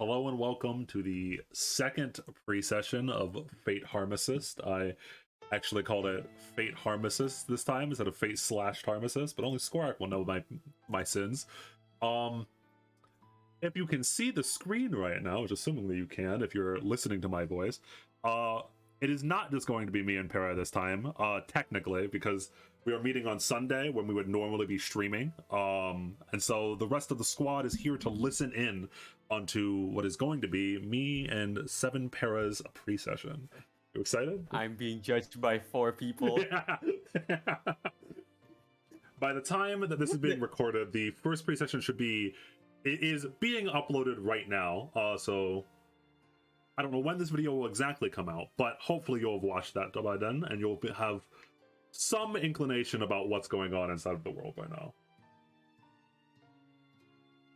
Hello and welcome to the second pre-session of Fate Harmacist. I actually called it Fate Harmacist this time instead of Fate / Harmacist, but only Skorak will know my sins. If you can see the screen right now, which assuming that you can if you're listening to my voice, it is not just going to be me and Para this time, technically, because we are meeting on Sunday when we would normally be streaming. And so the rest of the squad is here to listen in onto what is going to be me and 7 Para's pre-session. You excited? I'm being judged by 4 people. Yeah. By the time that this is being recorded, the first pre-session it is being uploaded right now. So I don't know when this video will exactly come out, but hopefully you'll have watched that by then and you'll have some inclination about what's going on inside of the world by now.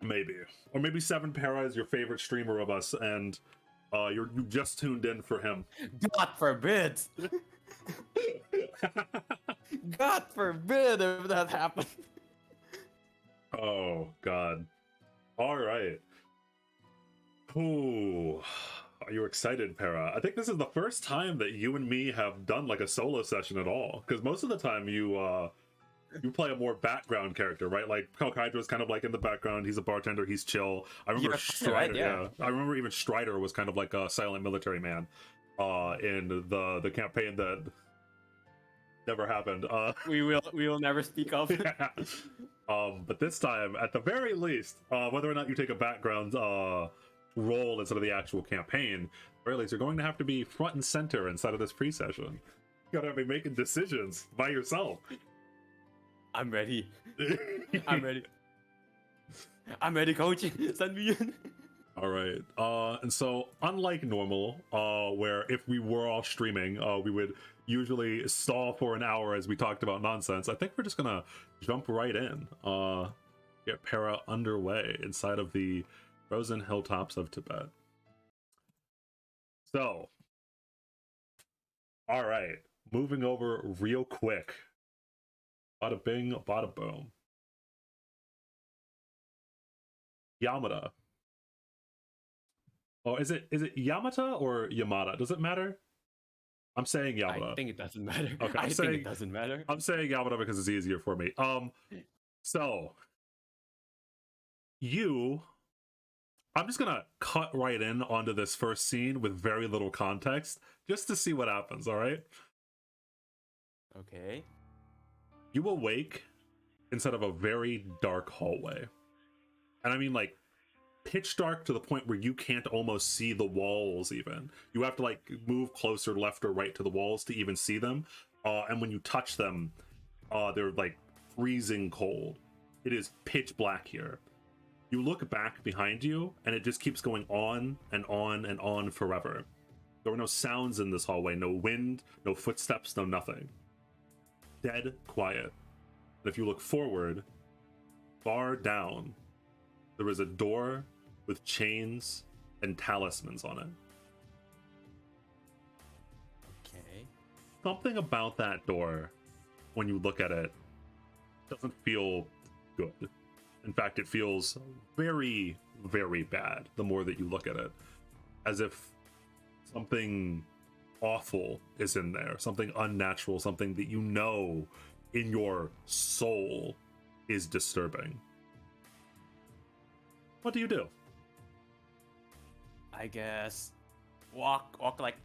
Maybe. Or maybe 7 Para is your favorite streamer of us and you just tuned in for him. God forbid! God forbid if that happened. Oh, God. All right. Ooh. Are you excited, Para? I think this is the first time that you and me have done like a solo session at all. Because most of the time you play a more background character, right? Like Hydra's kind of like in the background. He's a bartender. He's chill. I remember Strider. Right, yeah. I remember even Strider was kind of like a silent military man in the campaign that never happened. We will never speak of. Yeah. But this time, at the very least, whether or not you take a background role instead of the actual campaign, at the very least, you're going to have to be front and center inside of this pre-session. You gotta be making decisions by yourself. I'm ready. I'm ready. I'm ready, coach. Send me in. All right. And so, unlike normal, where if we were all streaming, we would usually stall for an hour as we talked about nonsense. I think we're just gonna jump right in. Get Para underway inside of the frozen hilltops of Tibet. So, all right, moving over real quick. Bada bing, bada boom. Yamata. Oh, is it Yamata or Yamata? Does it matter? I'm saying Yamata. I think it doesn't matter. Okay, I think it doesn't matter. I'm saying Yamata because it's easier for me. So I'm just gonna cut right in onto this first scene with very little context, just to see what happens. All right. Okay. You awake inside of a very dark hallway, and I mean like pitch dark to the point where you can't almost see the walls. Even you have to like move closer left or right to the walls to even see them. And when you touch them, they're like freezing cold. It is pitch black here. You look back behind you, and it just keeps going on and on and on forever. There were no sounds in this hallway, no wind, no footsteps, no nothing. Dead quiet. And if you look forward, far down, there is a door with chains and talismans on it. Okay. Something about that door, when you look at it, doesn't feel good. In fact, it feels very, very bad the more that you look at it. As if something awful is in there, something unnatural, something that you know in your soul is disturbing. What do you do? I guess walk like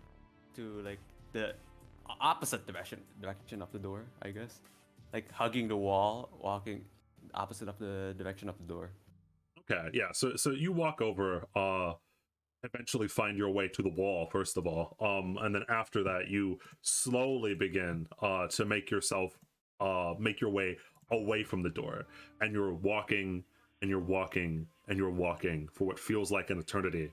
to like the opposite direction of the door, I guess. Like hugging the wall, walking opposite of the direction of the door. Okay, yeah. So you walk over, eventually find your way to the wall first of all, and then after that you slowly begin to make your way away from the door, and you're walking and you're walking and you're walking for what feels like an eternity.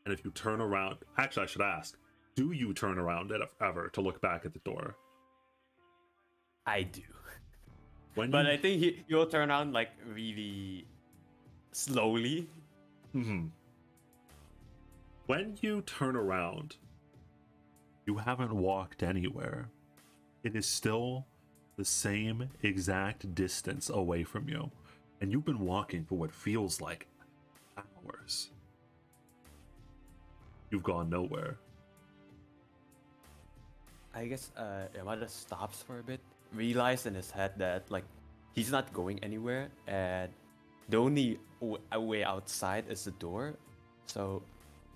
And if you turn around, actually I should ask, do you turn around ever to look back at the door? I do. But I think you'll turn around like really slowly. Mm-hmm. When you turn around, you haven't walked anywhere. It is still the same exact distance away from you. And you've been walking for what feels like hours. You've gone nowhere. I guess Yamada stops for a bit, realizes in his head that like he's not going anywhere, and the only way outside is the door. So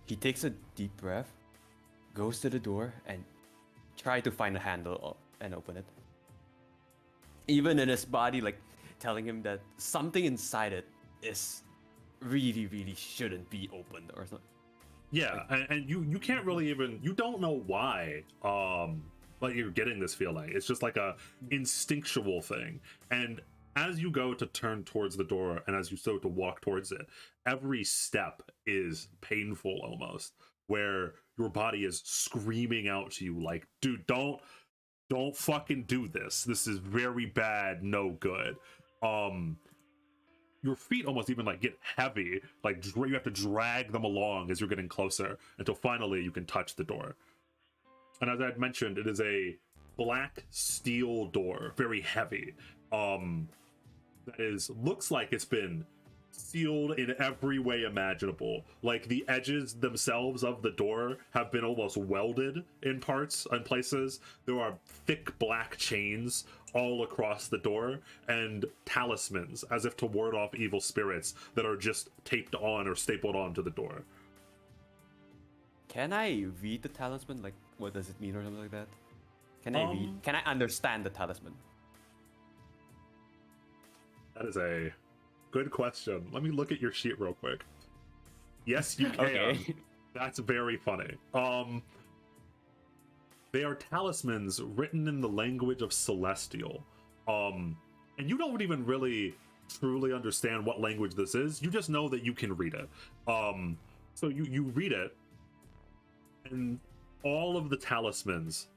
he takes a deep breath, goes to the door, and try to find a handle and open it. Even in his body, like telling him that something inside it is really shouldn't be opened or something. Yeah, and you can't really even, you don't know why like you're getting this feeling. It's just like a instinctual thing. And as you go to turn towards the door and as you start to walk towards it, every step is painful almost, where your body is screaming out to you like, dude, don't fucking do this. This is very bad, no good. Your feet almost even like get heavy, like you have to drag them along as you're getting closer until finally you can touch the door. And as I had mentioned, it is a black steel door, very heavy, that is looks like it's been sealed in every way imaginable. Like the edges themselves of the door have been almost welded in parts and places. There are thick black chains all across the door and talismans as if to ward off evil spirits that are just taped on or stapled onto the door. Can I read the talisman? Like, what does it mean or something like that? Can I read? Can I understand the talisman? That is a good question. Let me look at your sheet real quick. Yes, you can. Okay. That's very funny. They are talismans written in the language of Celestial. And you don't even really truly understand what language this is. You just know that you can read it. So you read it, and all of the talismans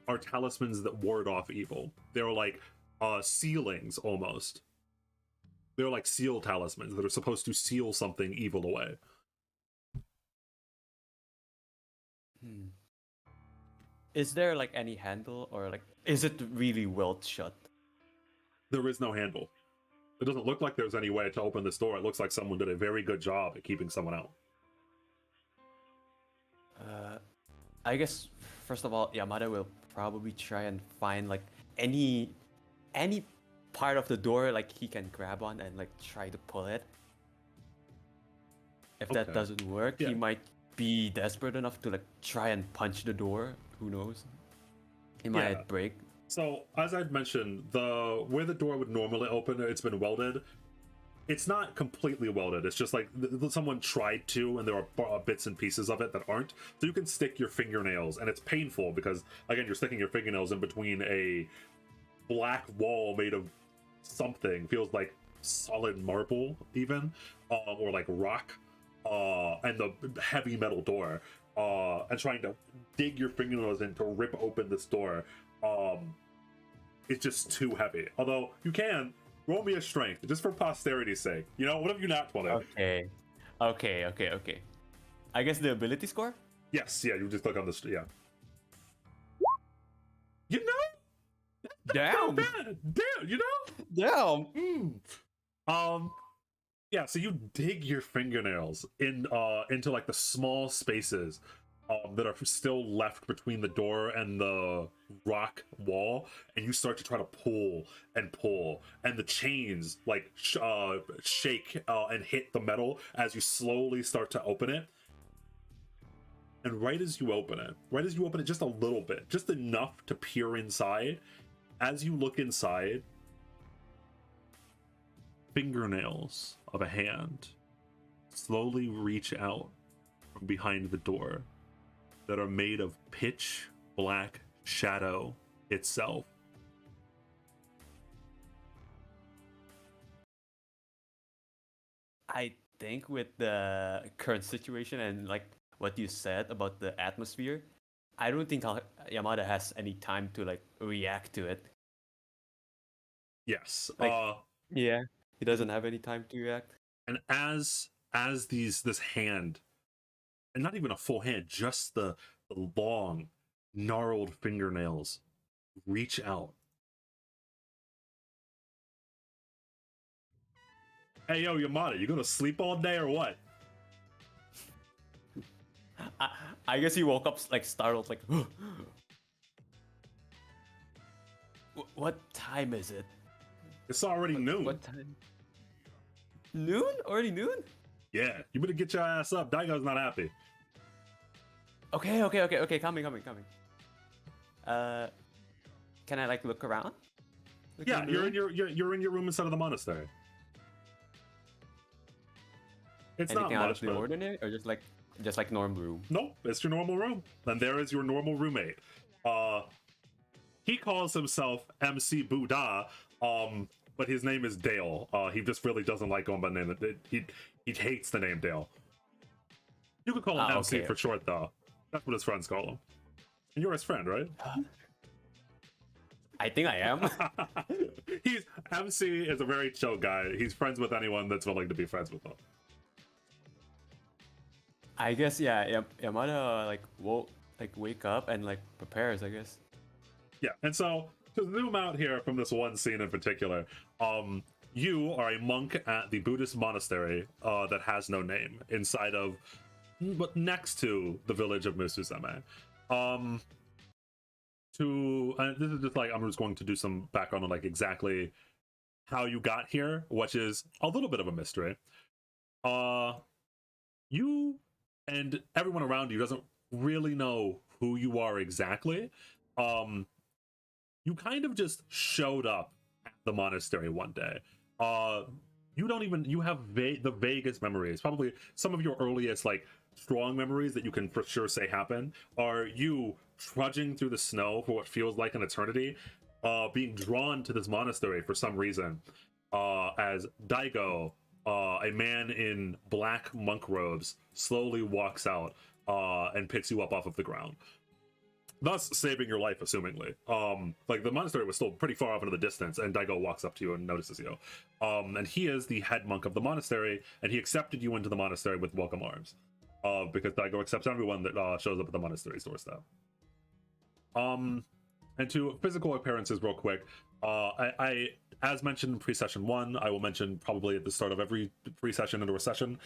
are talismans that ward off evil. They're like sealings almost. They're like seal talismans that are supposed to seal something evil away. Is there like any handle or like is it really weld shut? There is no handle. It doesn't look like there's any way to open this door. It looks like someone did a very good job at keeping someone out. I guess first of all, Yamada will probably try and find like any part of the door like he can grab on and like try to pull it. If that Okay. doesn't work, Yeah. he might be desperate enough to like try and punch the door. Who knows? It might Yeah. break. So, as I'd mentioned, where the door would normally open, it's been welded. It's not completely welded. It's just like someone tried to, and there are bits and pieces of it that aren't. So you can stick your fingernails, and it's painful because, again, you're sticking your fingernails in between a black wall made of something. Feels like solid marble, even, or like rock, and the heavy metal door. And trying to dig your fingernails in to rip open this door. It's just too heavy. Although you can roll me a strength just for posterity's sake. You know, what if you not 20? Okay. I guess the ability score? Yes, yeah, you just click on this. Yeah. You know, Damn. bad. Damn, you Damn. know. Yeah. So you dig your fingernails into like the small spaces that are still left between the door and the rock wall, and you start to try to pull, and the chains like shake and hit the metal as you slowly start to open it. And right as you open it just a little bit, just enough to peer inside, as you look inside, fingernails of a hand slowly reach out from behind the door that are made of pitch black shadow itself. I think with the current situation and like what you said about the atmosphere, I don't think Yamada has any time to like react to it. Yes. Like, yeah, he doesn't have any time to react. And as this hand, and not even a full hand, just the long gnarled fingernails reach out. Hey yo, Yamada, you gonna sleep all day or what? I, I guess he woke up like startled, like, What time is it? It's already noon. What time? Noon? Already noon? Yeah, you better get your ass up. Daigo's not happy. Okay. Coming. Uh, can I like look around? Look Yeah, the you're room? you're in your room inside of the monastery. It's Anything not out much, of the but ordinary, or just like normal room? nope, it's your normal room. And there is your normal roommate. He calls himself MC Buddha, but his name is Dale. He just really doesn't like going by the name. He hates the name Dale. You could call him MC Okay. for short, though. That's what his friends call him. And you're his friend, right? I think I am. He's MC is a very chill guy. He's friends with anyone that's willing to be friends with him. I guess yeah. Yamata like wake up and like prepares. I guess. Yeah, and so to zoom out here from this one scene in particular, you are a monk at the Buddhist monastery that has no name inside of, but next to the village of Musu-Zeme. This is just like I'm just going to do some background on like exactly how you got here, which is a little bit of a mystery. You and everyone around you doesn't really know who you are exactly. You kind of just showed up at the monastery one day. You have the vaguest memories. Probably some of your earliest like strong memories that you can for sure say happen are you trudging through the snow for what feels like an eternity, being drawn to this monastery for some reason, as Daigo, a man in black monk robes, slowly walks out and picks you up off of the ground, thus saving your life, assumingly. Like the monastery was still pretty far off into the distance, and Daigo walks up to you and notices you. And he is the head monk of the monastery, and he accepted you into the monastery with welcome arms, because Daigo accepts everyone that shows up at the monastery's doorstep. And to physical appearances real quick, I as mentioned in pre-session 1, I will mention probably at the start of every pre-session into a session,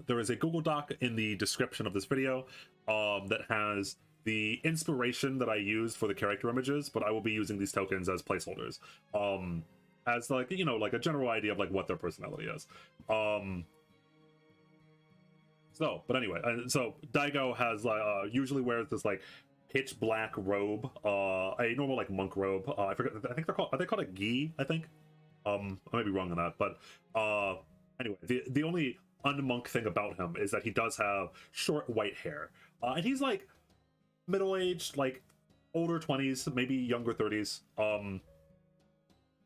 there is a Google Doc in the description of this video that has the inspiration that I used for the character images, but I will be using these tokens as placeholders, as like, you know, like a general idea of like what their personality is. But anyway, so Daigo has usually wears this like pitch black robe, a normal like monk robe. I forget. I think are they called a gi? I think. I may be wrong on that, but anyway, the only unmonk thing about him is that he does have short white hair, and he's like middle-aged, like older 20s, maybe younger 30s.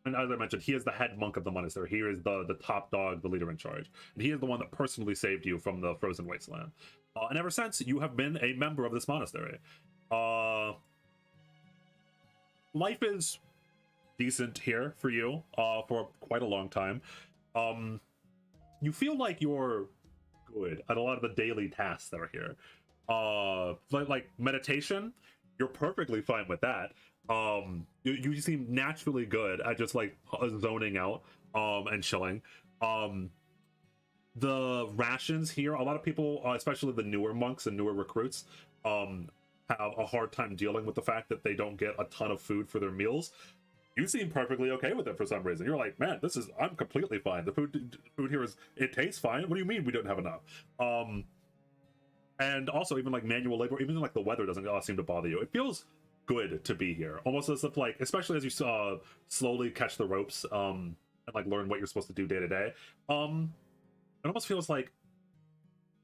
And as I mentioned, he is the head monk of the monastery. He is the top dog, the leader in charge, and he is the one that personally saved you from the frozen wasteland. And ever since, you have been a member of this monastery. Life is decent here for you for quite a long time. You feel like you're good at a lot of the daily tasks that are here. Like meditation, you're perfectly fine with that. You seem naturally good at just like zoning out and chilling. The rations here, a lot of people, especially the newer monks and newer recruits, have a hard time dealing with the fact that they don't get a ton of food for their meals. You seem perfectly okay with it for some reason. You're like, man, I'm completely fine. The food here it tastes fine. What do you mean we don't have enough? And also even like manual labor, even like the weather doesn't seem to bother you. It feels good to be here, almost as if like, especially as you slowly catch the ropes and like learn what you're supposed to do day to day. It almost feels like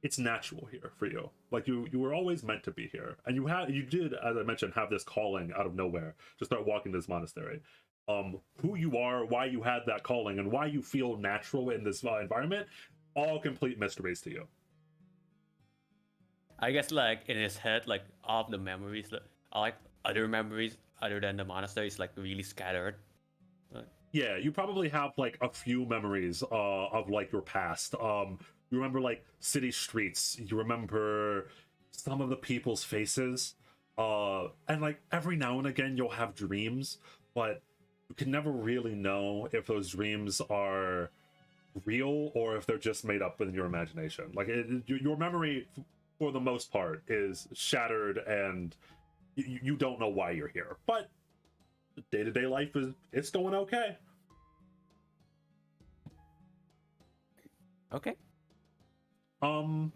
it's natural here for you. Like you were always meant to be here, and you did, as I mentioned, have this calling out of nowhere to start walking this monastery. Who you are, why you had that calling, and why you feel natural in this environment, all complete mysteries to you. I guess like in his head, like all of the memories, like other memories other than the monastery is like really scattered. Yeah, you probably have like a few memories of like your past. You remember like city streets. You remember some of the people's faces. And like every now and again you'll have dreams, but you can never really know if those dreams are real or if they're just made up in your imagination. Like your memory for the most part, is shattered, and you don't know why you're here. But day-to-day life it's going okay. Okay. And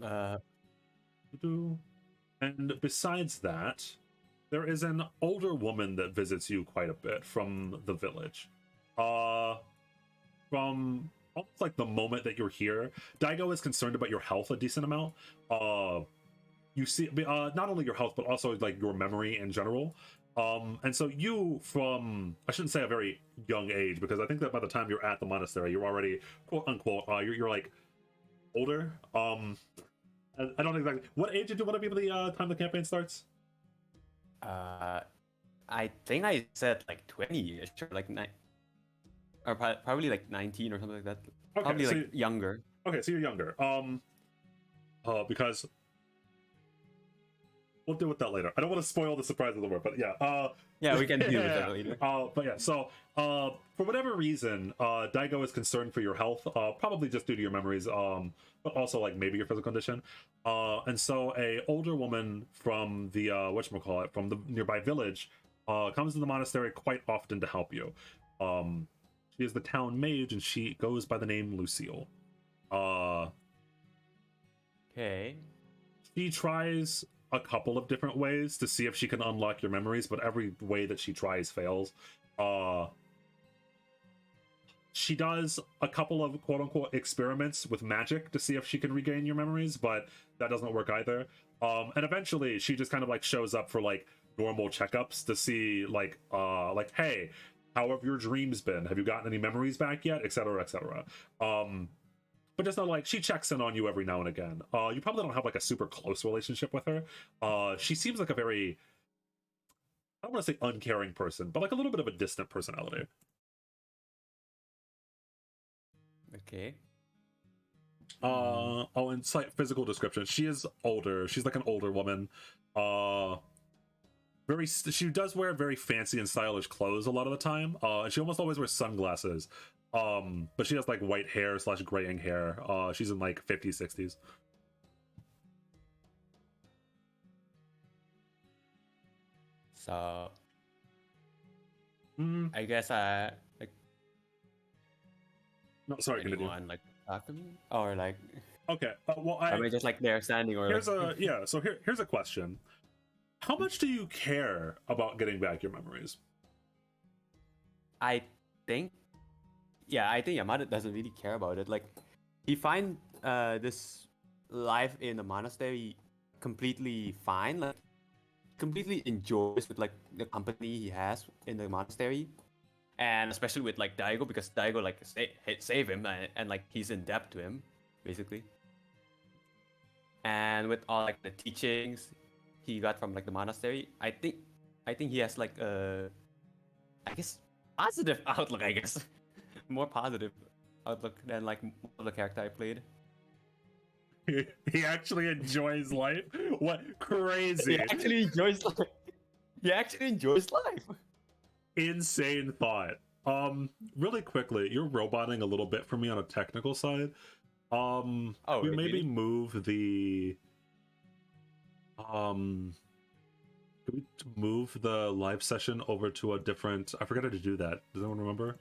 besides that, there is an older woman that visits you quite a bit from the village. From almost like the moment that you're here, Daigo is concerned about your health a decent amount. You see, not only your health, but also like your memory in general. And so you, from, I shouldn't say a very young age, because I think that by the time you're at the monastery, you're already, quote unquote, you're like older. I don't exactly. What age did you want to be by the time the campaign starts? I think I said like 20-ish, or like or probably like 19 or something like that. Okay, Probably so like younger. Okay, so you're younger. Because we'll deal with that later. I don't want to spoil the surprise of the word, but yeah. Yeah, we can deal with that later. But yeah, so for whatever reason, Daigo is concerned for your health, probably just due to your memories, but also like maybe your physical condition. And so a older woman from the whatchamacallit, from the nearby village, comes to the monastery quite often to help you. She is the town mage, and she goes by the name Lucille. Okay. She tries a couple of different ways to see if she can unlock your memories, but every way that she tries fails. She does a couple of quote-unquote experiments with magic to see if she can regain your memories, but that doesn't work either. And eventually she just kind of like shows up for like normal checkups to see like hey, how have your dreams been? Have you gotten any memories back yet? Etc. Etc. But just not like, she checks in on you every now and again. You probably don't have like a super close relationship with her. She seems like a very, I don't want to say uncaring person, but like a little bit of a distant personality. Okay. And slight physical description. She is older. She's like an older woman. She does wear very fancy and stylish clothes a lot of the time. And she almost always wears sunglasses. But she has like white hair / graying hair. She's in like 50s, 60s. So I guess like No, sorry, continue. anyone like talk to me, or like Okay. Well, am I just like there standing, or here's like... So here's a question. How much do you care about getting back your memories? I think Yamata doesn't really care about it. Like, he find this life in the monastery completely fine. Like, completely enjoys with like the company he has in the monastery, and especially with like Daigo, because Daigo like save him, and like he's in debt to him, basically. And with all like the teachings he got from like the monastery, I think he has like I guess positive outlook. I guess more positive outlook than like the character I played. He actually enjoys life. What crazy! He actually enjoys life. He actually enjoys life. Insane thought. Really quickly, you're roboting a little bit for me on a technical side. Oh, we really? maybe move the could we move the live session over to a different, I forgot how to do that. Does anyone remember?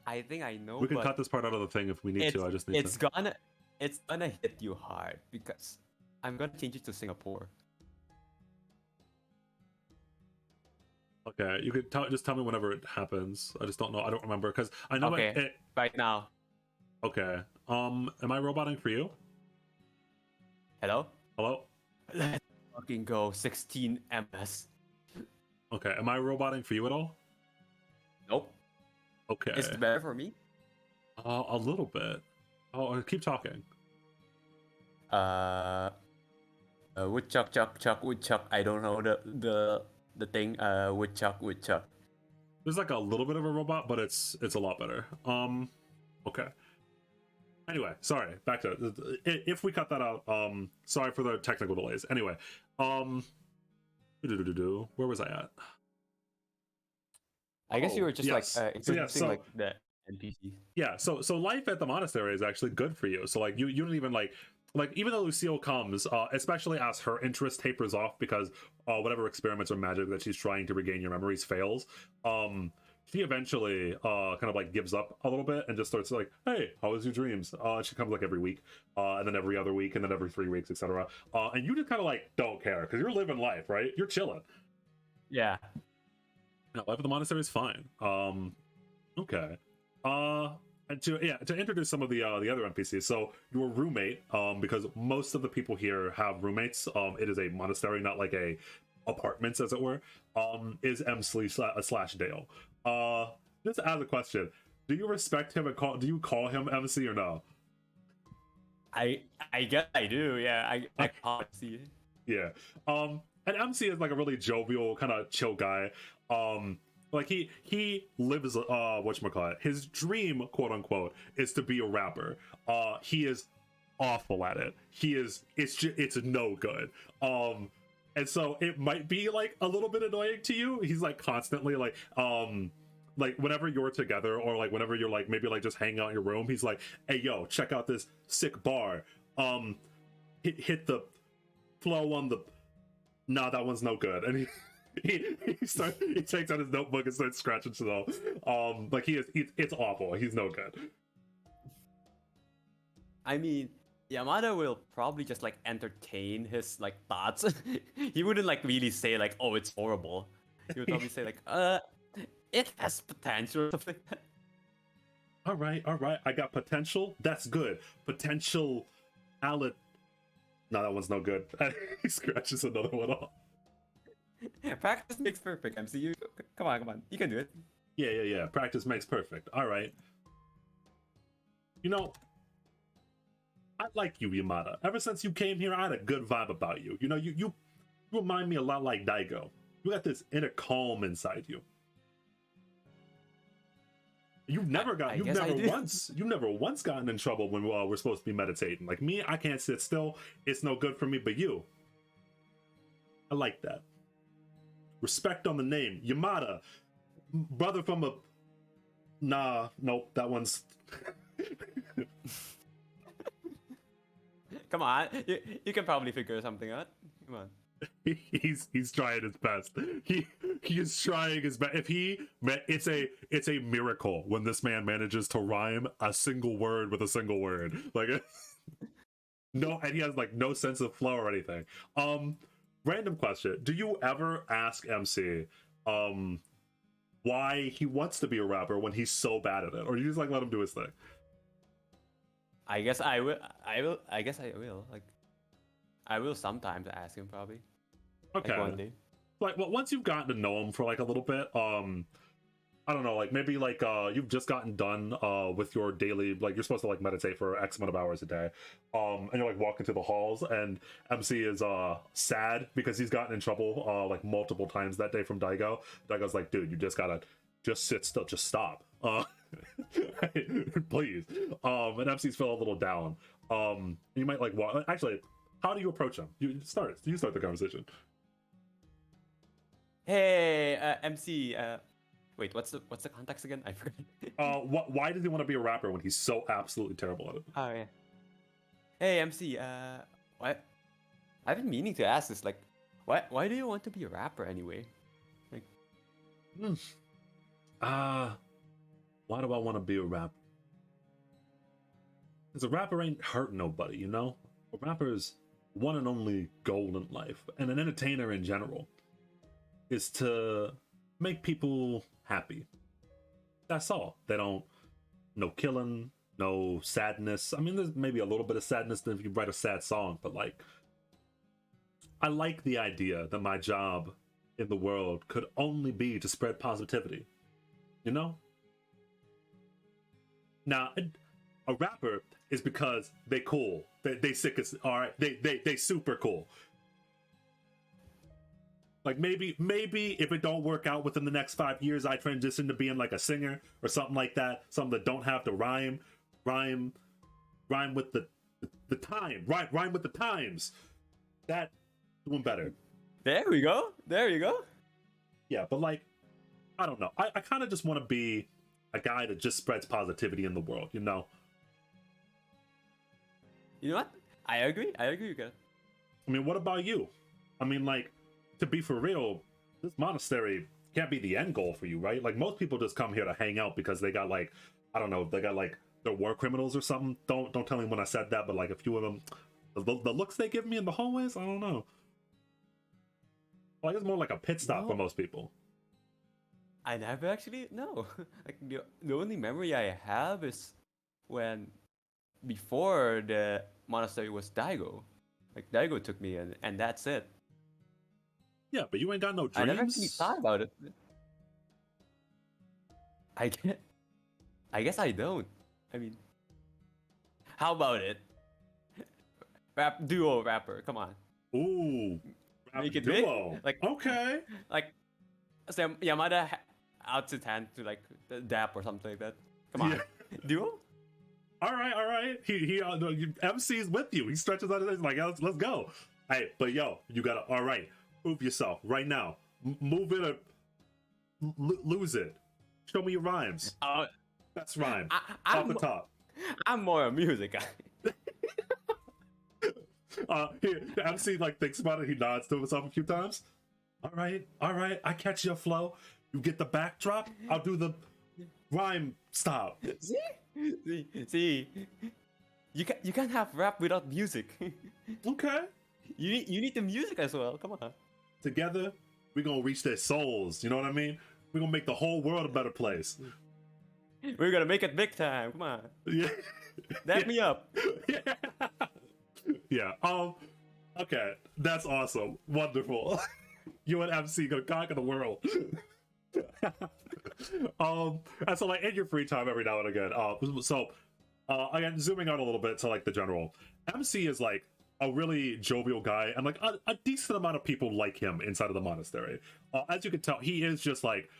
I think I know. We can cut this part out of the thing if we need to. I just need it's gonna hit you hard, because I'm gonna change it to Singapore. Okay, you could just tell me whenever it happens. I just don't know. I don't remember, because I know okay. Right now. Okay. Am I roboting for you? Hello? Hello? Let's fucking go 16 ms. Okay, am I roboting for you at all? Nope. Okay. Is it better for me? A little bit. Oh, keep talking. Woodchuck, chuck, woodchuck. I don't know the thing. Woodchuck. There's like a little bit of a robot, but it's a lot better. Okay. Anyway, sorry. Back to if we cut that out. Sorry for the technical delays. Anyway, where was I at? I guess you were just yes. like introducing like the NPC. Yeah. So life at the monastery is actually good for you. So like you don't even like like even though Lucille comes, especially as her interest tapers off because whatever experiments or magic that she's trying to regain your memories fails, she eventually kind of like gives up a little bit and just starts like, hey, how was your dreams? She comes like every week, and then every other week, and then every 3 weeks, etc. And you just kind of like don't care because you're living life, right? You're chilling. Yeah. No, life at the monastery is fine. Okay. And to introduce some of the other NPCs. So your roommate, because most of the people here have roommates. It is a monastery, not like a apartments, as it were. Is slash Dale. Just as a question, do you respect him and do you call him MC or no? I guess I do. Yeah, I call MC. Yeah. And MC is like a really jovial, kind of chill guy. Like he lives whatchamacallit. His dream, quote unquote, is to be a rapper. He is awful at it. It's no good. And so it might be like a little bit annoying to you. He's like constantly like whenever you're together or like whenever you're like maybe like just hanging out in your room, he's like, hey yo, check out this sick bar. Hit the flow on the that one's no good. And he takes out his notebook and starts scratching stuff. Like it's awful. He's no good. I mean, Yamada will probably just like entertain his like thoughts. He wouldn't like really say like, oh, it's horrible. He would probably say like, it has potential or something like that. All right, I got potential. That's good. Potential Alec. No, that one's no good. He scratches another one off. Practice makes perfect, MCU. Come on. You can do it. Yeah. Practice makes perfect. All right. You know, I like you, Yamata. Ever since you came here, I had a good vibe about you. You know, you remind me a lot like Daigo. You got this inner calm inside you. You've never once gotten in trouble when we're supposed to be meditating. Like me, I can't sit still. It's no good for me, but you. I like that. Respect on the name. Yamata. Brother from a... Nah, nope, that one's... Come on, you can probably figure something out. Come on. He's trying his best. He is trying his best. It's a miracle when this man manages to rhyme a single word with a single word. Like no, and he has like no sense of flow or anything. Random question: do you ever ask MC why he wants to be a rapper when he's so bad at it, or you just like let him do his thing? I guess I will. I guess I will. Like, I will sometimes ask him probably. Okay. Like one day. Like, well, once you've gotten to know him for like a little bit, I don't know, like maybe like you've just gotten done with your daily, like you're supposed to like meditate for X amount of hours a day, and you're like walking through the halls, and MC is sad because he's gotten in trouble like multiple times that day from Daigo. Daigo's like, dude, you just gotta sit still, just stop. Please. And MC's feel a little down. You might like walk. Actually, how do you approach him? You start the conversation. Hey, MC. Wait, what's the context again? I forgot. Why does he want to be a rapper when he's so absolutely terrible at it? Oh yeah. Hey, MC. What? I've been meaning to ask this. Like, why do you want to be a rapper anyway? Like, why do I want to be a rapper? Because a rapper ain't hurt nobody, you know? A rapper's one and only goal in life, and an entertainer in general, is to make people happy. That's all. They don't... No killing, no sadness. I mean, there's maybe a little bit of sadness if you write a sad song, but like... I like the idea that my job in the world could only be to spread positivity. You know? Now, a rapper is because they cool. They sick as all right. They super cool. Like maybe if it don't work out within the next 5 years, I transition to being like a singer or something like that. Something that don't have to rhyme with the time. Rhyme with the times. That doing better. there we go. There you go. Yeah, but like, I don't know. I kind of just want to be a guy that just spreads positivity in the world, you know? You know what? I agree. I agree with that. I mean, what about you? I mean, like, to be for real, this monastery can't be the end goal for you, right? Like, most people just come here to hang out because they got like, I don't know, they got like they're war criminals or something. Don't tell me when I said that, but like a few of them, the looks they give me in the hallways, I don't know. Like it's more like a pit stop for most people. I never actually no. Like the only memory I have is when before the monastery was Daigo. Like Daigo took me in, and that's it. Yeah, but you ain't got no I never actually dreams. thought about it. I get. I guess I don't. I mean, how about it? Rap duo rapper. Come on. Ooh, rap Make it duo. big. Like Okay. like so Yamada out his hand to like the dap or something like that. Come on. Yeah. Duo? All right. He no, MC's with you. He stretches out his legs like, let's go. Hey, but yo, you gotta. All right, move yourself right now. Move it or lose it. Show me your rhymes. Best rhyme. Off the top. I'm more a music guy. The MC like thinks about it. He nods to himself a few times. All right. I catch your flow. You get the backdrop. I'll do the rhyme. Stop. See. You can't have rap without music. Okay. You need the music as well. Come on. Together, we're gonna reach their souls. You know what I mean? We're gonna make the whole world a better place. We're gonna make it big time. Come on. Yeah. Dap me up. Yeah. Okay. That's awesome. Wonderful. You and MC gonna conquer the world. And so like in your free time every now and again. Again, zooming out a little bit to like the general. MC is like a really jovial guy, and like a decent amount of people like him inside of the monastery. As you can tell, he is just like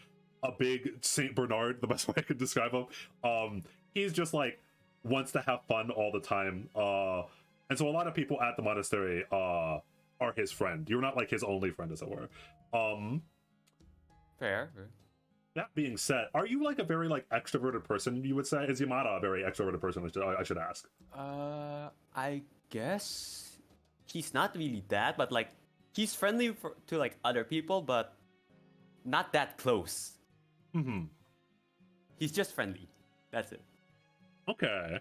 a big Saint Bernard, the best way I could describe him. He's just like wants to have fun all the time. And so a lot of people at the monastery are his friend. You're not like his only friend, as it were. Fair. That being said, are you like a very like extroverted person? You would say, is Yamata a very extroverted person? I should ask. I guess he's not really that, but like he's friendly to like other people, but not that close. Mm-hmm. He's just friendly. That's it. Okay.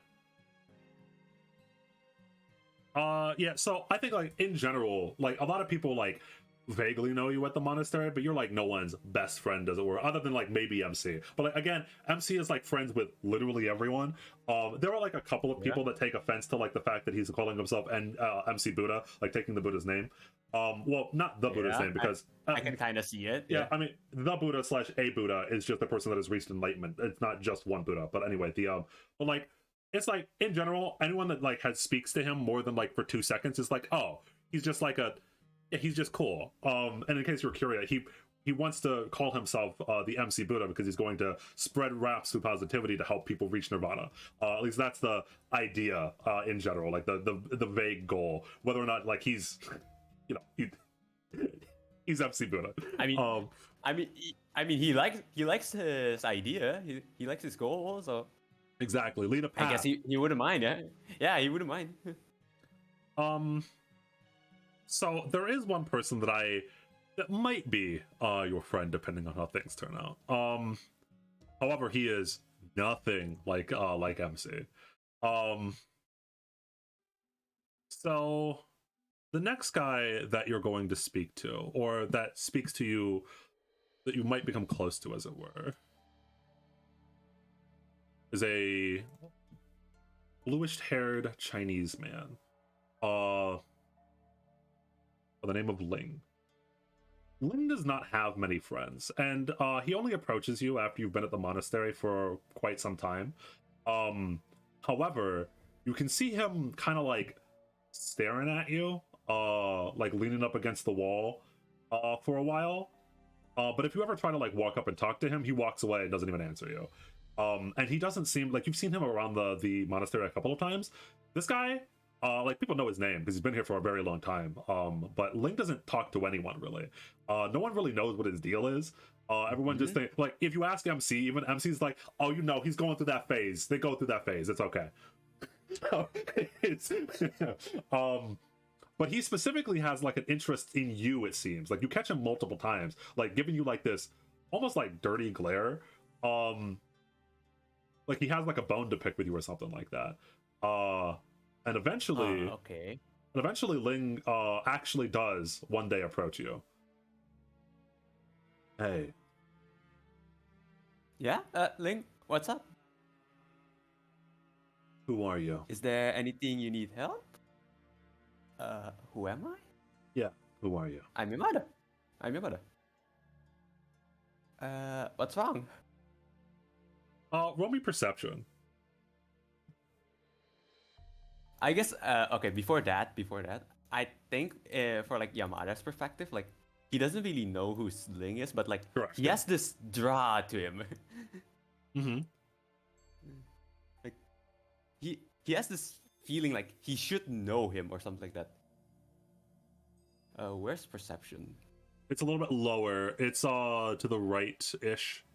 Yeah, so I think like in general, like a lot of people like vaguely know you at the monastery, but you're like no one's best friend, as it were, other than like maybe MC. But like again, MC is like friends with literally everyone. There are like a couple of people that take offense to like the fact that he's calling himself MC Buddha, like taking the Buddha's name. Well, not the Buddha's name, because I can kind of see it. Yeah, I mean the Buddha / a Buddha is just the person that has reached enlightenment. It's not just one Buddha. But anyway, but like it's like in general, anyone that like speaks to him more than like for 2 seconds is like, oh, he's just like he's just cool. And in case you're curious, he wants to call himself the MC Buddha because he's going to spread raps through positivity to help people reach nirvana. At least that's the idea in general, like the vague goal. Whether or not like he's, you know, he's MC Buddha. I mean, he likes his idea. He likes his goal. So exactly, lead a path. I guess he wouldn't mind. Yeah, he wouldn't mind. So there is one person that might be your friend, depending on how things turn out. However, he is nothing like MC. So the next guy that you're going to speak to, or that speaks to you, that you might become close to, as it were, is a bluish-haired Chinese man. By the name of Ling. Ling does not have many friends, and he only approaches you after you've been at the monastery for quite some time. However, you can see him kind of like staring at you, like leaning up against the wall for a while. But if you ever try to like walk up and talk to him, he walks away and doesn't even answer you. And he doesn't seem like, you've seen him around the monastery a couple of times. This guy, like people know his name because he's been here for a very long time. But Ling doesn't talk to anyone really. No one really knows what his deal is. Everyone just think, like, if you ask MC, even MC's like, oh, you know, he's going through that phase. They go through that phase. It's okay. it's, but he specifically has like an interest in you. It seems like you catch him multiple times, like giving you like this almost like dirty glare. Like he has like a bone to pick with you or something like that. And eventually, Okay. Ling actually does one day approach you. Hey, Yeah, Ling, what's up? who are you? Is there anything you need help? Who am I? Yeah, who are you? I'm your mother. I'm your mother. What's wrong? Roll me perception. I guess, okay, before that, I think for like Yamada's perspective, like, he doesn't really know who Ling is, but like, Correct, he yeah. has this draw to him. Mm-hmm. Like, he has this feeling like he should know him or something like that. Where's perception? It's a little bit lower. It's to the right-ish.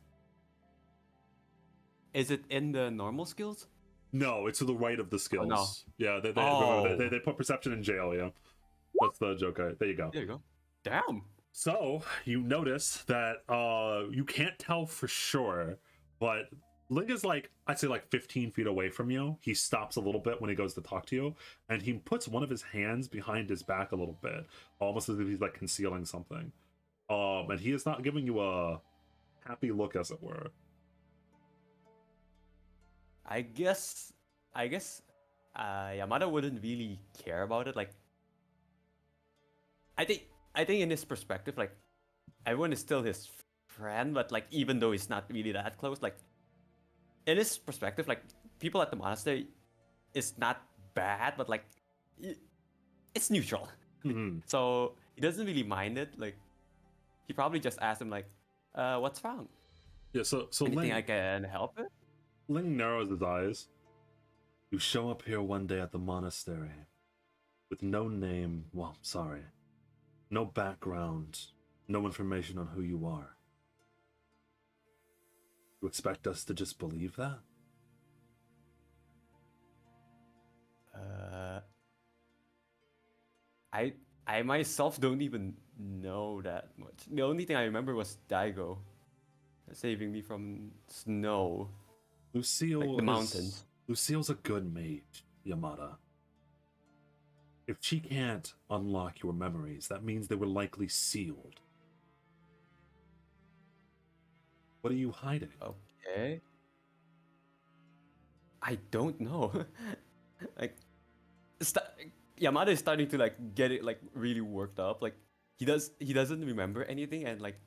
Is it in the normal skills? No, it's to the right of the skills. no. Yeah, Oh. they put perception in jail. Yeah, that's the joke. There you go. There you go. Damn. So you notice that you can't tell for sure, but Ling is like, I'd say like 15 feet away from you. He stops a little bit when he goes to talk to you, and he puts one of his hands behind his back a little bit, almost as if he's like concealing something. And he is not giving you a happy look, as it were. I guess Yamada wouldn't really care about it. Like, I think in his perspective, like, everyone is still his friend, but like, even though he's not really that close, like, in his perspective, like, people at the monastery is not bad, but like, it's neutral. Mm-hmm. So he doesn't really mind it. Like, he probably just asked him like, what's wrong? Yeah. So Anything Ling, I can help with? Ling narrows his eyes. You show up here one day at the monastery with no name, well, sorry, no background, no information on who you are. You expect us to just believe that? I myself don't even know that much. The only thing I remember was Daigo saving me from snow. Lucille Like the mountains. Lucille's a good mage, Yamata. If she can't unlock your memories, that means they were likely sealed. What are you hiding? Okay. I don't know. Like, Yamada is starting to like get it like really worked up. Like, he doesn't remember anything, and like,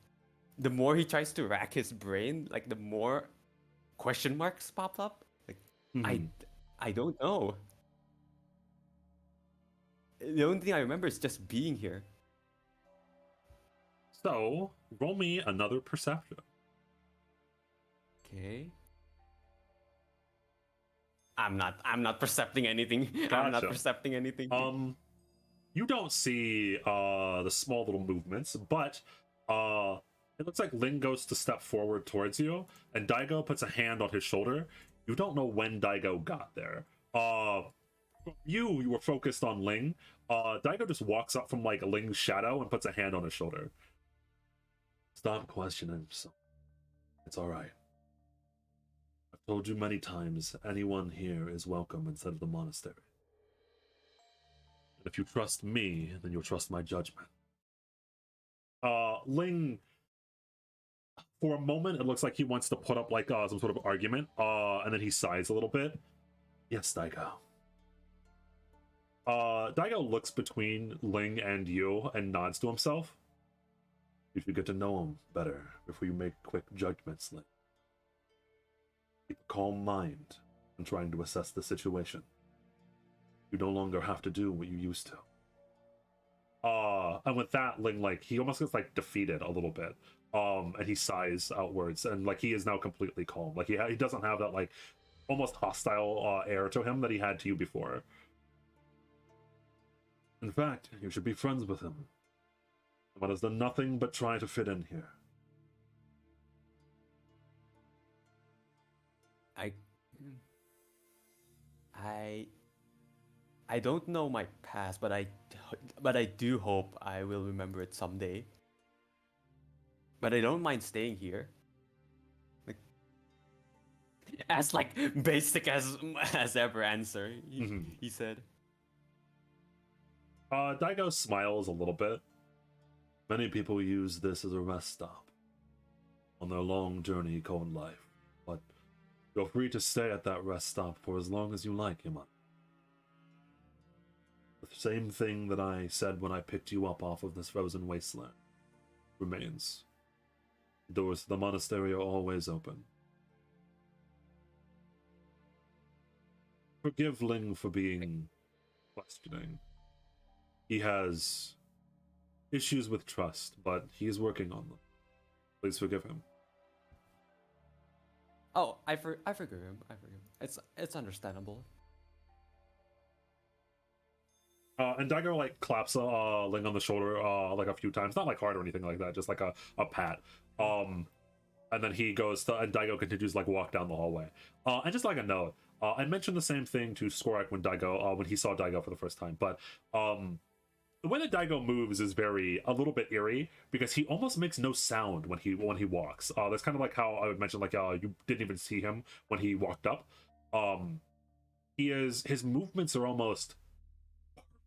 the more he tries to rack his brain, like, the more question marks pop up. Like, I don't know. The only thing I remember is just being here. So, roll me another perception. Okay. I'm not percepting anything. I'm not Gotcha. percepting anything. You don't see the small little movements, but it looks like Ling goes to step forward towards you, and Daigo puts a hand on his shoulder. You don't know when Daigo got there. You were focused on Ling. Daigo just walks up from like Ling's shadow and puts a hand on his shoulder. Stop questioning. So it's all right. I've told you many times, anyone here is welcome inside of the monastery. And if you trust me, then you'll trust my judgment. Ling, for a moment, it looks like he wants to put up like some sort of argument, and then he sighs a little bit. Yes, Daigo. Daigo looks between Ling and you and nods to himself. You should get to know him better before you make quick judgments, Ling. Keep a calm mind when trying to assess the situation. You no longer have to do what you used to. And with that, Ling, like, he almost gets like defeated a little bit. And he sighs outwards, and like he is now completely calm. Like he doesn't have that like almost hostile air to him that he had to you before. In fact, you should be friends with him. But has done nothing but try to fit in here. I I don't know my past, but I do hope I will remember it someday. But I don't mind staying here. Like as like basic as ever answer. He said. Daigo smiles a little bit. Many people use this as a rest stop on their long journey called life, but you're free to stay at that rest stop for as long as you like, Yamata. The same thing that I said when I picked you up off of this frozen wasteland remains. The doors to the monastery are always open. Forgive Ling for being questioning. He has issues with trust, but he's working on them. Please forgive him. Oh, I forgive him. I forgive him. It's understandable. And Daigo like claps Ling on the shoulder like a few times, not like hard or anything like that, just like a pat. And then he goes to, and Daigo continues like walk down the hallway. And just like a note, I mentioned the same thing to Skorak when he saw Daigo for the first time, but the way that Daigo moves is a little bit eerie because he almost makes no sound when he walks. That's kind of like how I would mention like you didn't even see him when he walked up. His movements are almost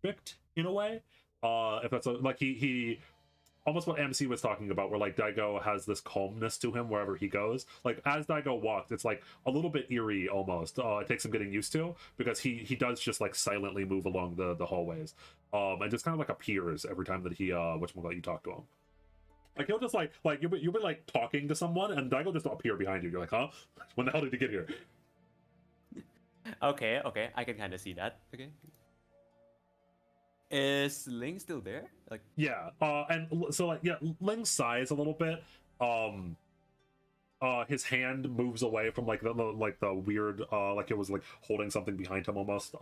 perfect in a way. If that's like he almost what MC was talking about, where like Daigo has this calmness to him wherever he goes. Like as Daigo walks, it's like a little bit eerie almost. It takes some getting used to because he does just like silently move along the hallways, and just kind of like appears every time that he you talk to him. Like he'll just like you'll be like talking to someone and Daigo just appear behind you. You're like, huh? When the hell did he get here? Okay, I can kind of see that. Okay. Is Ling still there? Like yeah, and so like yeah, Ling sighs a little bit. His hand moves away from like the weird like it was like holding something behind him almost.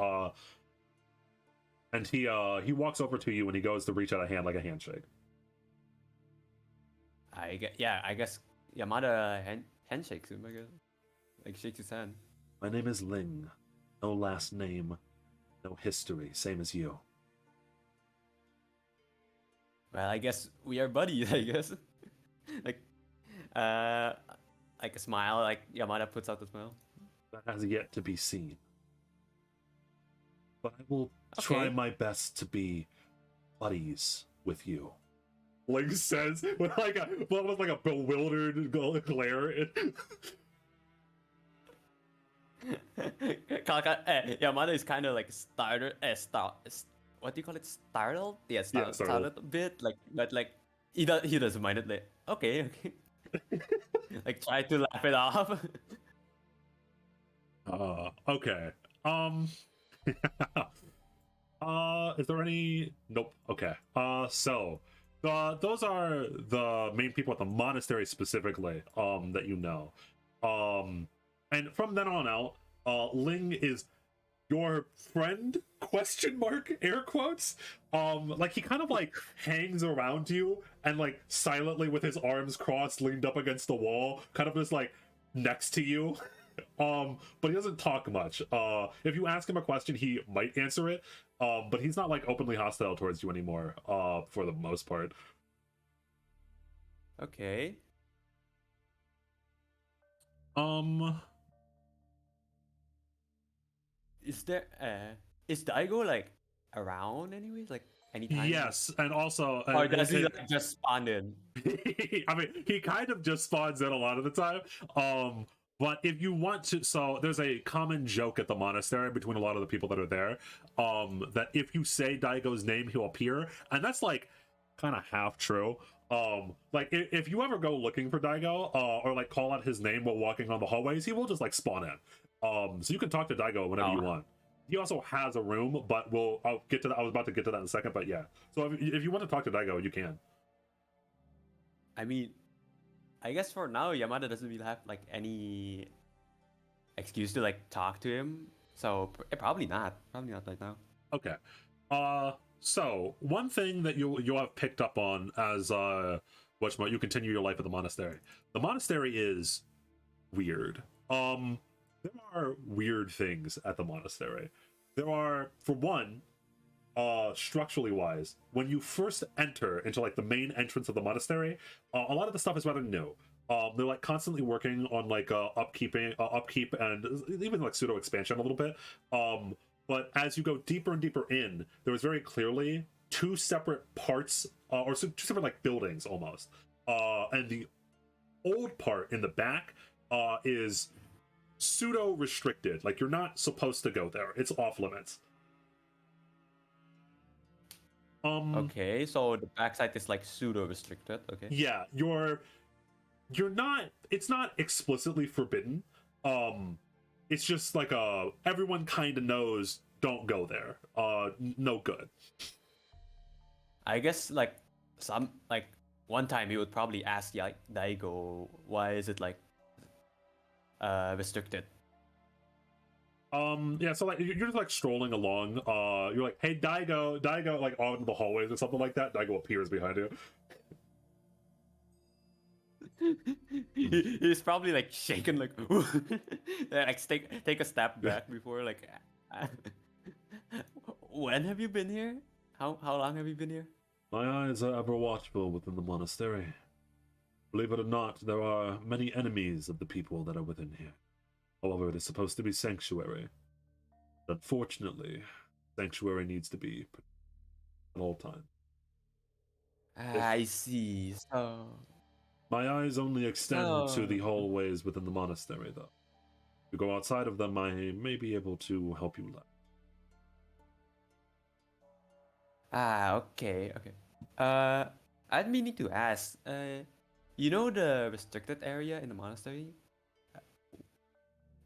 And he walks over to you and he goes to reach out a hand like a handshake. I guess Yamada handshakes him. I guess like shakes his hand. My name is Ling. No last name, no history, same as you. Well, I guess we are buddies. I guess like a smile. Like Yamada puts out the smile. That has yet to be seen. But I will try my best to be buddies with you. Ling says with like a bewildered glare. Yamada is kind of like startled. What do you call it? Startled? Yeah, startled a bit. Like, but like he doesn't mind it. Like, okay. Like try to laugh it off. Okay. Is there any? Nope. Okay. So, those are the main people at the monastery specifically. That you know. And from then on out, Ling is your friend? Question mark, air quotes. Like he kind of like hangs around you and like silently with his arms crossed, leaned up against the wall, kind of just like next to you. But he doesn't talk much. If you ask him a question, he might answer it. But he's not like openly hostile towards you anymore. For the most part. Okay. Is Daigo like around anyways? Like anytime? Yes, and also or does he like just spawn in? I mean, he kind of just spawns in a lot of the time. But if you want to, so there's a common joke at the monastery between a lot of the people that are there, that if you say Daigo's name, he'll appear, and that's like kind of half true. Like if you ever go looking for Daigo, or like call out his name while walking on the hallways, he will just like spawn in. So you can talk to Daigo whenever you want. He also has a room, but I'll get to that. I was about to get to that in a second, but yeah. So if you want to talk to Daigo, you can. I mean, I guess for now, Yamada doesn't really have like any excuse to like talk to him. So probably not. Probably not right now. Okay. So one thing that you'll have picked up on as you continue your life at the monastery. The monastery is weird. There are weird things at the monastery. There are, for one, structurally wise, when you first enter into like the main entrance of the monastery, a lot of the stuff is rather new. They're like constantly working on like upkeep and even like pseudo expansion a little bit. But as you go deeper and deeper in, there is very clearly two separate parts, or two separate like buildings almost. And the old part in the back is pseudo restricted. Like you're not supposed to go there. It's off limits. Okay, so the backside is like pseudo restricted. Okay. Yeah, you're not. It's not explicitly forbidden. It's just like everyone kind of knows. Don't go there. No good. I guess like one time he would probably ask Daigo, why is it like restricted? Yeah, so like you're just like strolling along. You're like, hey, Daigo, like on the hallways or something like that. Daigo appears behind you. He's probably like shaken, like like take a step back before like. When have you been here? How long have you been here? My eyes are ever watchful within the monastery. Believe it or not, there are many enemies of the people that are within here. However, it is supposed to be sanctuary. Unfortunately, sanctuary needs to be at all times. I see. So My eyes only extend to the hallways within the monastery, though. If you go outside of them, I may be able to help you less. Okay. I'd meaning to ask. You know the restricted area in the monastery?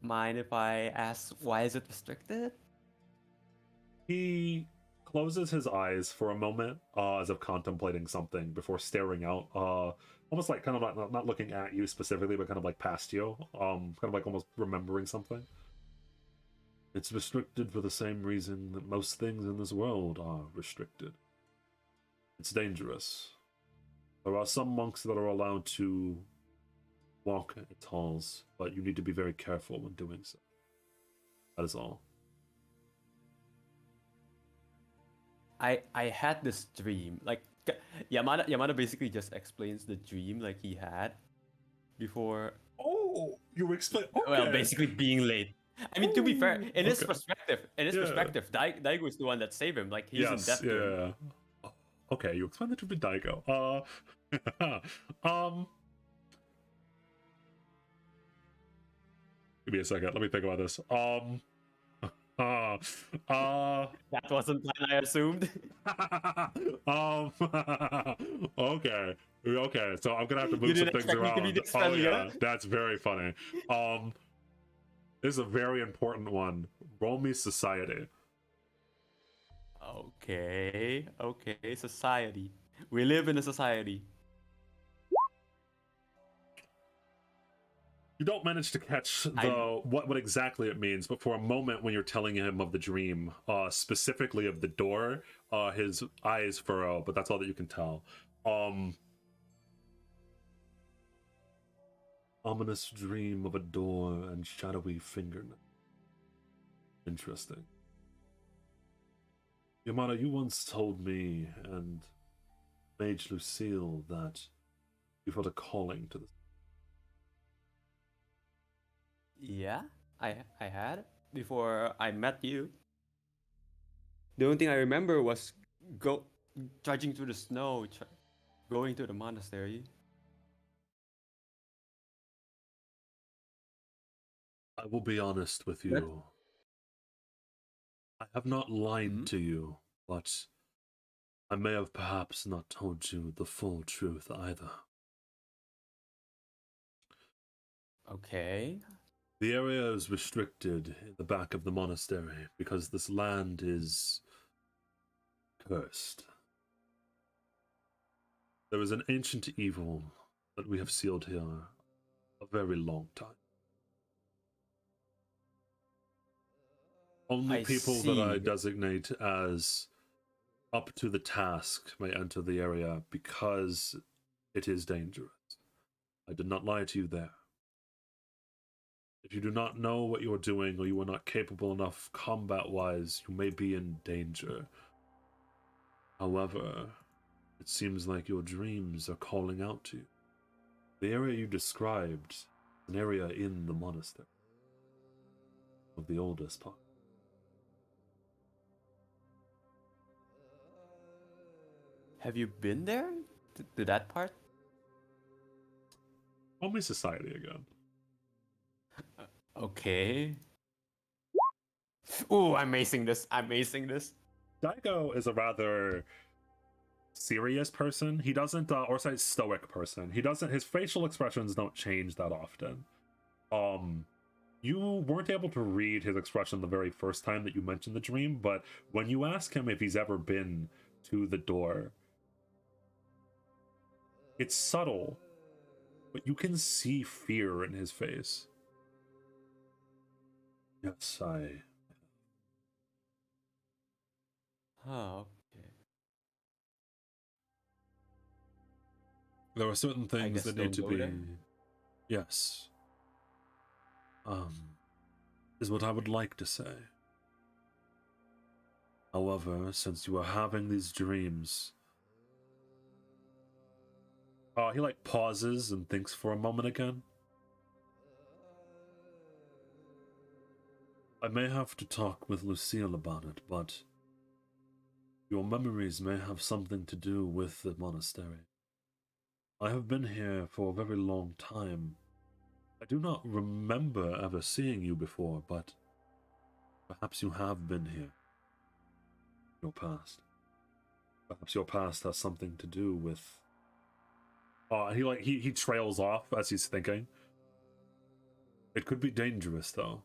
Mind if I ask why is it restricted? He closes his eyes for a moment, as if contemplating something before staring out, almost like kind of not looking at you specifically, but kind of like past you, kind of like almost remembering something. It's restricted for the same reason that most things in this world are restricted. It's dangerous. There are some monks that are allowed to walk its halls, but you need to be very careful when doing so. That is all. I had this dream. Like Yamata basically just explains the dream like he had before. Oh, you explain. Okay. Well, basically being late. I mean, to be fair, in his perspective, Daigo is the one that saved him. Like he's in death. Yeah. Okay, you explain that to Daigo. Give me a second. Let me think about this. That wasn't plan, I assumed. Okay. So I'm gonna have to move some things around. Oh yeah, that's very funny. This is a very important one. Roll me society. Okay. Society. We live in a society. You don't manage to catch what exactly it means, but for a moment when you're telling him of the dream, specifically of the door, his eyes furrow, but that's all that you can tell. Ominous dream of a door and shadowy fingernail. Interesting. Yamata, you once told me and Mage Lucille that you felt a calling to this. Yeah, I had before I met you. The only thing I remember was trudging through the snow, going to the monastery. I will be honest with you. I have not lied to you, but I may have perhaps not told you the full truth either. Okay. The area is restricted in the back of the monastery because this land is cursed. There is an ancient evil that we have sealed here a very long time. Only people that I designate as up to the task may enter the area because it is dangerous. I did not lie to you there. If you do not know what you are doing or you are not capable enough combat-wise, you may be in danger. However, it seems like your dreams are calling out to you. The area you described is an area in the monastery of the oldest part. Have you been there? To that part? Call me society again. Okay. Ooh, I'm acing this. I'm acing this. Daigo is a rather serious person. He doesn't, or say stoic person. He doesn't, his facial expressions don't change that often. You weren't able to read his expression the very first time that you mentioned the dream, but when you ask him if he's ever been to the door, it's subtle, but you can see fear in his face. Yes, Oh, okay. there are certain I things guess that need don't to go be. there. Yes. Is what I would like to say. However, since you are having these dreams, he like pauses and thinks for a moment again. I may have to talk with Lucille about it, but your memories may have something to do with the monastery. I have been here for a very long time. I do not remember ever seeing you before, but perhaps you have been here. Your past. Perhaps your past has something to do with. He trails off as he's thinking. It could be dangerous, though.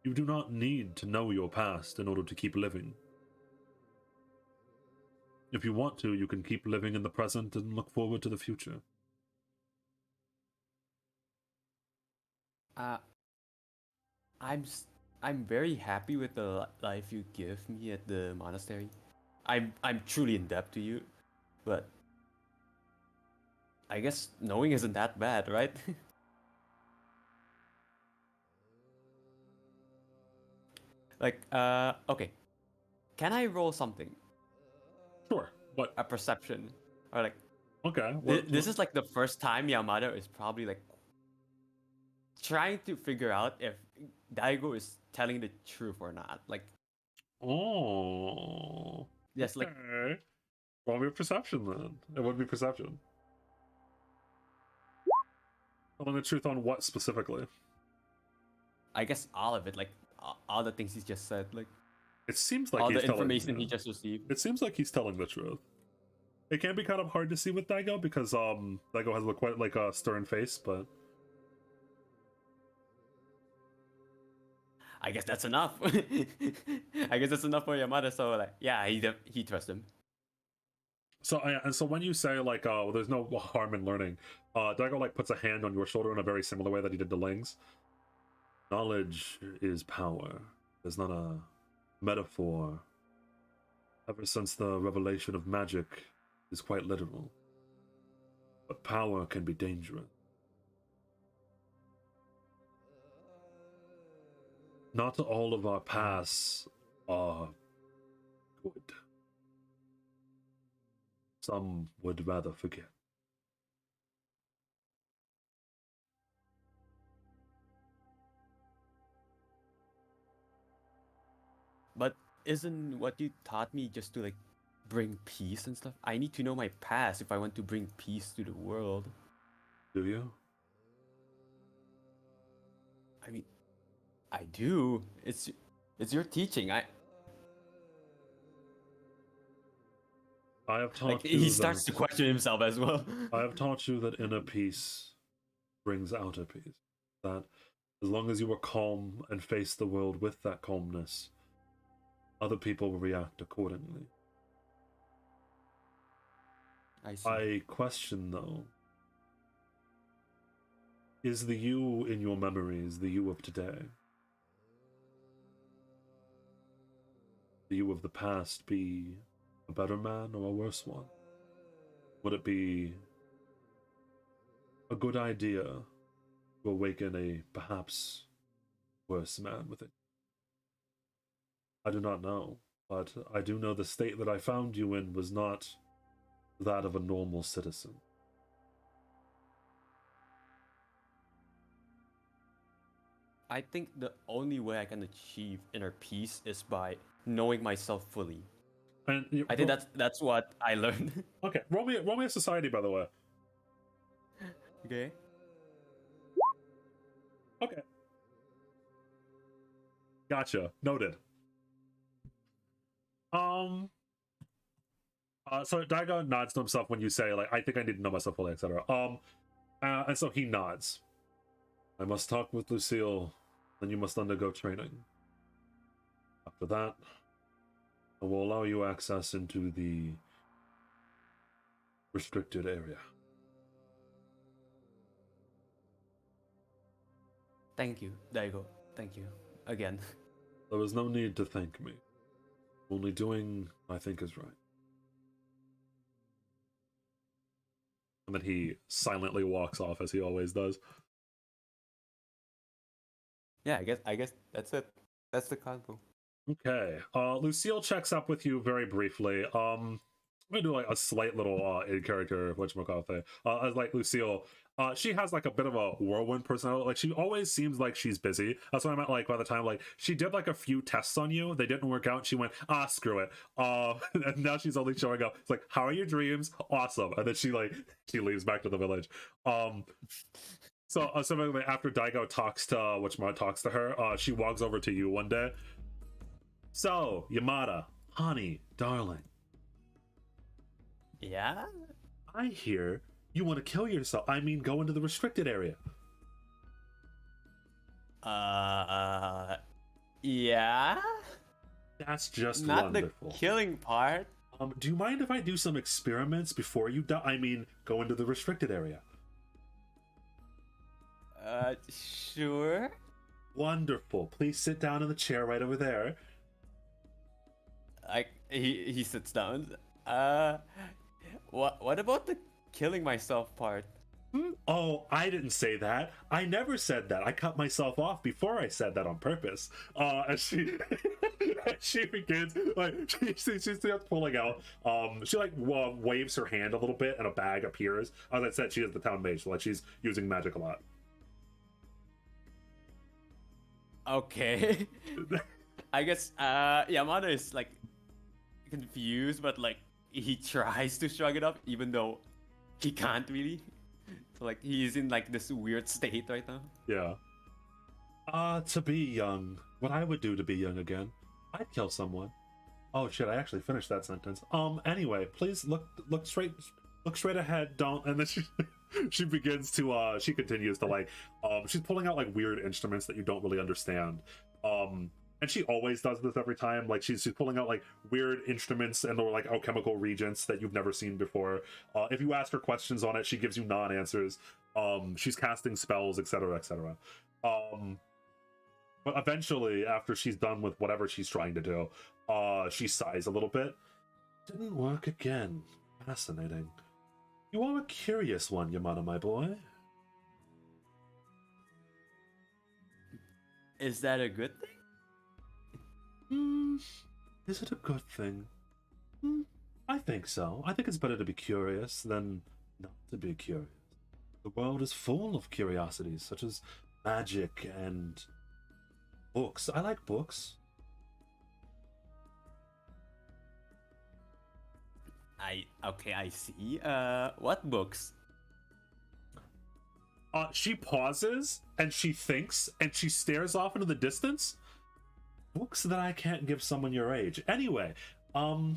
You do not need to know your past in order to keep living. If you want to, you can keep living in the present and look forward to the future. Uh, I'm s- I'm very happy with the life you give me at the monastery. I'm truly in debt to you, but I guess knowing isn't that bad, right? Like, okay. Can I roll something? Sure. What? A perception, or like Okay. this is like the first time Yamada is probably like trying to figure out if Daigo is telling the truth or not. Like, Oh. yes, like Okay. Won't be perception then. It would be perception. Telling the truth on what specifically? I guess all of it, like all the things he just said, like It seems like all he's the telling. information he just received. It seems like he's telling the truth. It can be kind of hard to see with Daigo because Daigo has quite like a stern face, but I guess that's enough. I guess that's enough for Yamada. So like, yeah, he trusts him. so when you say like well, there's no harm in learning, Daigo like puts a hand on your shoulder in a very similar way that he did to Ling's. Knowledge is power. There's not a metaphor. Ever since the revelation of magic is quite literal. But power can be dangerous. Not all of our pasts are good. Some would rather forget. But isn't what you taught me just to like bring peace and stuff? I need to know my past if I want to bring peace to the world. Do you? I mean, I do. It's your teaching. I have taught Like you he starts to that question himself as well. I have taught you that inner peace brings outer peace. That as long as you are calm and face the world with that calmness, other people will react accordingly. I see. I question though, is the you in your memories the you of today? The you of the past be a better man or a worse one? Would it be a good idea to awaken a perhaps worse man within. I do not know, but I do know the state that I found you in was not that of a normal citizen. I think the only way I can achieve inner peace is by knowing myself fully. And I think that's what I learned. okay. Roll me a society, by the way. Okay. Okay. Gotcha. Noted. So Daigo nods to himself when you say, like, I think I need to know myself fully, etc. And so he nods. I must talk with Lucille, then you must undergo training. After that, I will allow you access into the restricted area. Thank you, Daigo. Thank you again. There was no need to thank me. Only doing what I think is right. And then he silently walks off as he always does. Yeah, I guess that's it. That's the convo. Okay. Lucille checks up with you very briefly. I'm gonna do like a slight little in character whatchamacallit. Like Lucille, she has like a bit of a whirlwind personality. Like she always seems like she's busy. That's what I meant. Like by the time like she did like a few tests on you, they didn't work out. She went, screw it. And now she's only showing up. It's like, how are your dreams? Awesome. And then she leaves back to the village. So similarly, after Daigo talks to her, she walks over to you one day. So, Yamata, honey, darling. Yeah? I hear you want to kill yourself. I mean, go into the restricted area. Yeah? That's just Not wonderful. The killing part. Do you mind if I do some experiments before you die? I mean, go into the restricted area. Sure. Wonderful. Please sit down in the chair right over there. He sits down. What about the killing myself part? Oh, I didn't say that. I never said that. I cut myself off before I said that on purpose. As she begins, like she starts pulling out. She like waves her hand a little bit, and a bag appears. As I said, she is the town mage, so like she's using magic a lot. Okay. I guess Yamada is like confused, but like he tries to shrug it up, even though he can't really. So like he's in like this weird state right now. Yeah. To be young, what I would do to be young again, I'd kill someone. Oh shit! I actually finished that sentence. Anyway, please look straight ahead. Don't. And then she begins to she continues to like she's pulling out like weird instruments that you don't really understand. And she always does this every time. Like she's pulling out like weird instruments and or like alchemical reagents that you've never seen before. If you ask her questions on it, she gives you non-answers. She's casting spells, etc., etc. But eventually, after she's done with whatever she's trying to do, she sighs a little bit. Didn't work again. Fascinating. You are a curious one, Yamata, my boy. Is that a good thing? Is it a good thing? I think so. I think it's better to be curious than not to be curious. The world is full of curiosities, such as magic and books. I like books. I see. What books? She pauses and she thinks and she stares off into the distance. Books that I can't give someone your age. Anyway, I'll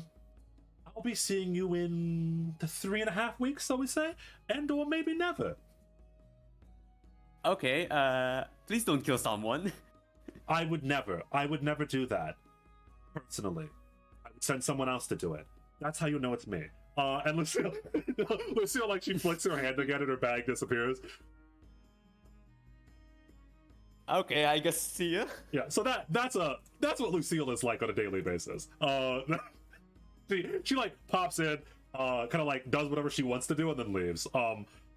be seeing you in the 3.5 weeks, shall we say? And or maybe never. Okay, please don't kill someone. I would never do that. Personally. I would send someone else to do it. That's how you know it's me. And Lucille, like, she flicks her hand again and her bag disappears. Okay, I guess see ya. Yeah, so that's what Lucille is like on a daily basis. She like pops in, kind of like does whatever she wants to do and then leaves.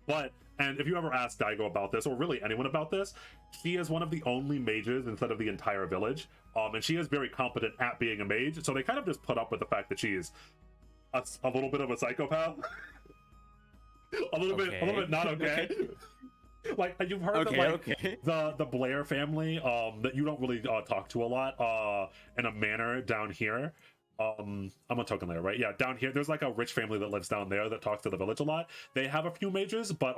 And if you ever ask Daigo about this, or really anyone about this, she is one of the only mages instead of the entire village. And she is very competent at being a mage, so they kind of just put up with the fact that she's a little bit of a psychopath. a little bit not okay. Like, you've heard that, the Blair family, that you don't really talk to a lot, in a manor down here. I'm on token layer, right? Yeah, down here there's like a rich family that lives down there that talks to the village a lot. They have a few mages, but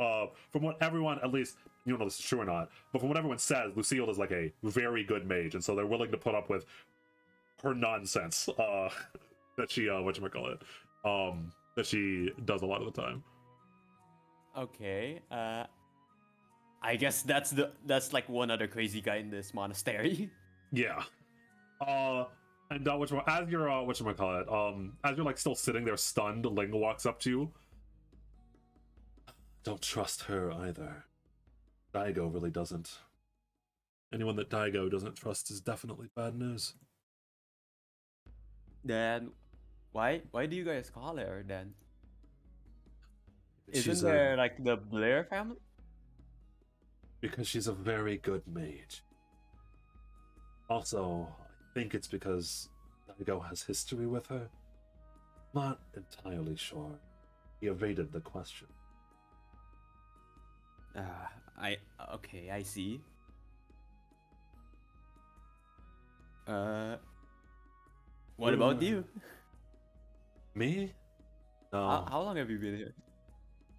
from what everyone, at least, you don't know if this is true or not, but from what everyone says, Lucille is like a very good mage, and so they're willing to put up with her nonsense that she whatchamacallit, that she does a lot of the time. Okay, I guess that's like one other crazy guy in this monastery. Yeah. And as you're whatchamacallit, as you're like still sitting there stunned, Ling walks up to you. Don't trust her either. Daigo really doesn't. Anyone that Daigo doesn't trust is definitely bad news. Then why do you guys call her then? Isn't there like the Blair family? Because she's a very good mage. Also, I think it's because Daigo has history with her. Not entirely sure. He evaded the question. I see. What about you? Me? No. How long have you been here?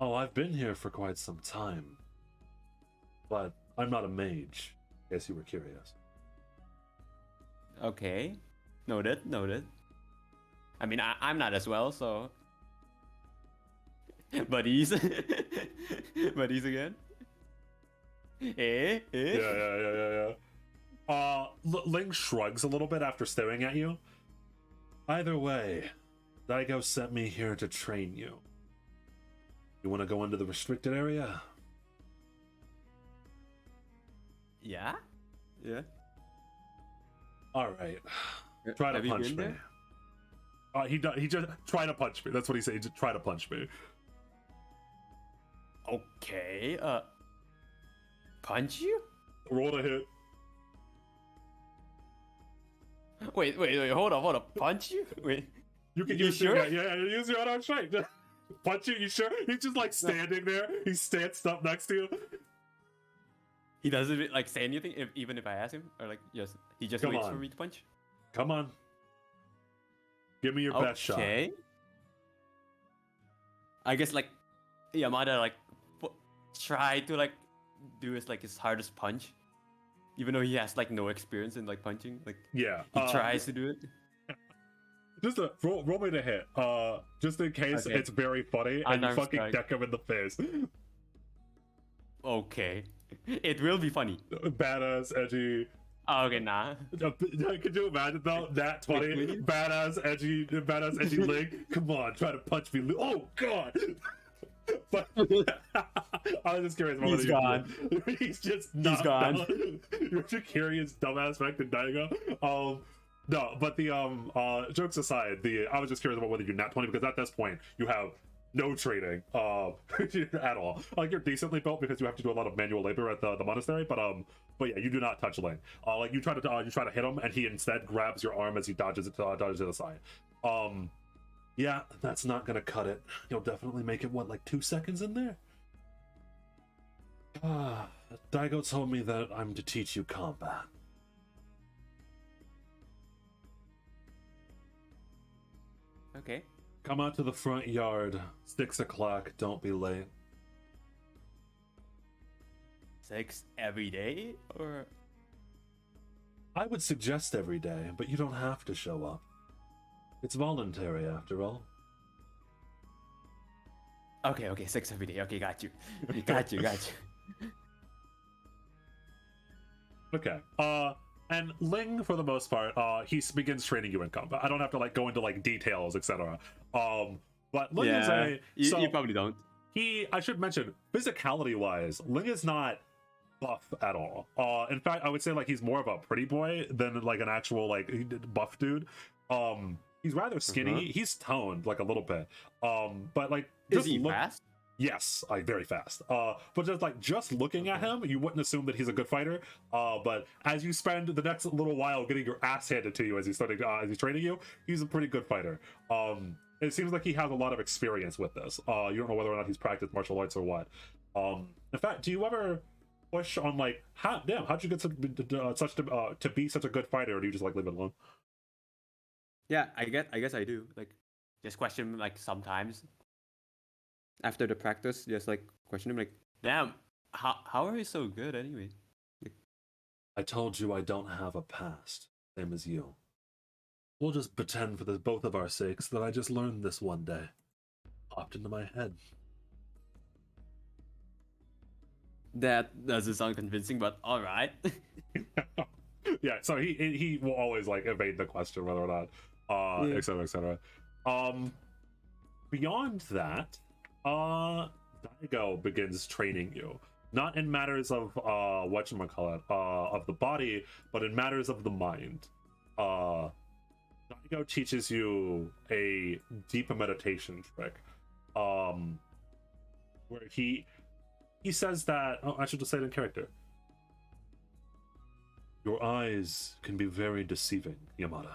Oh, I've been here for quite some time. But I'm not a mage, in case you were curious. Okay. Noted. I mean, I'm not as well, so... Buddies. Buddies again? Yeah. Ling shrugs a little bit after staring at you. Either way, Daigo sent me here to train you. You want to go into the restricted area? Yeah? Alright. Try to punch me. He just try to punch me. That's what he said. He just try to punch me. Okay. Punch you? Roll to hit. Wait. Hold up. Punch you? Wait. You can use your use your unarmed strike. Punch you? You sure? He's just like standing there. He stands up next to you. He doesn't like say anything, even if I ask him, or like he just waits for me to punch. Come on. Give me your best shot. Okay. I guess like Yamata like try to like do his hardest punch, even though he has like no experience in like punching. Like he tries to do it. Just roll me to hit. Just in case it's very funny and you fucking deck him in the face. Okay. It will be funny. Badass, edgy. Oh, okay, nah. Could you imagine though? That 20 badass, edgy Ling. Come on, try to punch me. Oh god. But I was just curious. He's gone. He's just not. He's gone. You're too curious, dumbass back to Daigo. No, but the jokes aside, I was just curious about whether you nat 20 because at this point you have no training at all. Like you're decently built because you have to do a lot of manual labor at the monastery, but yeah, you do not touch Ling. Like you try to hit him, and he instead grabs your arm as he dodges to the side. Yeah, that's not gonna cut it. You'll definitely make it like 2 seconds in there. Daigo told me that I'm to teach you combat. Okay. Come out to the front yard. 6 o'clock. Don't be late. 6 every day, or? I would suggest every day, but you don't have to show up. It's voluntary, after all. Okay, 6 every day. Okay, got you. Got you. Okay. And Ling, for the most part, he begins training you in combat. I don't have to like go into like details, etc. But Ling is you probably don't. I should mention, physicality-wise, Ling is not buff at all. In fact, I would say like he's more of a pretty boy than like an actual like buff dude. He's rather skinny. He's toned like a little bit. But like, is he fast? Yes, like very fast. But just looking at him, you wouldn't assume that he's a good fighter. But as you spend the next little while getting your ass handed to you as he's training you, he's a pretty good fighter. It seems like he has a lot of experience with this. You don't know whether or not he's practiced martial arts or what. In fact, do you ever push on like, how'd you get to be such a good fighter, or do you just like leave it alone? Yeah, I guess I do. Like, just question him like sometimes after the practice. Just like question him like, damn, how are you so good anyway? Like, I told you I don't have a past, same as you. We'll just pretend for the both of our sakes that I just learned this one day. Popped into my head. that doesn't sound convincing, but all right. Yeah, so he will always like evade the question whether or not, et cetera, et cetera. Beyond that, Daigo begins training you, not in matters of whatchamacallit, of the body, but in matters of the mind. Daigo teaches you a deep meditation trick, where he says that, I should just say it in character. Your eyes can be very deceiving, Yamata.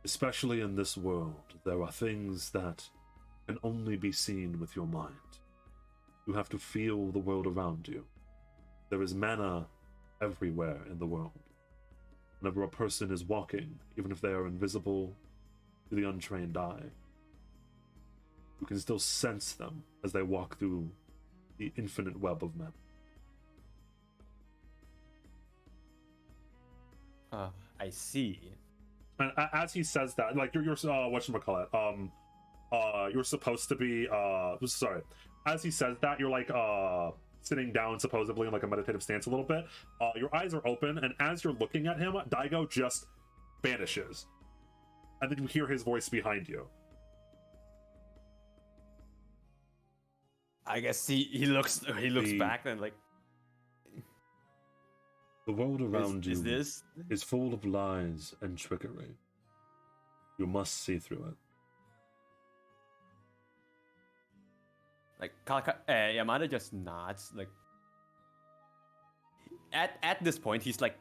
Especially in this world, there are things that can only be seen with your mind. You have to feel the world around you. There is mana everywhere in the world. Whenever a person is walking, even if they are invisible to the untrained eye, you can still sense them as they walk through the infinite web of mana. I see. And as he says that, like you're whatchamacallit, you're supposed to be sorry. As he says that, you're like sitting down supposedly in like a meditative stance a little bit. Your eyes are open, and as you're looking at him, Daigo just vanishes. And then you hear his voice behind you. I guess he looks back and like, the world around you is full of lies and trickery. You must see through it. like Yamada just nods. Like, at this point, he's like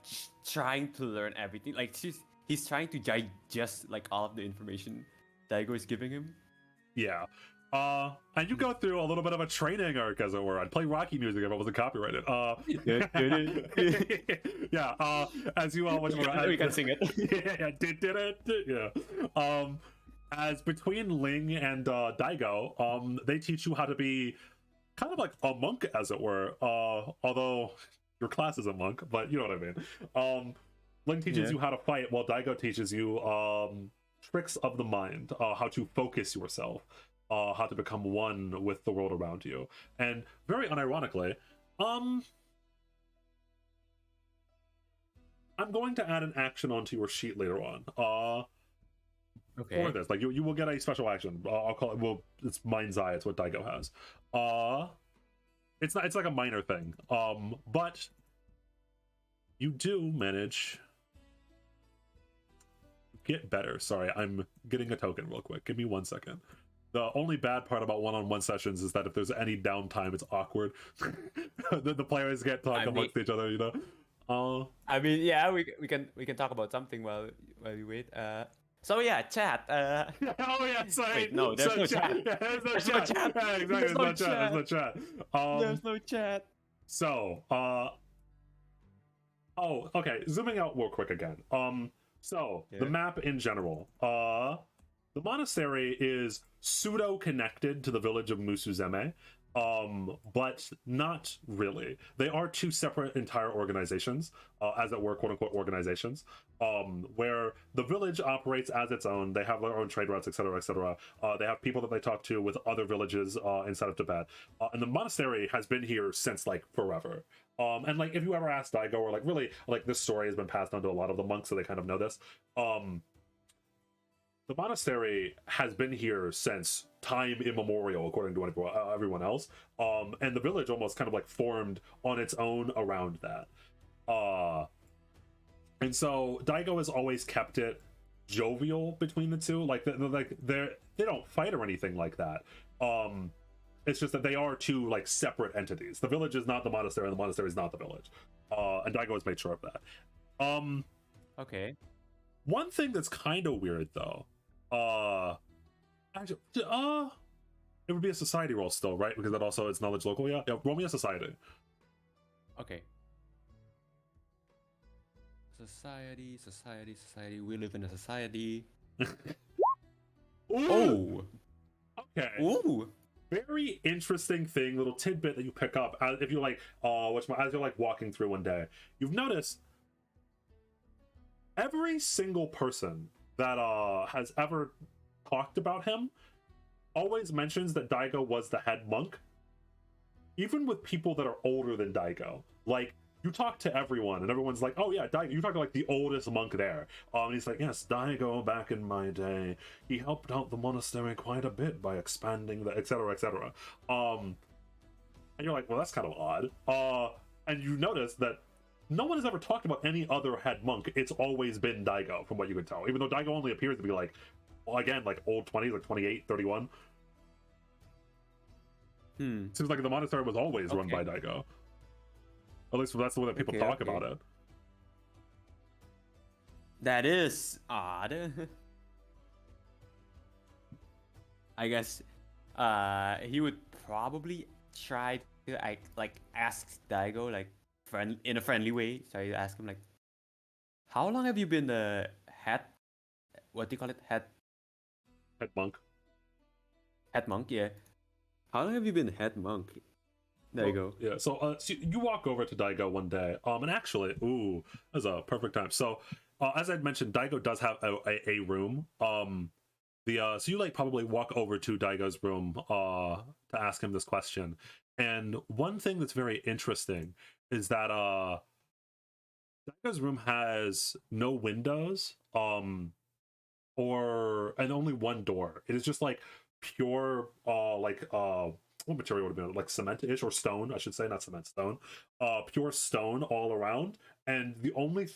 trying to learn everything. Like he's trying to digest like all of the information Daigo is giving him. Yeah. And you go through a little bit of a training arc, as it were. I'd play Rocky music if it wasn't copyrighted. Yeah. As you we can sing it. Yeah. As between Ling and Daigo, they teach you how to be kind of like a monk, as it were. Although your class is a monk, but you know what I mean. Ling teaches you how to fight, while Daigo teaches you tricks of the mind, how to focus yourself. How to become one with the world around you. And very unironically, I'm going to add an action onto your sheet later on. Okay. For this, like you will get a special action. I'll call it. Well, it's Mind's Eye. It's what Daigo has. It's not. It's like a minor thing. But you do manage. Get better. Sorry, I'm getting a token real quick. Give me 1 second. The only bad part about one-on-one sessions is that if there's any downtime, it's awkward. the players can't talk amongst each other, you know. I mean, yeah, we can talk about something while we wait. So yeah, chat. Oh yeah, sorry. Wait, no, there's no chat. Yeah, there's no chat. Yeah, exactly. There's no chat. There's no chat. There's no chat. So, oh, okay. Zooming out real quick again. So the map in general. The monastery is pseudo-connected to the village of Musu-Zeme, but not really. They are two separate entire organizations, as it were, quote-unquote organizations, where the village operates as its own. They have their own trade routes, etc., etc. They have people that they talk to with other villages inside of Tibet. And the monastery has been here since, like, forever. And, like, if you ever ask Daigo, or, like, really, like, this story has been passed on to a lot of the monks, so they kind of know this. The monastery has been here since time immemorial, according to everyone else. And the village almost kind of like formed on its own around that. And so Daigo has always kept it jovial between the two. Like they don't fight or anything like that. It's just that they are two like separate entities. The village is not the monastery, and the monastery is not the village. And Daigo has made sure of that. Okay. One thing that's kind of weird though, actually, it would be a society roll still, right? Because that also is knowledge local. Yeah, roll me a society. Okay. Society. We live in a society. Ooh! Okay. Ooh. Very interesting thing, little tidbit that you pick up if you like, as you're like walking through one day. You've noticed every single person that has ever talked about him always mentions that Daigo was the head monk, even with people that are older than Daigo. Like, you talk to everyone and everyone's like, oh yeah, Daigo. You talk to like the oldest monk there. And he's like, yes, Daigo, back in my day, he helped out the monastery quite a bit by expanding the etc etc. And you're like, well, that's kind of odd. And you notice that no one has ever talked about any other head monk. It's always been Daigo, from what you can tell, even though Daigo only appears to be like, well, again, like old 20s, like 28, 31. Seems like the monastery was always run by Daigo. At least that's the way that people talk about it. That is odd. I guess he would probably try to like ask Daigo like in a friendly way. So you ask him like, how long have you been the head? What do you call it? Head monk. Head monk, yeah. How long have you been head monk? There you go. Yeah, so you walk over to Daigo one day, and actually, that's a perfect time. So, as I'd mentioned, Daigo does have a room. So you like probably walk over to Daigo's room to ask him this question. And one thing that's very interesting is that Daigo's room has no windows, and only one door. It is just like pure what material would have been like cement-ish or stone, I should say, not cement, stone. Pure stone all around, and the only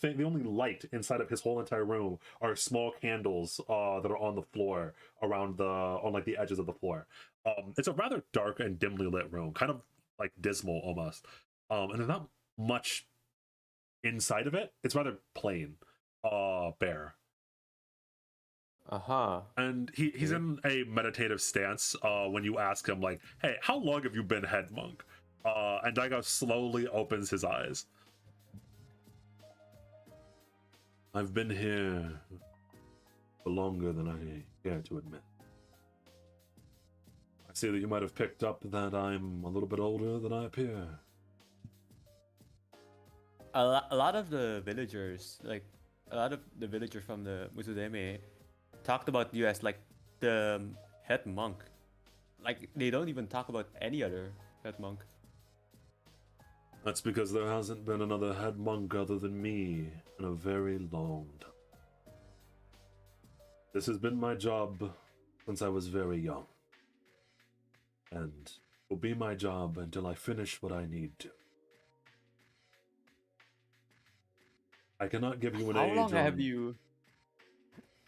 light inside of his whole entire room are small candles that are on the floor on the edges of the floor. It's a rather dark and dimly lit room, kind of like dismal almost. And there's not much inside of it. It's rather plain, bare. And he's in a meditative stance when you ask him like, hey, how long have you been head monk? And Daigo slowly opens his eyes. I've been here for longer than I care to admit. I see that you might have picked up that I'm a little bit older than I appear. A lot of the villagers, like a lot of the villagers from the Musu-Zeme, talked about you as like the head monk. Like they don't even talk about any other head monk. That's because there hasn't been another head monk other than me in a very long time. This has been my job since I was very young. And will be my job until I finish what I need to. I cannot give you an age. How long have you?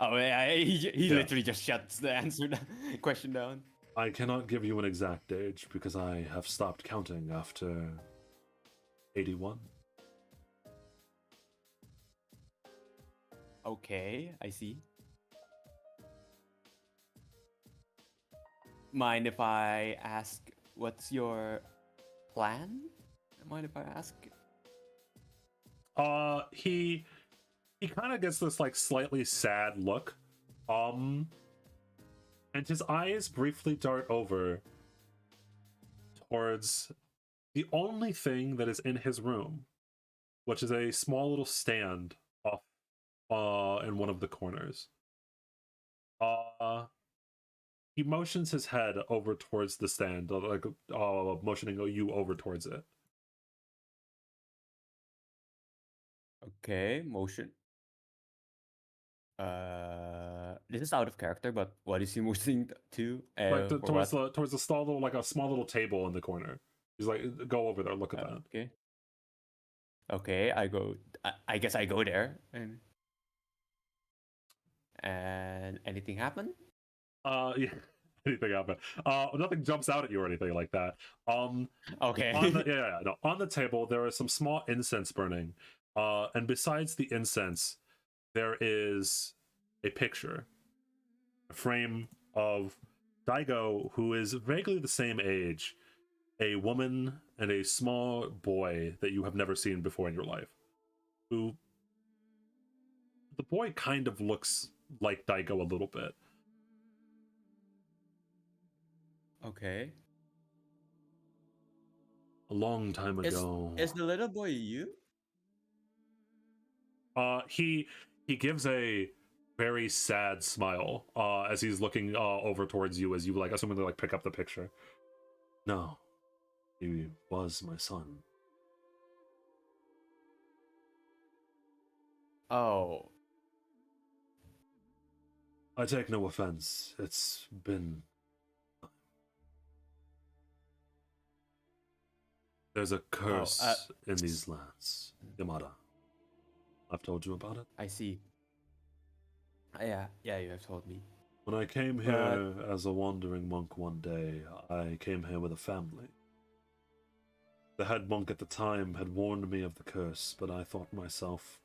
Oh yeah, he literally just shuts the question down. I cannot give you an exact age because I have stopped counting after 81. Okay, I see. Mind if I ask what's your plan? Mind if I ask? He kind of gets this like slightly sad look. And his eyes briefly dart over towards the only thing that is in his room, which is a small little stand off in one of the corners. He motions his head over towards the stand, like motioning you over towards it. Okay, motion. This is out of character, but what is he motioning to? Like towards the stall, little like a small little table in the corner. He's like, go over there, look at that. Okay. Okay, I go. I guess I go there, and anything happen? Yeah. anything happen. Nothing jumps out at you or anything like that. Okay. On the no, on the table there is some small incense burning, and besides the incense, there is a picture, a frame of Daigo, who is vaguely the same age, a woman and a small boy that you have never seen before in your life. Who the boy kind of looks like Daigo a little bit. Okay. A long time ago. Is the little boy you? He gives a very sad smile as he's looking over towards you, as you like assuming to like pick up the picture. No, he was my son. Oh. I take no offense. It's been. There's a curse in these lands, Yamata. I've told you about it. I see. Yeah, you have told me. When I came here as a wandering monk one day, I came here with a family. The head monk at the time had warned me of the curse, but I thought myself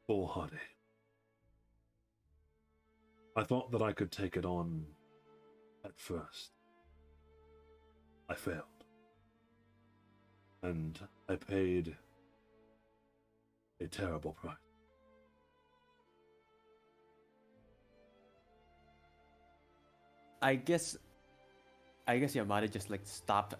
foolhardy. I thought that I could take it on at first. I failed. And I paid a terrible price. I guess Yamada just like stopped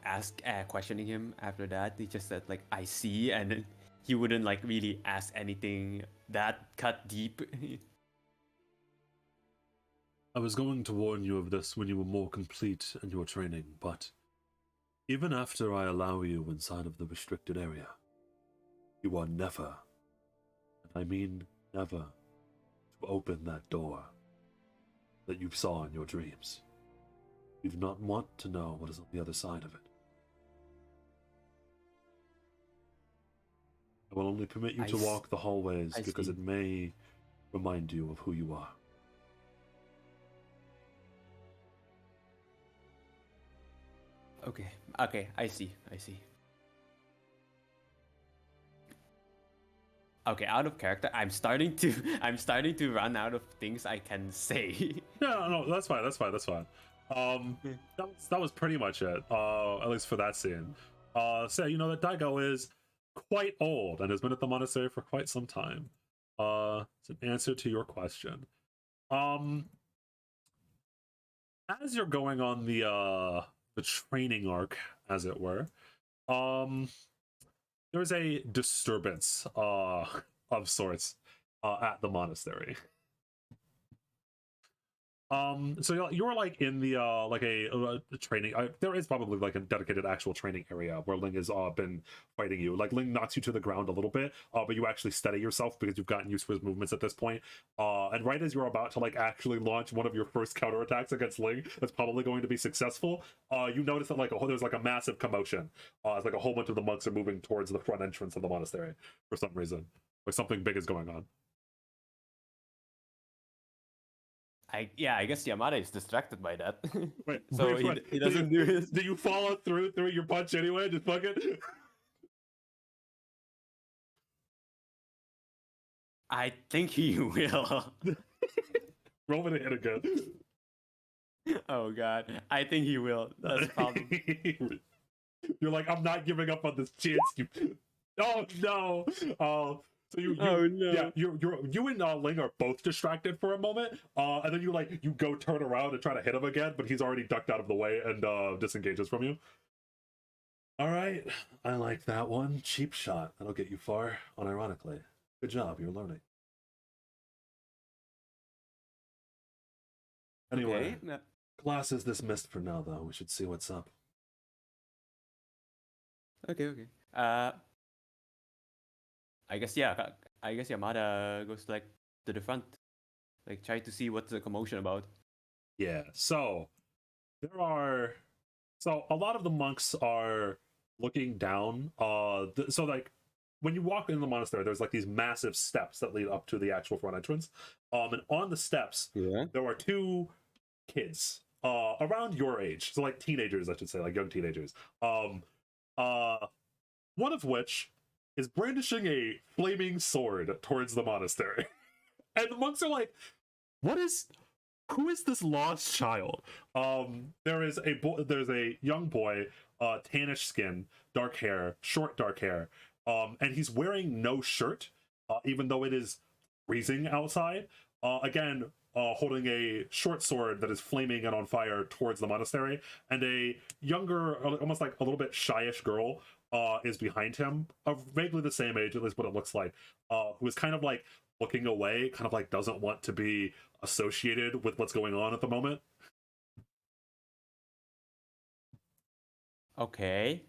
questioning him after that. He just said like I see, and then he wouldn't like really ask anything that cut deep. I was going to warn you of this when you were more complete in your training, but even after I allow you inside of the restricted area, you are never, and I mean never, to open that door that you saw in your dreams. You do not want to know what is on the other side of it. I will only permit you to walk the hallways because it may remind you of who you are. Okay, I see. Okay, out of character, I'm starting to run out of things I can say. No, that's fine. That was pretty much it. At least for that scene. So you know that Daigo is quite old and has been at the monastery for quite some time. It's an answer to your question. As you're going on the training arc, as it were, there's a disturbance of sorts at the monastery. So you're like in the like a training. There is probably like a dedicated actual training area where Ling has been fighting you. Like Ling knocks you to the ground a little bit, but you actually steady yourself because you've gotten used to his movements at this point. And right as you're about to like actually launch one of your first counterattacks against Ling, that's probably going to be successful. You notice that like there's like a massive commotion. It's like a whole bunch of the monks are moving towards the front entrance of the monastery for some reason. Like something big is going on. I guess Yamada is distracted by that. Wait, so he doesn't do his. Do you follow through your punch anyway? Just fuck it. I think he will. Roll me to hit again. Oh god, I think he will. That's probably. You're like, I'm not giving up on this chance. Oh no. So you and Ling are both distracted for a moment, and then you go turn around and try to hit him again, but he's already ducked out of the way and disengages from you. All right, I like that one. Cheap shot. That'll get you far. Unironically, good job. You're learning. Anyway, class is dismissed for now, though. We should see what's up. Okay. I guess Yamada goes like to the front, like try to see what's the commotion about. Yeah. So a lot of the monks are looking down. So like when you walk in the monastery, there's like these massive steps that lead up to the actual front entrance. And on the steps, there are two kids around your age, so like teenagers, I should say, like young teenagers. Uh, one of which is brandishing a flaming sword towards the monastery, and the monks are like, "What is? Who is this lost child?" There's a young boy, tannish skin, dark hair, short dark hair, and he's wearing no shirt, even though it is freezing outside. Again, holding a short sword that is flaming and on fire towards the monastery, and a younger, almost like a little bit shyish girl is behind him, of vaguely the same age, at least what it looks like, who is kind of like looking away, kind of like doesn't want to be associated with what's going on at the moment. Okay.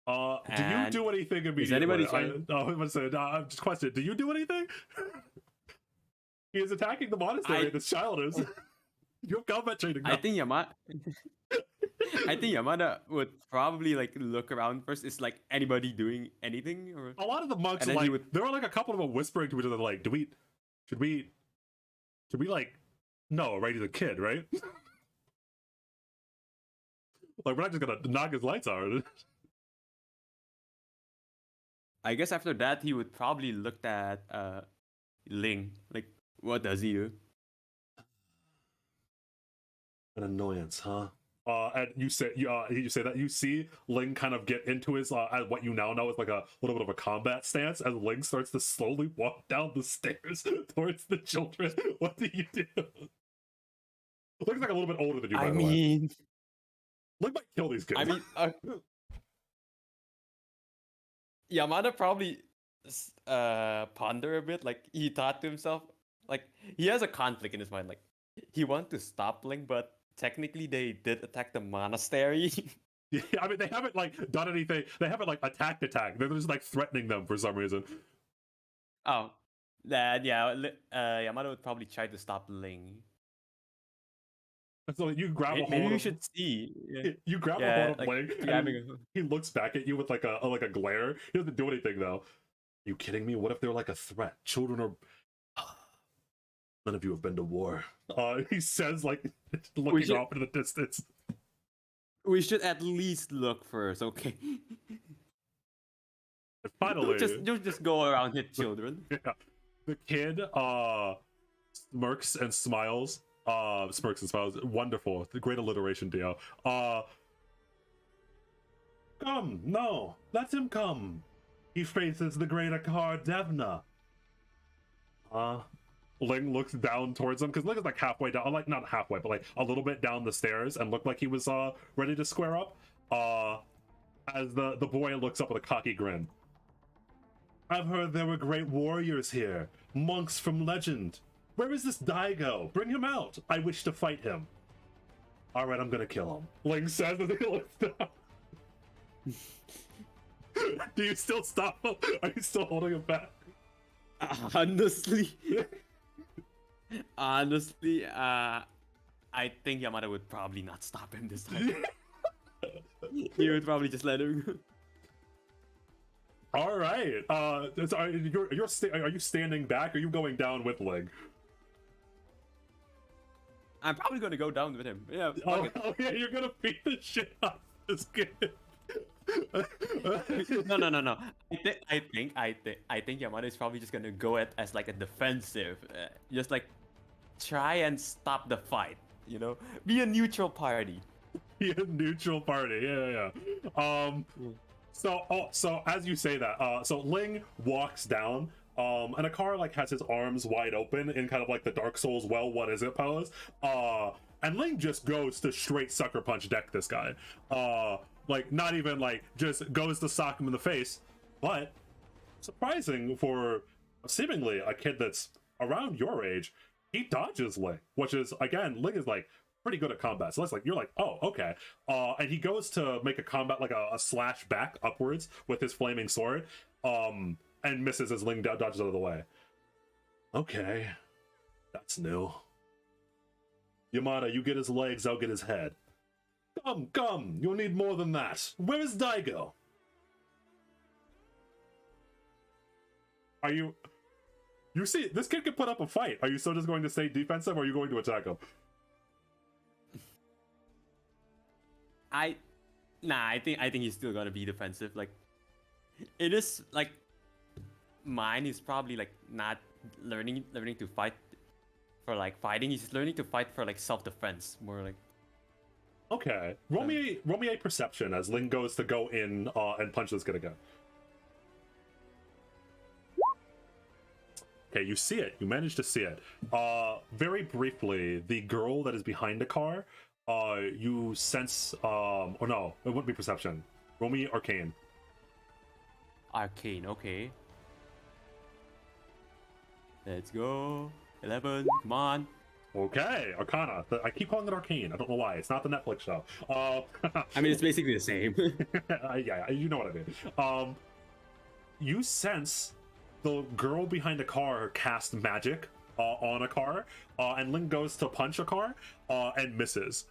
Do you do anything immediately? Is anybody trying? I'm gonna say, just question. Do you do anything? He is attacking the monastery. This child is. You have combat training now. I think Yamada would probably like look around first. Is like anybody doing anything? Or a lot of the monks, like there were like a couple of them whispering to each other, like, should we like, no, right? He's a kid, right? Like, we're not just gonna knock his lights out. I guess after that he would probably look at Ling. Like, what does he do? An annoyance, huh? And you say that you see Ling kind of get into his what you now know is like a little bit of a combat stance as Ling starts to slowly walk down the stairs towards the children. What do you do? Looks like a little bit older than you. By the way, Ling might kill these kids. I mean, Yamada probably ponder a bit. Like he thought to himself, like he has a conflict in his mind. Like he wants to stop Ling, but technically they did attack the monastery. Yeah, I mean they haven't like done anything. They haven't like attacked. They're just like threatening them for some reason. Oh, then yeah, Yamada would probably try to stop Ling. So you grab a hold. Maybe you should see. Yeah. You grab a hold of like, Ling, and he looks back at you with like a glare. He doesn't do anything though. Are you kidding me? What if they're like a threat? Children are. None of you have been to war. He says, like, looking off in the distance. We should at least look first, okay? And finally, just go around hit children. Yeah. The kid smirks and smiles. Wonderful. The great alliteration, Dio. Come, no, let him come. He faces the great Akar Devna. Ling looks down towards him because Ling is like halfway down, like not halfway, but like a little bit down the stairs, and looked like he was ready to square up. As the boy looks up with a cocky grin. I've heard there were great warriors here, monks from legend. Where is this Daigo? Bring him out. I wish to fight him. All right, I'm gonna kill him. Ling says as he looks down. Do you still stop him? Are you still holding him back? Honestly, I think Yamada would probably not stop him this time. He would probably just let him. All right. Are you standing back? Or are you going down with Ling? I'm probably gonna go down with him. Yeah. Oh yeah, you're gonna beat the shit out of this kid. No. I think Yamada is probably just gonna go as like a defensive, just like try and stop the fight. You know, be a neutral party. Be a neutral party. Yeah. So as you say that, so Ling walks down. And Akar like has his arms wide open in kind of like the Dark Souls well what is it pose. And Ling just goes to straight sucker punch deck this guy. Like not even like just goes to sock him in the face. But surprising for seemingly a kid that's around your age, he dodges Ling, which is again, Ling is like pretty good at combat. So that's like you're like, oh, okay. And he goes to make a combat like a slash back upwards with his flaming sword. And misses as Ling dodges out of the way. Okay. That's new. Yamata, you get his legs, I'll get his head. Come, you'll need more than that. Where is Daigo? Are you see, this kid can put up a fight. Are you still just going to stay defensive or are you going to attack him? I think he's still gonna be defensive. Like, it is like mine is probably like not learning to fight for like fighting. He's learning to fight for like self-defense, more like. Okay, roll me a perception as Ling goes to go in and punch this guy again. Okay, you see it. You managed to see it. Very briefly, the girl that is behind the car, you sense, or no, it wouldn't be perception. Roll me arcane. Arcane, okay. Let's go. 11, come on. Okay, Arcana. I keep calling it Arcane. I don't know why. It's not the Netflix show. I mean, it's basically the same. Yeah, you know what I mean. You sense the girl behind the car cast magic on a car, and Ling goes to punch a car and misses.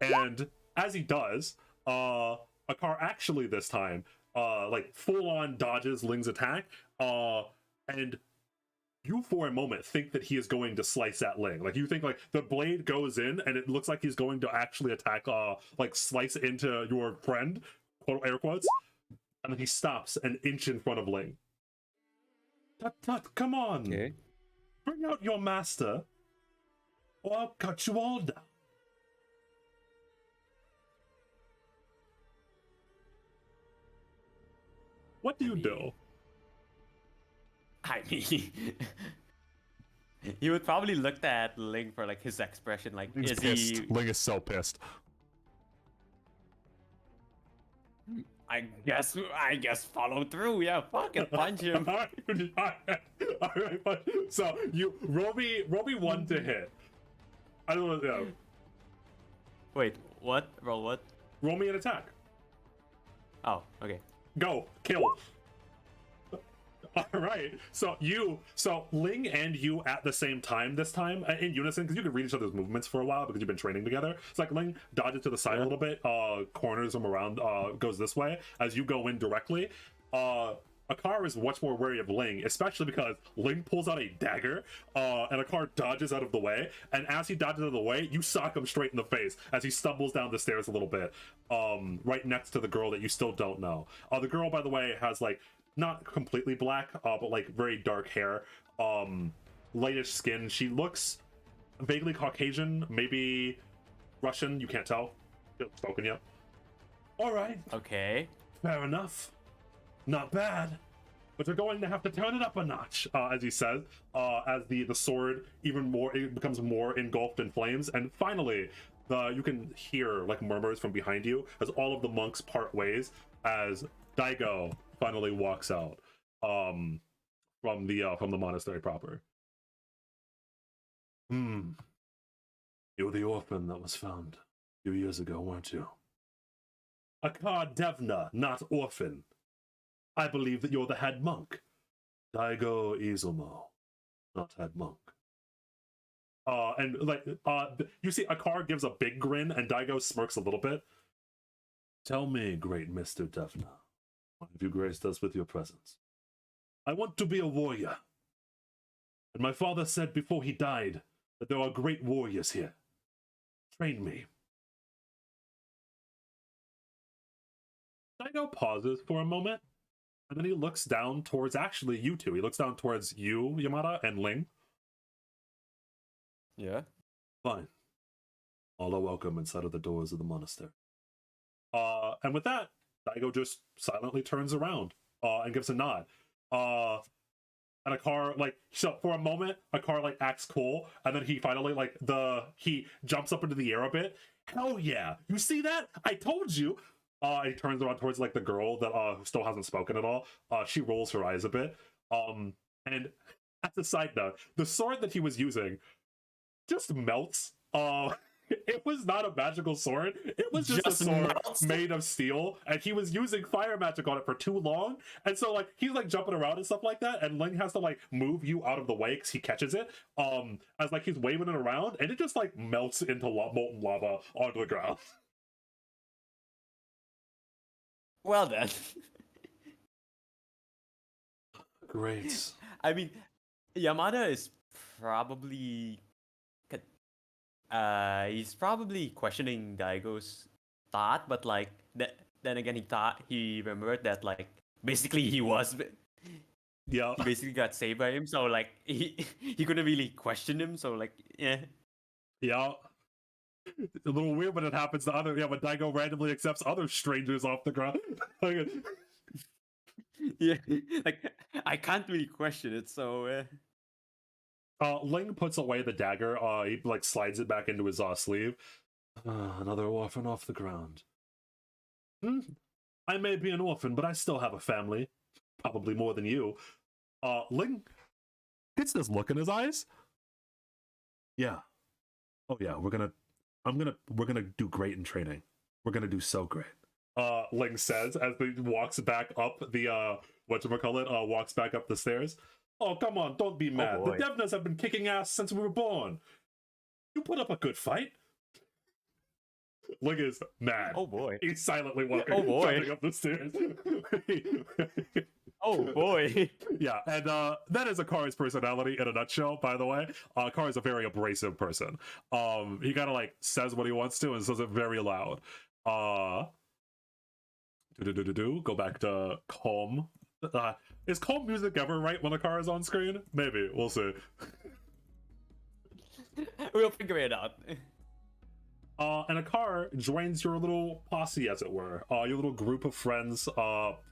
And as he does, a car actually this time like full on dodges Ling's attack, and you for a moment think that he is going to slice at Ling. Like you think like the blade goes in and it looks like he's going to actually attack, like slice into your friend, quote air quotes, and then he stops an inch in front of Ling. Tut, come on. Okay. Bring out your master, or I'll cut you all down. What do you do? I mean, he would probably look at Ling for like his expression, like Ling's is pissed. he? Ling is so pissed. I guess follow through. Yeah, fucking punch him. All right, so you roll me one to hit. I don't know. Yeah. Wait, what? Roll what? Roll me an attack. Oh, okay. Go kill. All right, so Ling and you at the same time this time in unison, because you can read each other's movements for a while because you've been training together. It's like Ling dodges to the side a little bit, corners him around, goes this way as you go in directly. Akar is much more wary of Ling, especially because Ling pulls out a dagger, and Akar dodges out of the way. And as he dodges out of the way, you sock him straight in the face as he stumbles down the stairs a little bit, right next to the girl that you still don't know. The girl, by the way, has like not completely black, but like very dark hair, lightish skin. She looks vaguely Caucasian, maybe Russian. You can't tell. She hasn't spoken yet. All right. Okay. Fair enough. Not bad, but they're going to have to turn it up a notch, as he says, as the sword it becomes more engulfed in flames, and finally, you can hear like murmurs from behind you as all of the monks part ways as Daigo finally walks out from the monastery proper. You were the orphan that was found a few years ago, weren't you? Akar Devna, not orphan. I believe that you're the head monk. Daigo Izumo, not head monk. And like, you see Akar gives a big grin and Daigo smirks a little bit. Tell me, great Mr. Devna, why have you graced us with your presence? I want to be a warrior. And my father said before he died that there are great warriors here. Train me. Daigo pauses for a moment. And then he looks down towards actually you two. He looks down towards you, Yamata, and Ling. Yeah. Fine. All are welcome inside of the doors of the monastery. And with that, Daigo just silently turns around and gives a nod. And Akar, like, so for a moment, Akar like acts cool, and then he finally he jumps up into the air a bit. Hell yeah! You see that? I told you. And he turns around towards like the girl that who still hasn't spoken at all. She rolls her eyes a bit. And as a side note, the sword that he was using just melts. It was not a magical sword. It was just a sword made of steel, and he was using fire magic on it for too long. And so like he's like jumping around and stuff like that, and Ling has to like move you out of the way because he catches it. As like he's waving it around, and it just like melts into molten lava onto the ground. Well then. Great. I mean, Yamada is probably he's probably questioning Daigo's thought, but like then again he remembered that like basically Yeah. he basically got saved by him, so like he couldn't really question him, so like yeah. Yeah. A little weird when it happens to when Daigo randomly accepts other strangers off the ground. Yeah, like I can't really question it, so Ling puts away the dagger. He like slides it back into his sleeve. Another orphan off the ground. I may be an orphan, but I still have a family. Probably more than you. Ling gets this look in his eyes. Yeah. Oh yeah, we're gonna do great in training. We're gonna do so great. Ling says as he walks back up the walks back up the stairs. Oh, come on, don't be mad. The Devnas have been kicking ass since we were born. You put up a good fight. Ling is mad. oh boy. He's silently walking, Oh, boy. jumping up the stairs. Oh boy. Yeah, and that is Akari's personality in a nutshell, by the way. Akari's a very abrasive person. He kind of like says what he wants to and says it very loud. Go back to calm. Is calm music ever right when Akari's on screen? Maybe, we'll see. We'll figure it out. And Akar joins your little posse, as it were. Your little group of friends,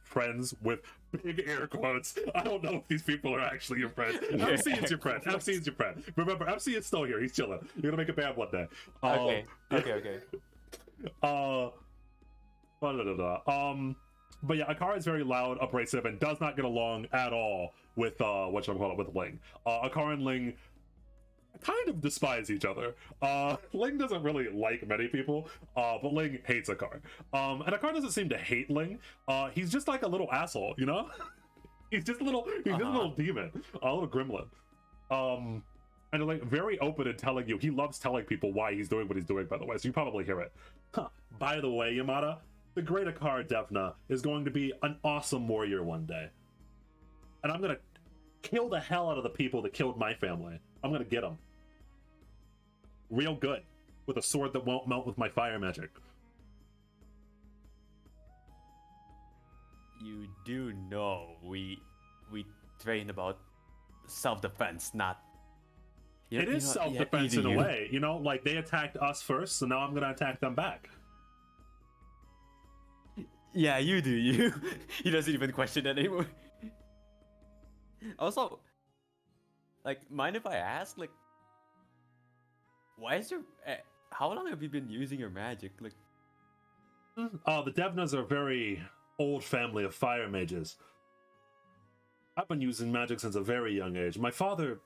friends with big air quotes. I don't know if these people are actually your friends. MC is your friend. MC is your friend. Remember, MC is still here. He's chilling. You're gonna make a band one day. Okay. Okay. But yeah, Akara is very loud, abrasive, and does not get along at all with with Ling. Akara and Ling kind of despise each other. Ling doesn't really like many people, but Ling hates Akar. And Akar doesn't seem to hate Ling. He's just like a little asshole, you know? He's just a little demon, a little gremlin. And like very open in telling you, he loves telling people why he's doing what he's doing, by the way, so you probably hear it. By the way, Yamata, the great Akar Devna is going to be an awesome warrior one day. And I'm gonna kill the hell out of the people that killed my family. I'm gonna get them. Real good. With a sword that won't melt with my fire magic. You do know we train about self-defense, not... It is self-defense in a way. You know, like they attacked us first, so now I'm gonna attack them back. Yeah, you do, you. He doesn't even question that anymore. Also, like, mind if I ask, like, why is your... how long have you been using your magic? Like... The Devnas are a very old family of fire mages. I've been using magic since a very young age. My father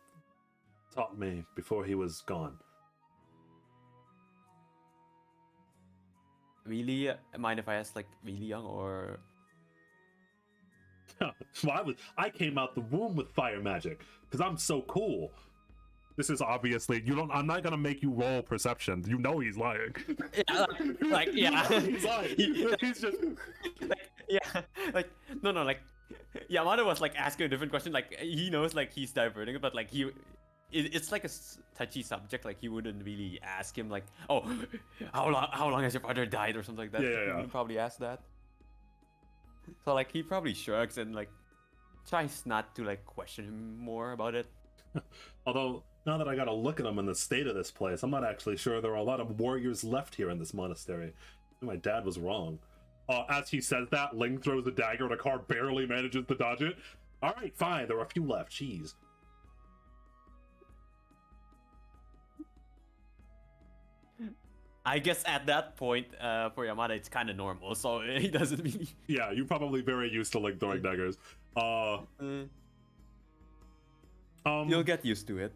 taught me before he was gone. Really? Mind if I ask, like, really young or... Well, I came out the womb with fire magic because I'm so cool. This is obviously I'm not gonna make you roll perception. You know he's lying. Yeah, like yeah, he's lying. He's just like, yeah, like no, like Yamada was like asking a different question. Like he knows like he's diverting it, but like it's like a touchy subject. Like he wouldn't really ask him like, oh, how long has your father died or something like that. Yeah. He wouldn't probably ask that. So like he probably shrugs and like tries not to like question him more about it. Although now that I gotta look at him in the state of this place, I'm not actually sure there are a lot of warriors left here in this monastery. My dad was wrong. As he says that, Ling throws a dagger and a car barely manages to dodge it. Alright, fine, there are a few left. Jeez. I guess at that point, for Yamada, it's kind of normal, so he doesn't really... Yeah, you're probably very used to Ling throwing daggers. You'll get used to it.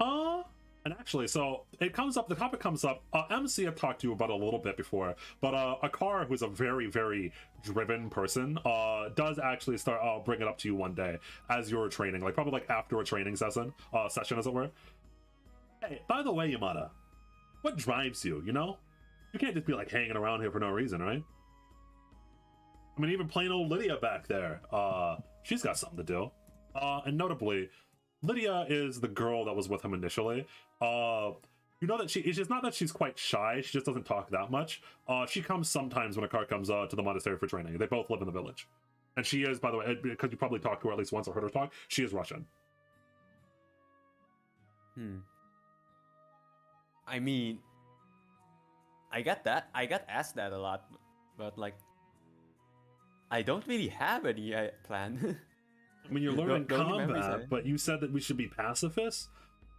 And actually, so the topic comes up. MC I've talked to you about a little bit before, but Akar, who's a very, very driven person, does actually start bring it up to you one day as you're training, like probably like after a training session, as it were. Hey, by the way, Yamata, what drives you? You know, you can't just be like hanging around here for no reason, right? I mean, even plain old Lydia back there, she's got something to do. And notably, Lydia is the girl that was with him initially. You You know that it's just not that she's quite shy. She just doesn't talk that much. She comes sometimes when a car comes to the monastery for training. They both live in the village, and she is, by the way, because you probably talked to her at least once or heard her talk. She is Russian. I mean, I get that. I get asked that a lot, but like, I don't really have any plan. I mean, you're learning The only memories combat, but you said that we should be pacifists.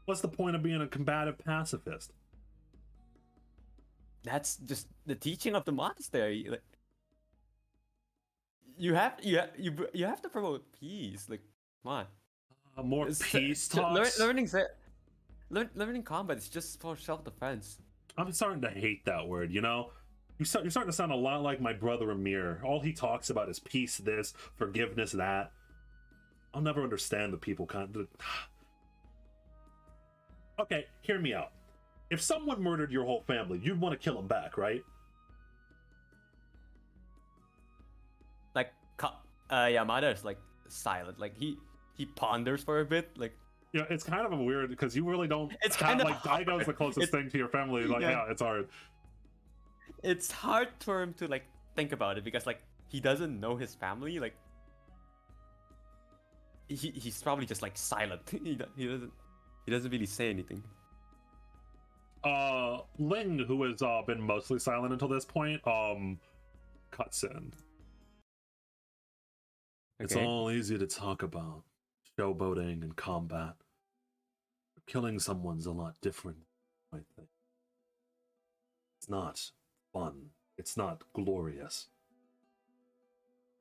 What's the point of being a combative pacifist? That's just the teaching of the monastery. Like, you have to promote peace. Like, come on. More peace talks. Learning combat is just for self-defense. I'm starting to hate that word. You know, you're starting to sound a lot like my brother Amir. All he talks about is peace, this, forgiveness, that. I'll never understand the people Okay, hear me out. If someone murdered your whole family, you'd want to kill him back, right? Like, Yamata is like silent. Like he ponders for a bit. Like, yeah, it's kind of a weird because you really don't. It's kind of like Daigo's the closest thing to your family. Like, yeah, it's hard. It's hard for him to like think about it because like he doesn't know his family. Like, he's probably just like silent. he doesn't really say anything. Ling, who has been mostly silent until this point, cuts in. Okay. It's all easy to talk about showboating and combat. Killing someone's a lot different, I think. It's not fun. It's not glorious.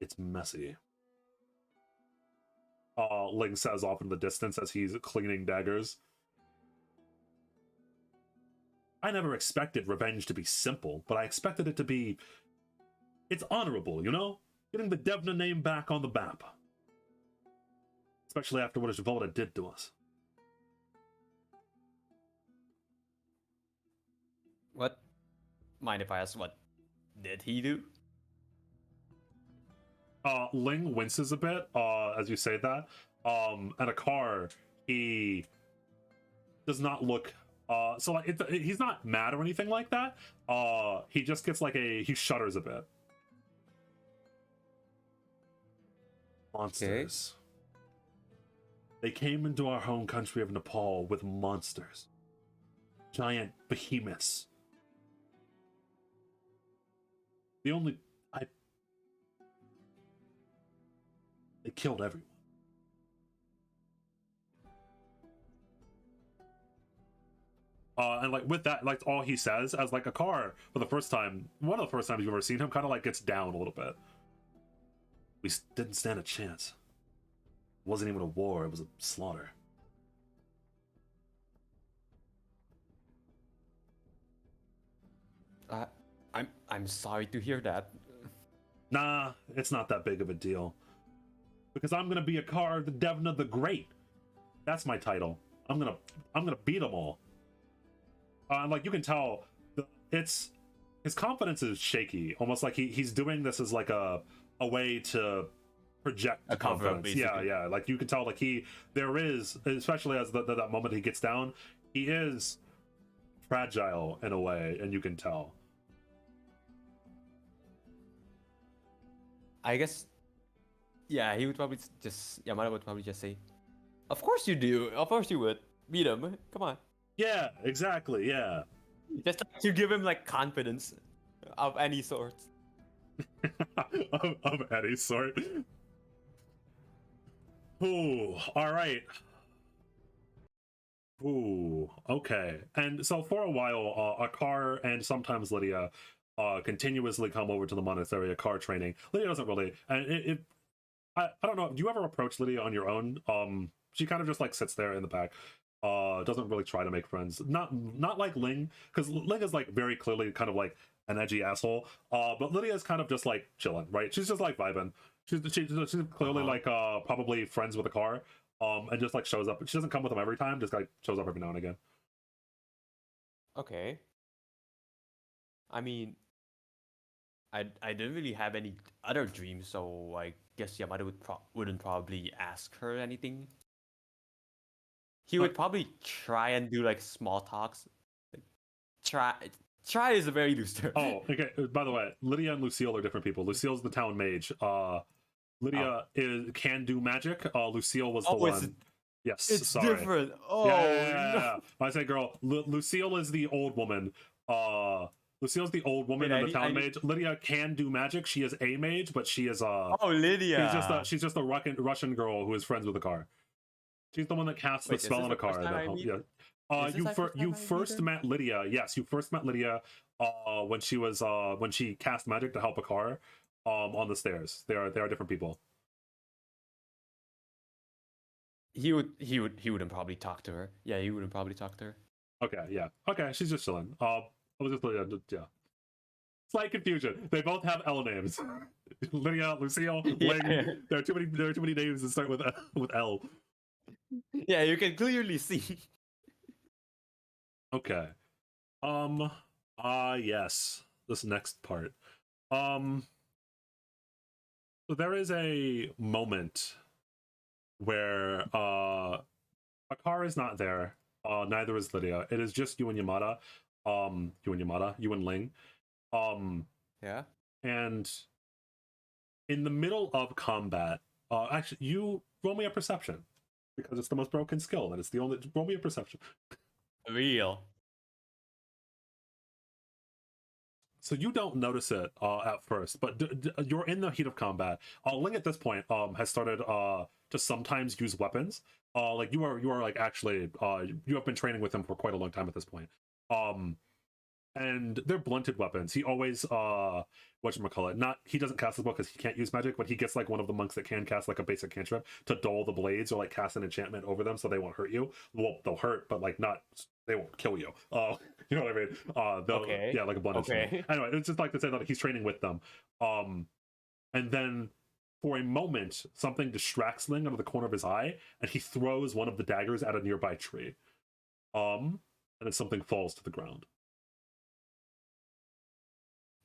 It's messy. Ling says off in the distance as he's cleaning daggers. I never expected revenge to be simple, but I expected it to be... It's honorable, you know? Getting the Devna name back on the map. Especially after what Zhvoda did to us. What? Mind if I ask what did he do? Ling winces a bit as you say that. At a car, he does not look so like he's not mad or anything like that. He just gets like he shudders a bit. Monsters. Okay. They came into our home country of Nepal with monsters. Giant behemoths. They killed everyone. And like with that, like all he says as like a car for the first time, one of the first times you've ever seen him, kind of like gets down a little bit. We didn't stand a chance. It wasn't even a war, it was a slaughter. I'm sorry to hear that. Nah, it's not that big of a deal. Because I'm gonna be a car, the Devna the Great. That's my title. I'm gonna beat them all. And like you can tell, his confidence is shaky, almost like he's doing this as like a way to project a confidence. Yeah. Like you can tell, like there is, especially as that moment he gets down, he is fragile in a way, and you can tell. I guess, yeah, he would probably Yamada would probably just say, "Of course you do. Of course you would beat him. Come on." Yeah, exactly. Yeah. Just to give him like confidence of any sort. of any sort. Ooh, all right. Ooh, okay. And so for a while, Akar and sometimes Lydia continuously come over to the monastery, Akar training. Lydia doesn't really, and I don't know. Do you ever approach Lydia on your own? She kind of just like sits there in the back. Doesn't really try to make friends. Not like Ling, because Ling is like very clearly kind of like an edgy asshole. But Lydia is kind of just like chilling, right? She's just like vibing. She's clearly like probably friends with a car. And just like shows up. She doesn't come with them every time. Just like shows up every now and again. Okay. I mean, I didn't really have any other dreams, so I guess Yamada wouldn't probably ask her anything. He would probably try and do like small talks, like try is a very loose term. Oh, okay. By the way, Lydia and Lucille are different people. Lucille's the town mage. Lydia can do magic. Lucille was the one. Yes, It's sorry. different. Oh Yeah. I say, girl. Lucille is the old woman. Lucille's the old woman Wait, and the town mage. Lydia can do magic. She is a mage, but she is Oh, Lydia. she's just a Russian girl who is friends with a car. She's the one that casts the Wait, is spell this on a the first car. time That I help, meet- yeah. Is this our You first time I first meet her? met Lydia. Yes, you first met Lydia when she was when she cast magic to help a car on the stairs. They are different people. He wouldn't probably talk to her. Yeah, he wouldn't probably talk to her. Okay, yeah. Okay, she's just chilling. I was just yeah. Slight confusion. They both have L names. Lydia, Lucille, Ling. Yeah. There are too many names that start with L. Yeah, you can clearly see. Okay. Yes. This next part. So there is a moment where a car is not there. Neither is Lydia. It is just you and Yamata. You and Ling. Yeah. And in the middle of combat, actually, you roll me a perception because it's the most broken skill, and it's the only. Roll me a perception. Real. So you don't notice it at first, but you're in the heat of combat. Ling at this point has started to sometimes use weapons. Like you are like actually you have been training with him for quite a long time at this point. And they're blunted weapons. He always whatchamacallit, not he doesn't cast as well because he can't use magic, but he gets like one of the monks that can cast like a basic cantrip to dull the blades or like cast an enchantment over them so they won't hurt you. Well, they'll hurt, but like not they won't kill you. You know what I mean? Okay. Yeah, like a blunt Okay. instrument. Anyway, it's just like to say that he's training with them. And then for a moment, something distracts Ling out of the corner of his eye, and he throws one of the daggers at a nearby tree. And then something falls to the ground.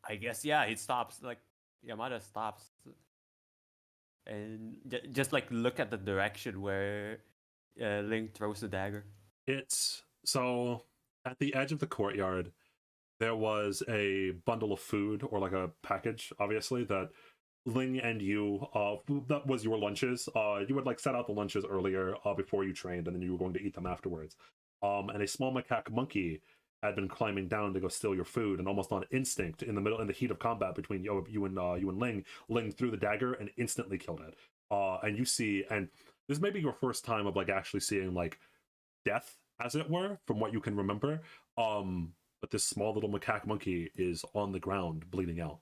I guess yeah, he stops. Like Yamada stops, and just like look at the direction where Link throws the dagger. It's so at the edge of the courtyard, there was a bundle of food or like a package, obviously, that Ling and you, that was your lunches. You had like set out the lunches earlier before you trained, and then you were going to eat them afterwards. And a small macaque monkey had been climbing down to go steal your food, and almost on instinct, in the heat of combat between you and Ling threw the dagger and instantly killed it. And you see, and this may be your first time of like actually seeing like death, as it were, from what you can remember. But this small little macaque monkey is on the ground, bleeding out.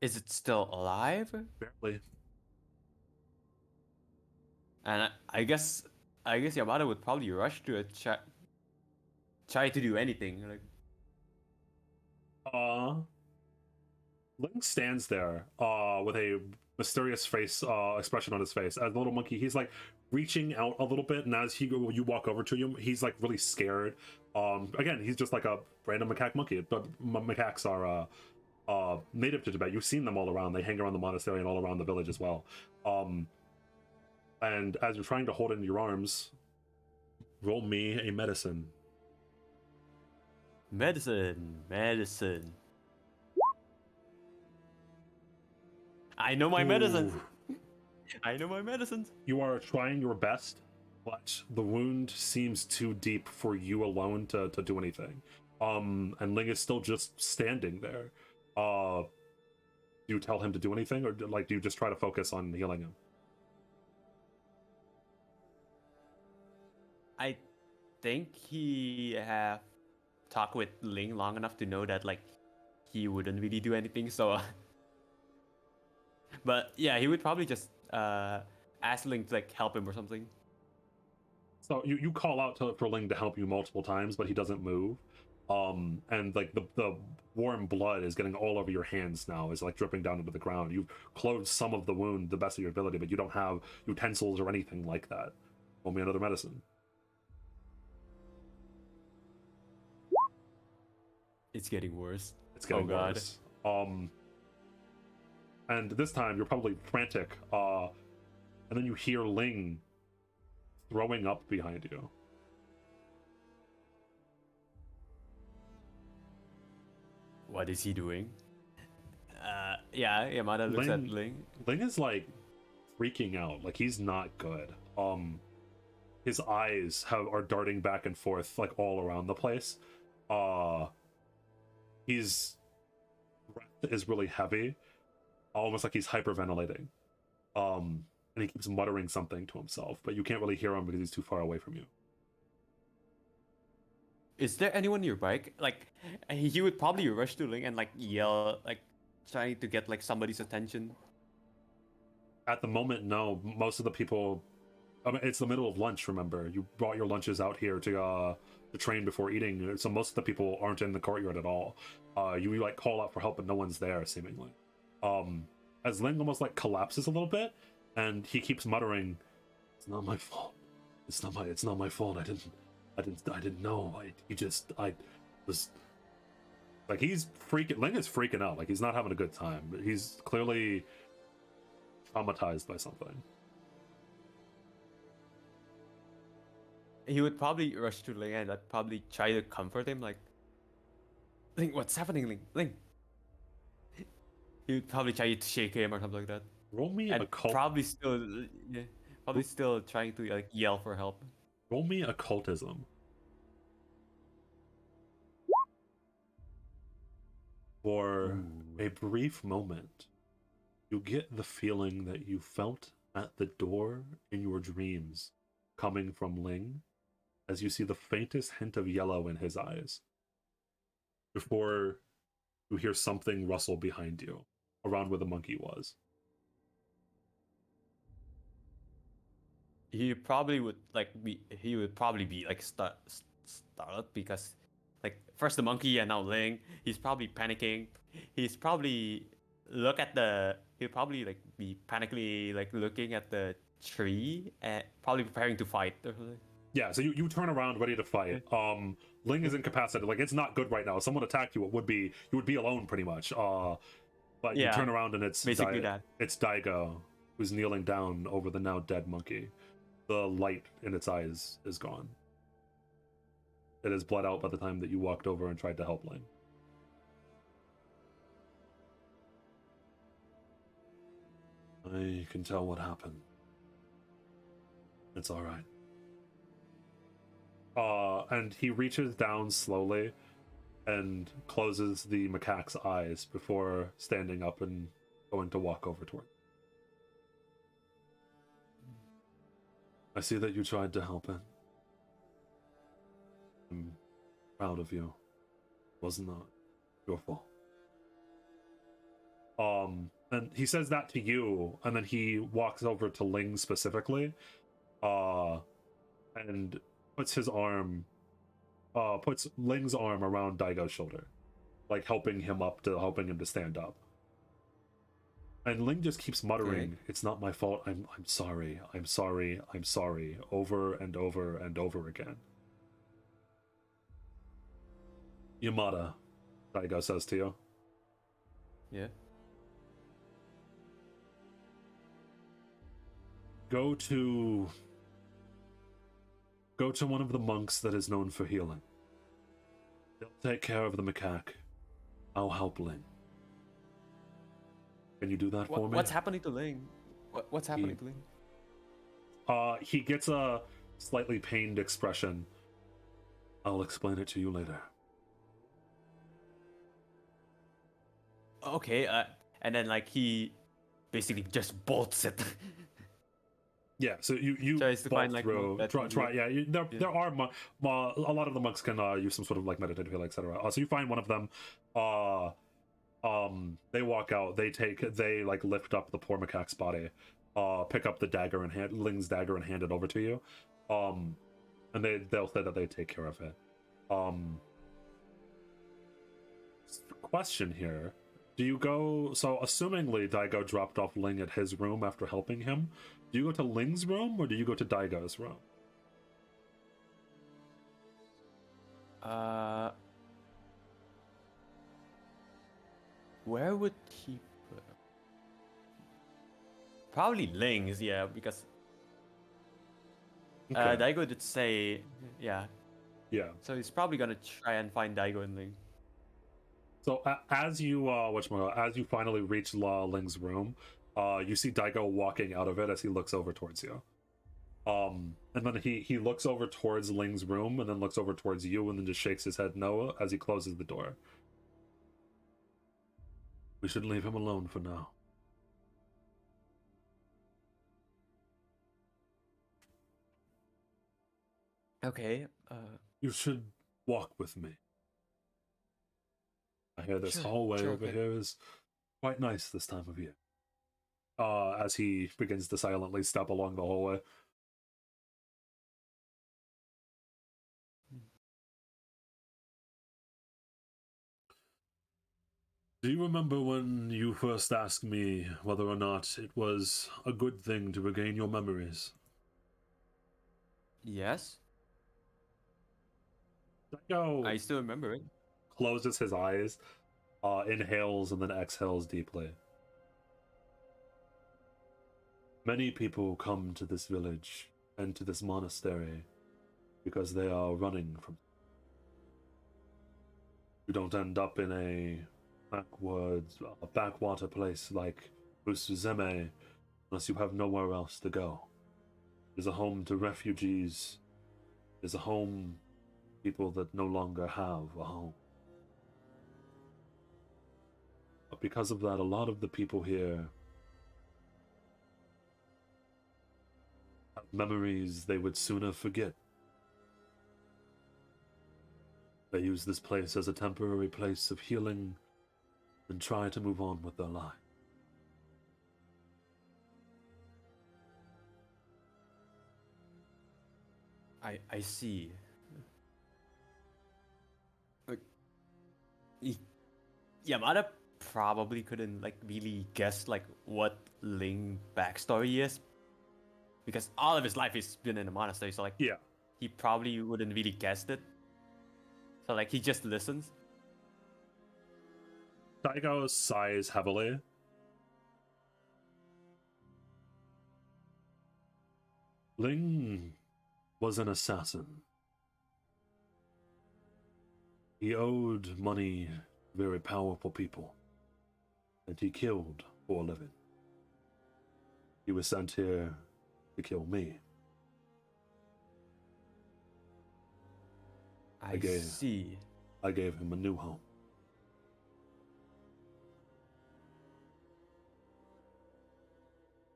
Is it still alive? Barely. And I guess Yamada would probably rush to it, try to do anything. Like Link stands there with a mysterious face expression on his face. As the little monkey, he's like reaching out a little bit, and as you walk over to him, he's like really scared. Again, he's just like a random macaque monkey, but macaques are native to Tibet. You've seen them all around. They hang around the monastery and all around the village as well. And as you're trying to hold it in your arms, roll me a medicine. medicine. I know my medicines. I know my medicines. You are trying your best, but the wound seems too deep for you alone to do anything. And Ling is still just standing there. Do you tell him to do anything, or do you just try to focus on healing him? I think he have talked with Ling long enough to know that like he wouldn't really do anything. So, but yeah, he would probably just ask Ling to like help him or something. So you call out for Ling to help you multiple times, but he doesn't move. And like the warm blood is getting all over your hands now, is like dripping down into the ground. You've closed some of the wound the best of your ability, but you don't have utensils or anything like that. Roll me another medicine. It's getting worse. It's getting worse. And this time you're probably frantic, and then you hear Ling throwing up behind you. what is he doing? Yeah, Yamada looks at Ling. Ling is like freaking out. Like he's not good. His eyes are darting back and forth like all around the place. His breath is really heavy, almost like he's hyperventilating. And he keeps muttering something to himself, but you can't really hear him because he's too far away from you. Is there anyone nearby? Like, he would probably rush to Ling and like yell, like trying to get like somebody's attention. At the moment, no. Most of the people, I mean, it's the middle of lunch. Remember, you brought your lunches out here to train before eating, so most of the people aren't in the courtyard at all. You like call out for help, but no one's there seemingly. As Ling almost like collapses a little bit, and he keeps muttering, "It's not my fault. It's not my fault. I didn't know. I was like he's freaking. Ling is freaking out. Like he's not having a good time. He's clearly traumatized by something." He would probably rush to Ling and I'd probably try to comfort him, like, Ling, what's happening, Ling? Ling. He would probably try to shake him or something like that. Roll me And occult. probably still trying to like yell for help. Roll me occultism. For a brief moment, you get the feeling that you felt at the door in your dreams coming from Ling as you see the faintest hint of yellow in his eyes. Before you hear something rustle behind you, around where the monkey was. He would probably be like startled because like first the monkey and now Ling. He's probably panicking. He'll probably like be panically like looking at the tree and probably preparing to fight or something. Yeah, so you turn around ready to fight. Ling is incapacitated. Like it's not good right now. If someone attacked you, you would be alone pretty much. But you turn around and it's basically that. It's Daigo who's kneeling down over the now dead monkey. The light in its eyes is gone. It is bled out by the time that you walked over and tried to help Ling. I can tell what happened. It's all right. And he reaches down slowly and closes the macaque's eyes before standing up and going to walk over toward. I see that you tried to help him. I'm proud of you. It was not your fault. And he says that to you, and then he walks over to Ling specifically, and puts Ling's arm around Daigo's shoulder, like helping him to stand up. And Ling just keeps muttering, okay. It's not my fault, I'm sorry, I'm sorry, I'm sorry, over and over and over again. Yamata, Daigo says to you. Yeah. Go to one of the monks that is known for healing. They'll take care of the macaque. I'll help Ling. Can you do that for me? What's happening to Ling? What's happening to Ling? He gets a slightly pained expression. I'll explain it to you later. Okay, and then like he basically just bolts it. Yeah, so you tries to find through, like try. Yeah, there are a lot of the monks can use some sort of like meditative healing, etc. So you find one of them. They walk out. They like lift up the poor macaque's body, pick up the dagger and Ling's dagger and hand it over to you. And they'll say that they take care of it. Question here. Do you go, so assumingly Daigo dropped off Ling at his room after helping him, do you go to Ling's room or do you go to Daigo's room? Where would he put? Probably Ling's, yeah, because okay. Daigo did say, yeah. Yeah. So he's probably gonna try and find Daigo and Ling. So as you as you finally reach La Ling's room, you see Daigo walking out of it as he looks over towards you. And then he looks over towards Ling's room and then looks over towards you and then just shakes his head no as he closes the door. We should leave him alone for now. Okay. You should walk with me. I hear this hallway sure, over okay. here is quite nice this time of year. As he begins to silently step along the hallway. Do you remember when you first asked me whether or not it was a good thing to regain your memories? Yes. Daigo I still remember it. closes his eyes, inhales, and then exhales deeply. Many people come to this village and to this monastery because they are running from. You don't end up in a backwater place like Musu-Zeme unless you have nowhere else to go. It is a home to refugees. It is a home to people that no longer have a home. But because of that, a lot of the people here have memories they would sooner forget. They use this place as a temporary place of healing and try to move on with their life. I see. Like, Yamata probably couldn't like really guess like what Ling backstory is, because all of his life he's been in a monastery. So like, Yeah. he probably wouldn't really guess it. So like, he just listens. Daigo sighs heavily. Ling was an assassin. He owed money to very powerful people, and he killed for a living. He was sent here to kill me. I see. I gave him a new home.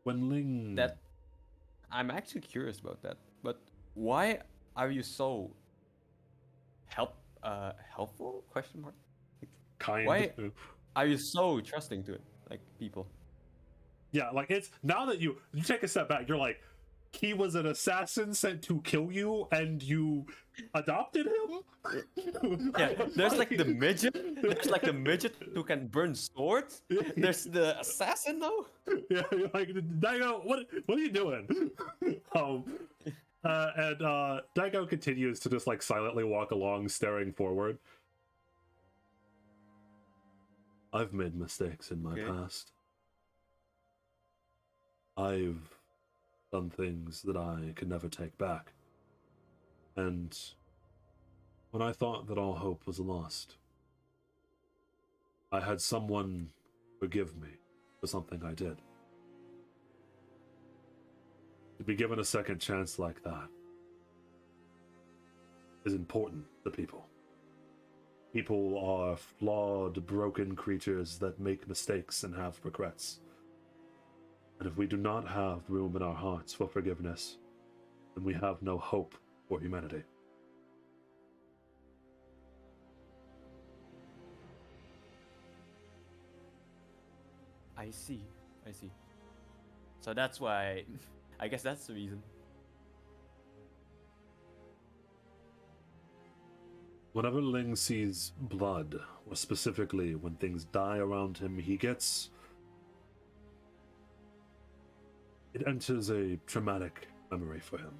When Ling... That I'm actually curious about that. But why are you so helpful? Question mark. kind. Why are you so trusting to it, like people? Yeah, like it's now that you take a step back, you're like, he was an assassin sent to kill you, and you adopted him. Yeah, there's like the midget. There's like the midget who can burn swords. There's the assassin though. Yeah, you're like, Daigo, what are you doing? And Daigo continues to just like silently walk along, staring forward. I've made mistakes in my past. I've done things that I could never take back. And when I thought that all hope was lost, I had someone forgive me for something I did. To be given a second chance like that is important to people. People are flawed, broken creatures that make mistakes and have regrets. And if we do not have room in our hearts for forgiveness, then we have no hope for humanity. I see. So that's why, I guess that's the reason. Whenever Ling sees blood, or specifically when things die around him, it enters a traumatic memory for him.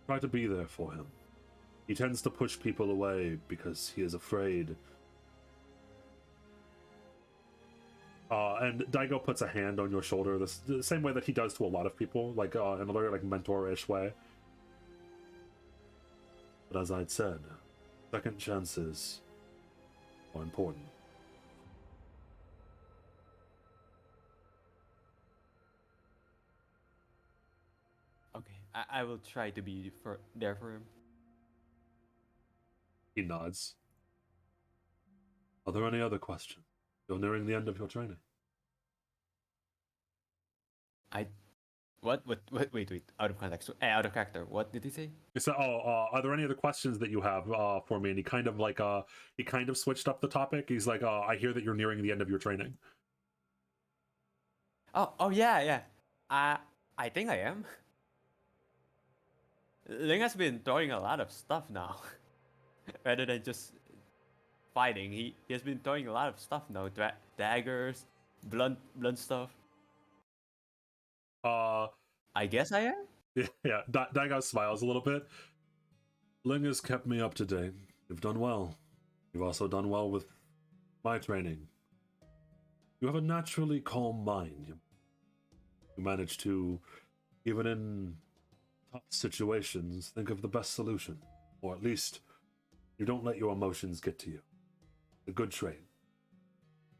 Try to be there for him. He tends to push people away because he is afraid. And Daigo puts a hand on your shoulder the same way that he does to a lot of people, like another like mentor-ish way. But as I'd said, second chances are important. Okay, I will try to be there for him. He nods. Are there any other questions? You're nearing the end of your training. Wait. Out of context. Out of character. What did he say? So, are there any other questions that you have for me? And he kind of he kind of switched up the topic. He's like, I hear that you're nearing the end of your training. Oh yeah. I think I am. Ling has been throwing a lot of stuff now, rather than just fighting. He has been throwing a lot of stuff now. Daggers, blunt stuff. I guess I am. Yeah. Daigo smiles a little bit. Ling has kept me up to date. You've done well. You've also done well with my training. You have a naturally calm mind. You manage to, even in tough situations, think of the best solution. Or at least, you don't let your emotions get to you. A good trait.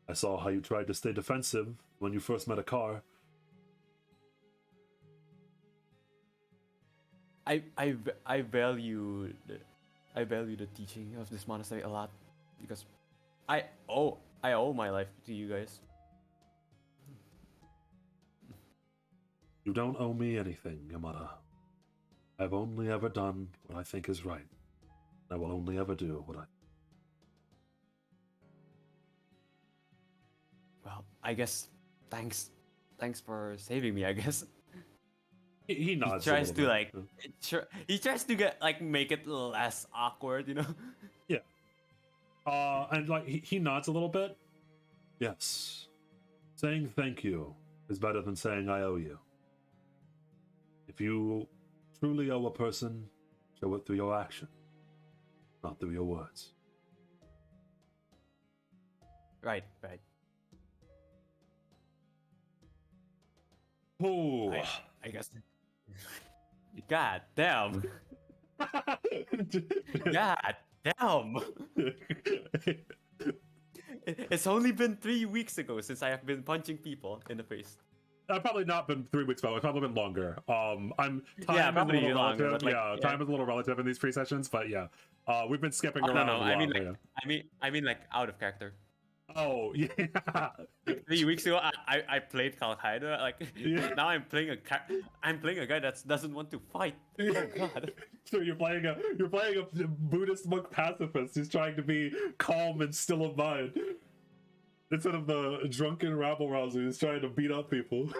I saw how you tried to stay defensive when you first met a car. I value the teaching of this monastery a lot, because I owe my life to you guys. You don't owe me anything, Yamata. I've only ever done what I think is right. I will only ever do what I... Well, I guess thanks for saving me, I guess. He nods. He tries a to little bit. he tries to get make it less awkward, you know. Yeah. And he nods a little bit. Yes. Saying thank you is better than saying I owe you. If you truly owe a person, show it through your action, not through your words. Right. Oh. I guess. God damn. God damn. It's only been 3 weeks ago since I have been punching people in the face. Probably not been 3 weeks ago. It's probably been longer. Time probably is a little longer, relative. but Time is a little relative in these pre-sessions, but yeah. We've been skipping around. No. A I lot, mean, I mean, like out of character. Oh yeah. Like 3 weeks ago, I played Kalkaida. Like now, I'm playing a guy that doesn't want to fight. Oh God. So you're playing a Buddhist monk pacifist who's trying to be calm and still of mind, instead of the drunken rabble rouser who's trying to beat up people.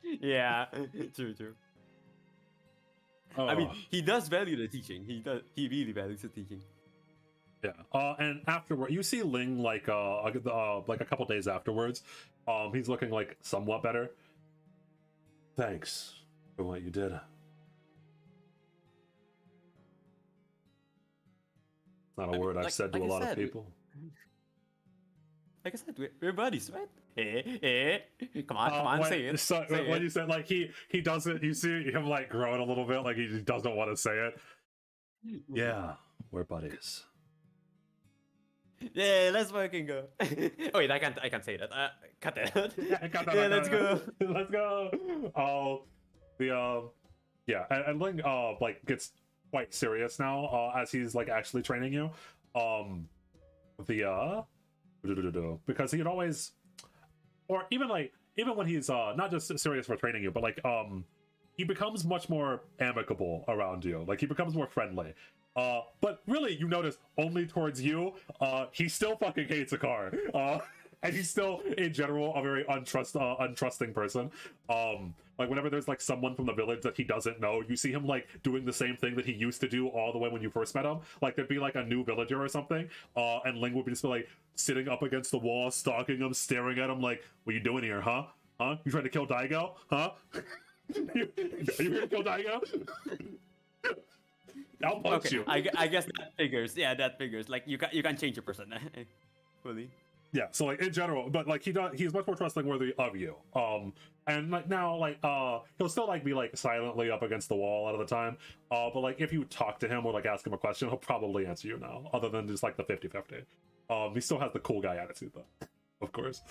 Yeah, true. I mean, he does value the teaching. He really values the teaching. Yeah. And afterward, you see Ling like a couple days afterwards. He's looking like somewhat better. Thanks for what you did. It's not a word I've said to a lot of people. Like I said, we're buddies, right? Come on, say it. So when you said like he doesn't, you see him like growing a little bit, like he just doesn't want to say it. Yeah, we're buddies. Yeah, let's fucking go. Oh wait, I can't say that. Cut that. Yeah, let's go. Let's go. Oh, yeah, and Ling like gets quite serious now as he's like actually training you. Because he'd always, or even when he's not just serious for training you, but like he becomes much more amicable around you. Like he becomes more friendly. But really, you notice only towards you. He still fucking hates a car. And he's still, in general, a very untrusting person. Like whenever there's like someone from the village that he doesn't know, you see him like doing the same thing that he used to do all the way when you first met him. Like there'd be like a new villager or something, and Ling would be just like sitting up against the wall, stalking him, staring at him like, "What are you doing here, huh? Huh? You trying to kill Daigo? Huh? Are you here to kill Daigo?" I'll punch you. I guess that figures. Yeah, that figures. Like you can change your person fully. Yeah, so like in general, but like he's much more trusting worthy of you. And like now, like he'll still like be like silently up against the wall a lot of the time. But like if you talk to him or like ask him a question, he'll probably answer you now, other than just like the 50-50. He still has the cool guy attitude though, of course.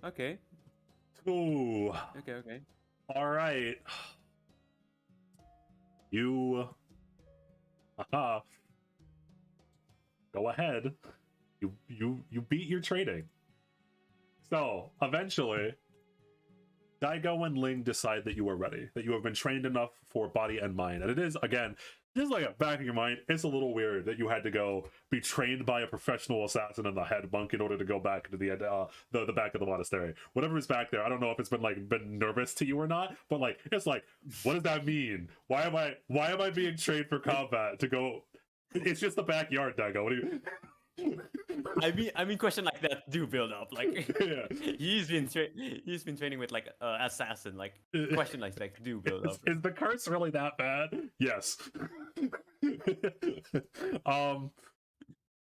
Okay. Ooh. Okay. All right. You go ahead. You beat your trading. So eventually Daigo and Ling decide that you are ready, that you have been trained enough for body and mind. And it is, again, just like a back of your mind, it's a little weird that you had to go be trained by a professional assassin in the head bunk in order to go back to the back of the monastery. Whatever is back there, I don't know if it's been nervous to you or not, but like it's like, what does that mean? Why am I being trained for combat to go? It's just the backyard, Daigo. What do you? I mean, question like that do build up. Like, Yeah. he's been training with like assassin. Like, question like that do build up. Is the curse really that bad? Yes.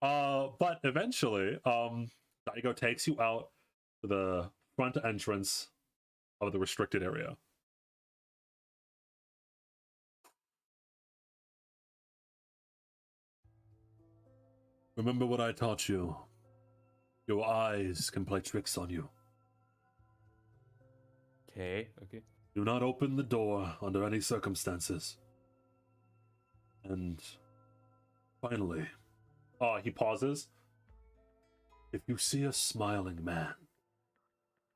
But eventually, Daigo takes you out to the front entrance of the restricted area. Remember what I taught you. Your eyes can play tricks on you. Okay. Do not open the door under any circumstances. And finally, he pauses. If you see a smiling man,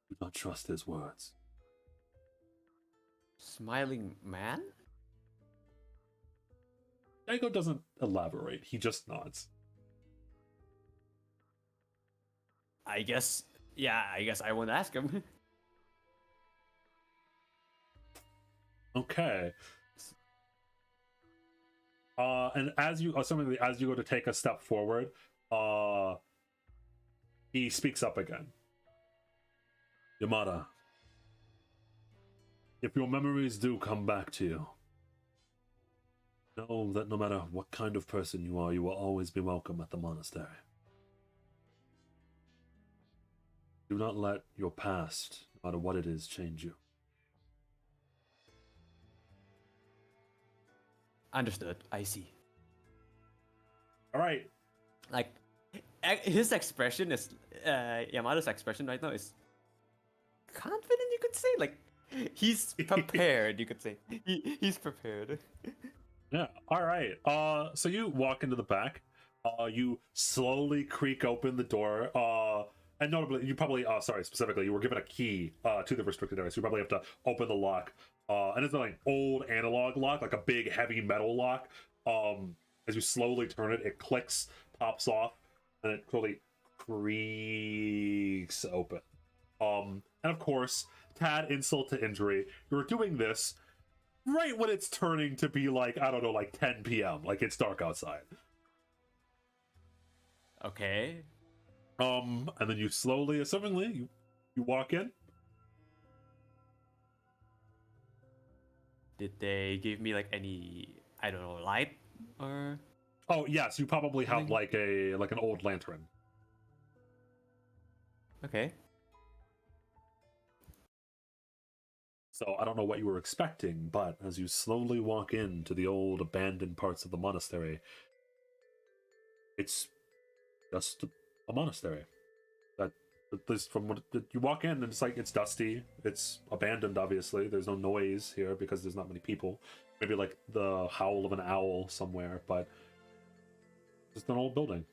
do not trust his words. Smiling man? Daigo doesn't elaborate. He just nods. I guess I won't ask him. Okay. And as you go to take a step forward, he speaks up again. Yamata, if your memories do come back to you, know that no matter what kind of person you will always be welcome at the monastery. Do not let your past, no matter what it is, change you. Understood. I see. All right. Like, his expression is Yamada's expression right now is confident. You could say like he's prepared. You could say he's prepared. Yeah. All right. So you walk into the back. You slowly creak open the door. And notably, you probably, specifically, you were given a key to the restricted area, so you probably have to open the lock. And it's like an old analog lock, like a big heavy metal lock. As you slowly turn it, it clicks, pops off, and it slowly creaks open. And of course, tad insult to injury, you're doing this right when it's turning to be like, I don't know, like 10 p.m. Like it's dark outside. Okay. And then you slowly, assumingly, you walk in. Did they give me like any, I don't know, light or? Oh yes, you probably have like an old lantern. Okay. So I don't know what you were expecting, but as you slowly walk into the old abandoned parts of the monastery, it's just a monastery. That at least from what you walk in, and it's like it's dusty, it's abandoned. Obviously, there's no noise here because there's not many people. Maybe like the howl of an owl somewhere, but just an old building.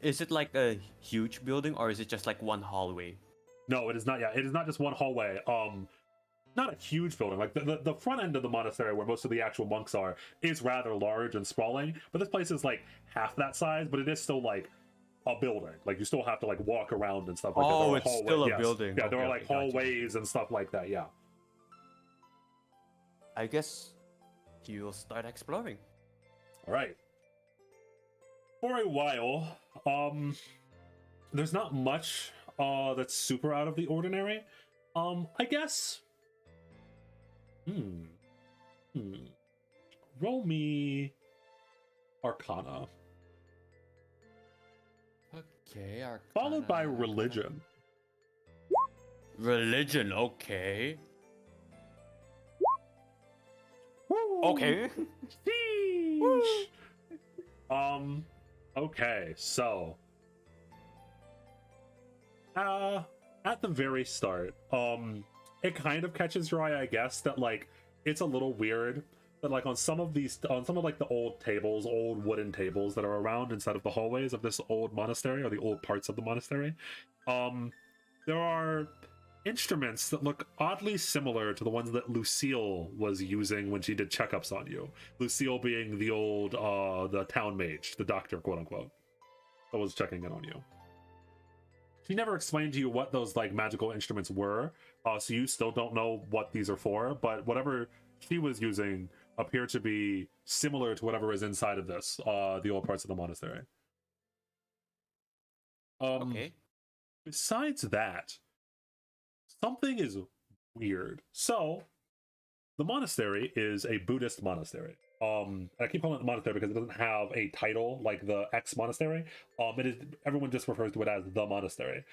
Is it like a huge building or is it just like one hallway? No, it is not. Yeah, it is not just one hallway. Not a huge building. Like the front end of the monastery, where most of the actual monks are, is rather large and sprawling. But this place is like half that size, but it is still like a building. Like you still have to like walk around and stuff like that. Oh, it's still a building. Yeah, there Okay, are like okay, gotcha. hallways and stuff like that. Yeah. I guess you'll start exploring. All right. For a while, there's not much that's super out of the ordinary. I guess. Roll me Arcana. Okay. followed by Arcana. religion. Religion. Okay. Woo! Okay. Sheesh. Okay, so at the very start, it kind of catches your eye, I guess, that like it's a little weird that like on some of like the old tables, old wooden tables that are around inside of the hallways of this old monastery, or the old parts of the monastery, there are instruments that look oddly similar to the ones that Lucille was using when she did checkups on you. Lucille being the old the town mage, the doctor, quote unquote, that was checking in on you. She never explained to you what those like magical instruments were, so you still don't know what these are for, but whatever she was using appear to be similar to whatever is inside of this, the old parts of the monastery. Okay. Besides that, something is weird. So, the monastery is a Buddhist monastery. I keep calling it the monastery because it doesn't have a title like the X monastery. It is, everyone just refers to it as the monastery,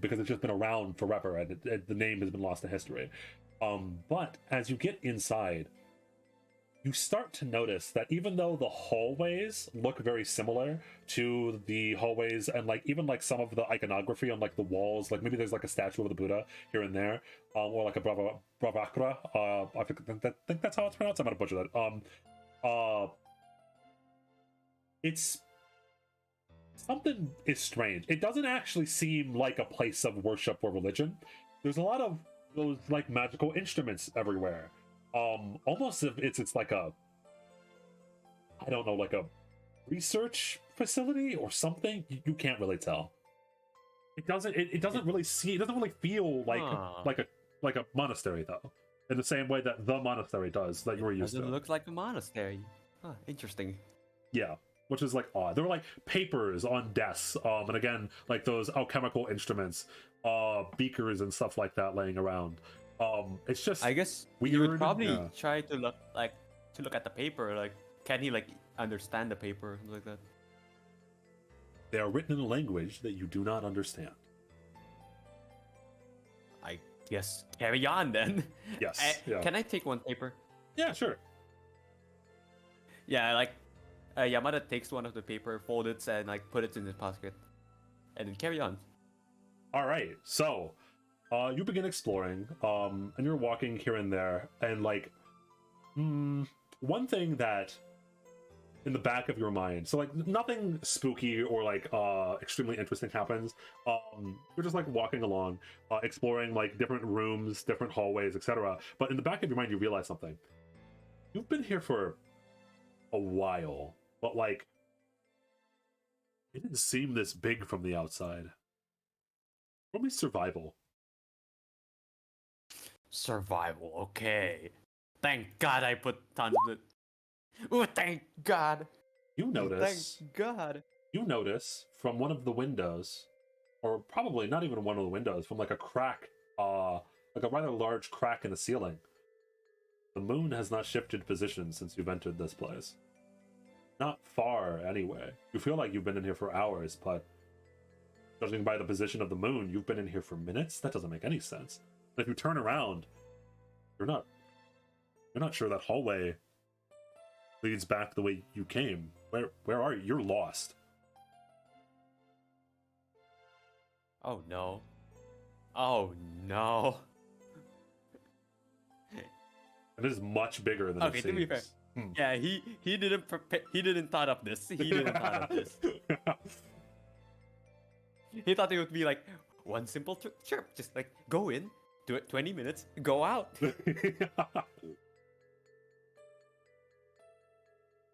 because it's just been around forever and the name has been lost to history. But as you get inside, you start to notice that even though the hallways look very similar to the hallways and like even like some of the iconography on like the walls, like maybe there's like a statue of the Buddha here and there, or like a bravakra. I think that's how it's pronounced. I'm gonna butcher that. It's something is strange. It doesn't actually seem like a place of worship or religion. There's a lot of those like magical instruments everywhere. Almost if it's like a, I don't know, like a research facility or something. You can't really tell. It doesn't really feel like like a monastery though, in the same way that the monastery does that you were used to. Doesn't look like a monastery. Huh, interesting. Yeah, which is like odd. There were like papers on desks, and again like those alchemical instruments, beakers and stuff like that laying around. It's just, I guess weird. you would probably try to look at the paper. Like, can he like understand the paper, something like that? They are written in a language that you do not understand. I guess carry on then. Yes. Yeah. Can I take one paper? Yeah, sure. Yeah, like Yamata takes one of the paper, folds it, and like put it in his pocket, and then carry on. All right, so you begin exploring, and you're walking here and there, and like, one thing that in the back of your mind, so like nothing spooky or like extremely interesting happens. You're just like walking along, exploring like different rooms, different hallways, etc. But in the back of your mind, you realize something. You've been here for a while, but like, it didn't seem this big from the outside. Roll me survival. Survival, okay. Thank God I put tons of it. Oh, thank God. You notice. Thank God. You notice from one of the windows, or probably not even one of the windows, from like a crack, like a rather large crack in the ceiling. The moon has not shifted position since you've entered this place. Not far, anyway. You feel like you've been in here for hours, but judging by the position of the moon, you've been in here for minutes? That doesn't make any sense. And if you turn around, you're not sure that hallway leads back the way you came. Where are you? You're lost. Oh no. Oh no. It is much bigger than it seems. To be fair. Yeah, he didn't prepare. He didn't thought of this. He didn't thought of this. He thought it would be like one simple chirp, just like go in, do it 20 minutes, go out.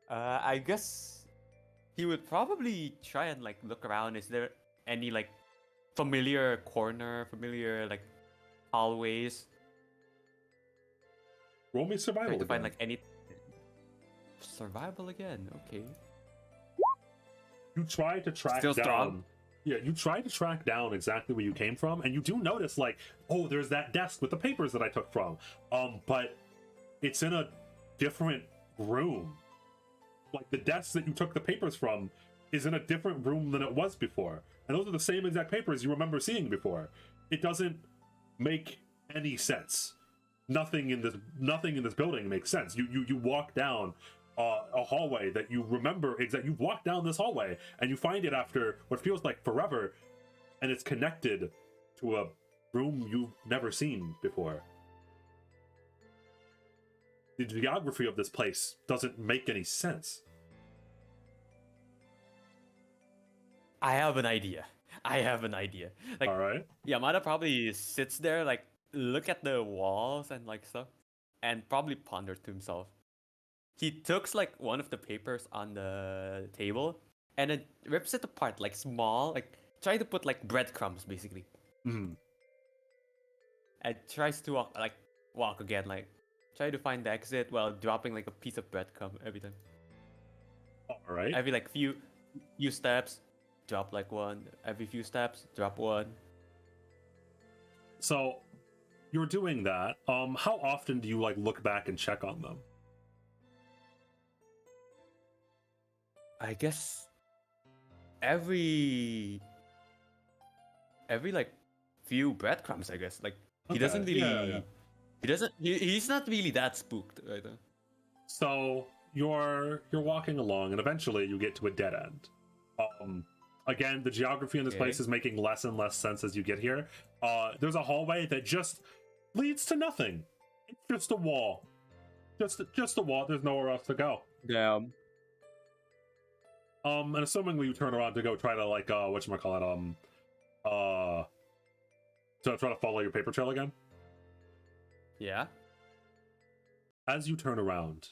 I guess he would probably try and like look around. Is there any like familiar corner, familiar like hallways? Roll me survival. Trying to find like any survival again. Okay. You try to track Still down. strong? Yeah, you try to track down exactly where you came from, and you do notice like, oh, there's that desk with the papers that I took from. But it's in a different room. Like the desk that you took the papers from is in a different room than it was before. and those are the same exact papers you remember seeing before. It doesn't make any sense. Nothing in this building makes sense. You walk down a hallway that you remember exactly. You walk down this hallway and you find it after what feels like forever, and it's connected to a room you've never seen before. The geography of this place doesn't make any sense. I have an idea. Like, All right. Yamada probably sits there, like, look at the walls and like stuff, and probably ponder to himself. He takes like one of the papers on the table and then rips it apart, like small, like try to put like breadcrumbs basically, Mm-hmm. and tries to walk again, like try to find the exit while dropping like a piece of breadcrumb every time. All right. Every like few steps, drop like one. Every few steps, drop one. So you're doing that. How often do you like look back and check on them? I guess every like few breadcrumbs. I guess like he Okay, doesn't really. yeah. He's not really that spooked right now. So you're walking along, and eventually you get to a dead end. Again, the geography in this place is making less and less sense as you get here. There's a hallway that just leads to nothing. It's just a wall. Just a wall. There's nowhere else to go. Damn. And assumingly you turn around to go try to like whatchamacallit, to try to follow your paper trail again. Yeah. As you turn around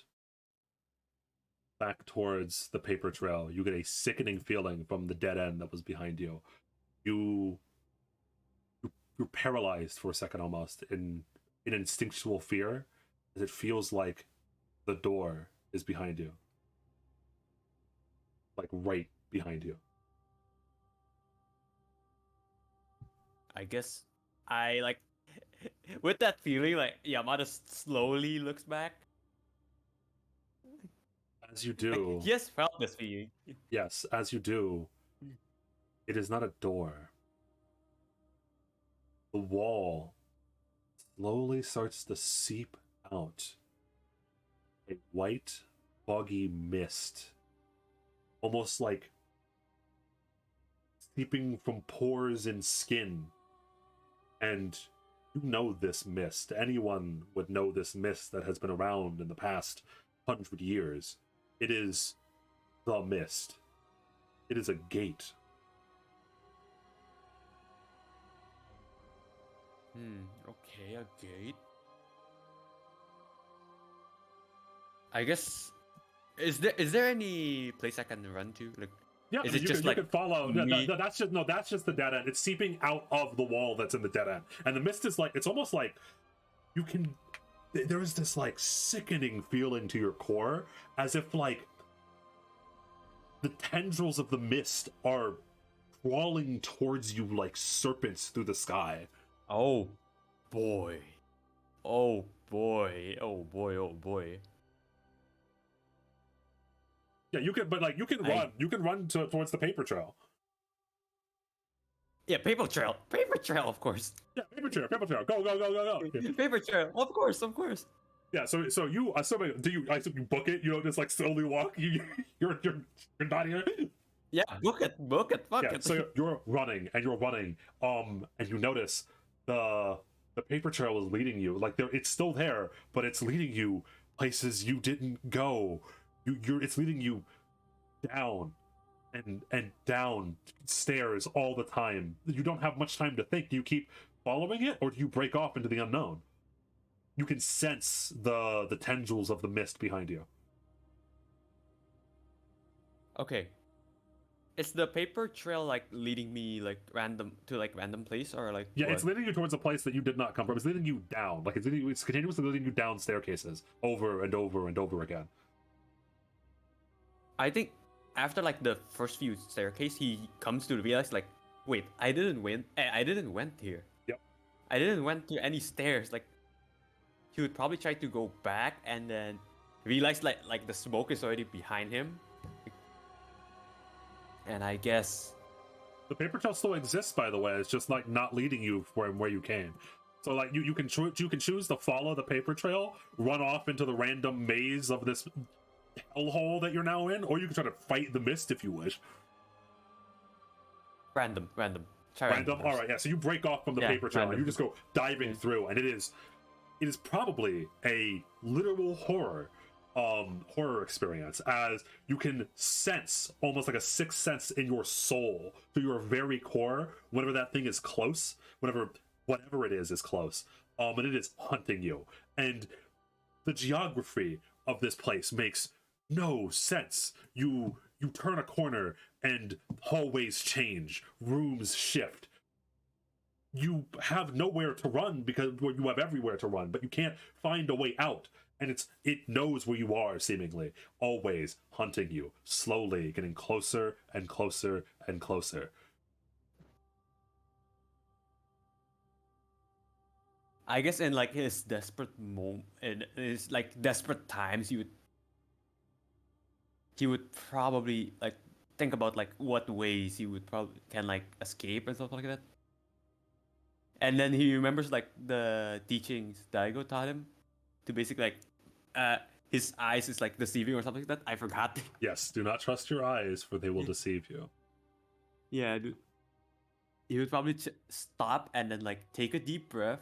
back towards the paper trail, you get a sickening feeling from the dead end that was behind you. You're paralyzed for a second almost in instinctual fear, as it feels like the door is behind you. Like right behind you. I guess I like with that feeling, like Yamada slowly looks back. As you do, He has felt this feeling. yes, as you do, it is not a door. The wall slowly starts to seep out. A white, foggy mist, almost like seeping from pores in skin. And you know this mist. Anyone would know this mist that has been around in the past 100 years. It is the mist. It is a gate. Okay, a gate. I guess is there any place I can run to? Like, Yeah, is I mean, it you just can, like you can follow. No, me- that's just the dead end. It's seeping out of the wall that's in the dead end, and the mist is like it's almost like you can. There is this like sickening feeling to your core, as if like the tendrils of the mist are crawling towards you like serpents through the sky. Oh boy. Oh boy. Oh boy. Oh boy. Yeah, you can, but like you can run. You can run towards the paper trail. Yeah, paper trail. Paper trail, of course. Yeah, paper trail. Go. Yeah. Paper trail. Of course. Yeah, so you assuming I assume you book it, you don't just like slowly walk. You're not here. Yeah, book it. Fuck Yeah, it. so you're running and and you notice the paper trail is leading you. Like it's still there, but it's leading you places you didn't go. It's leading you down and down stairs all the time. You don't have much time to think. Do you keep following it or do you break off into the unknown? You can sense the tendrils of the mist behind you. Okay. Is the paper trail like leading me like random place or like Yeah, what? it's leading you towards a place that you did not come from. It's leading you down. Like it's continuously leading you down staircases over and over and over again. I think after like the first few staircase, he comes to realize like, wait, I didn't went here. Yep. I didn't went to any stairs. Like, he would probably try to go back and then realize like the smoke is already behind him. And I guess The paper trail still exists, by the way. It's just like not leading you from where you came. So like you can choose to follow the paper trail, run off into the random maze of this hellhole that you're now in, or you can try to fight the mist if you wish. Random. Try Random. first. All right, yeah. So you break off from the paper trail and you just go diving through, and it is probably a literal horror experience, as you can sense almost like a sixth sense in your soul, to your very core, whenever that thing is close, whatever it is close, and it is hunting you. And the geography of this place makes no sense. You turn a corner and hallways change, rooms shift. You have nowhere to run because you have everywhere to run, but you can't find a way out. And it knows where you are, seemingly, always hunting you, slowly getting closer and closer and closer. I guess in like his desperate moment, in his like desperate times, he would probably like think about like what ways he would probably can like escape and stuff like that. And then he remembers like the teachings Daigo taught him to basically like his eyes is like deceiving or something like that. I forgot. Yes, do not trust your eyes, for they will deceive you. Yeah, dude. He would probably stop and then like take a deep breath,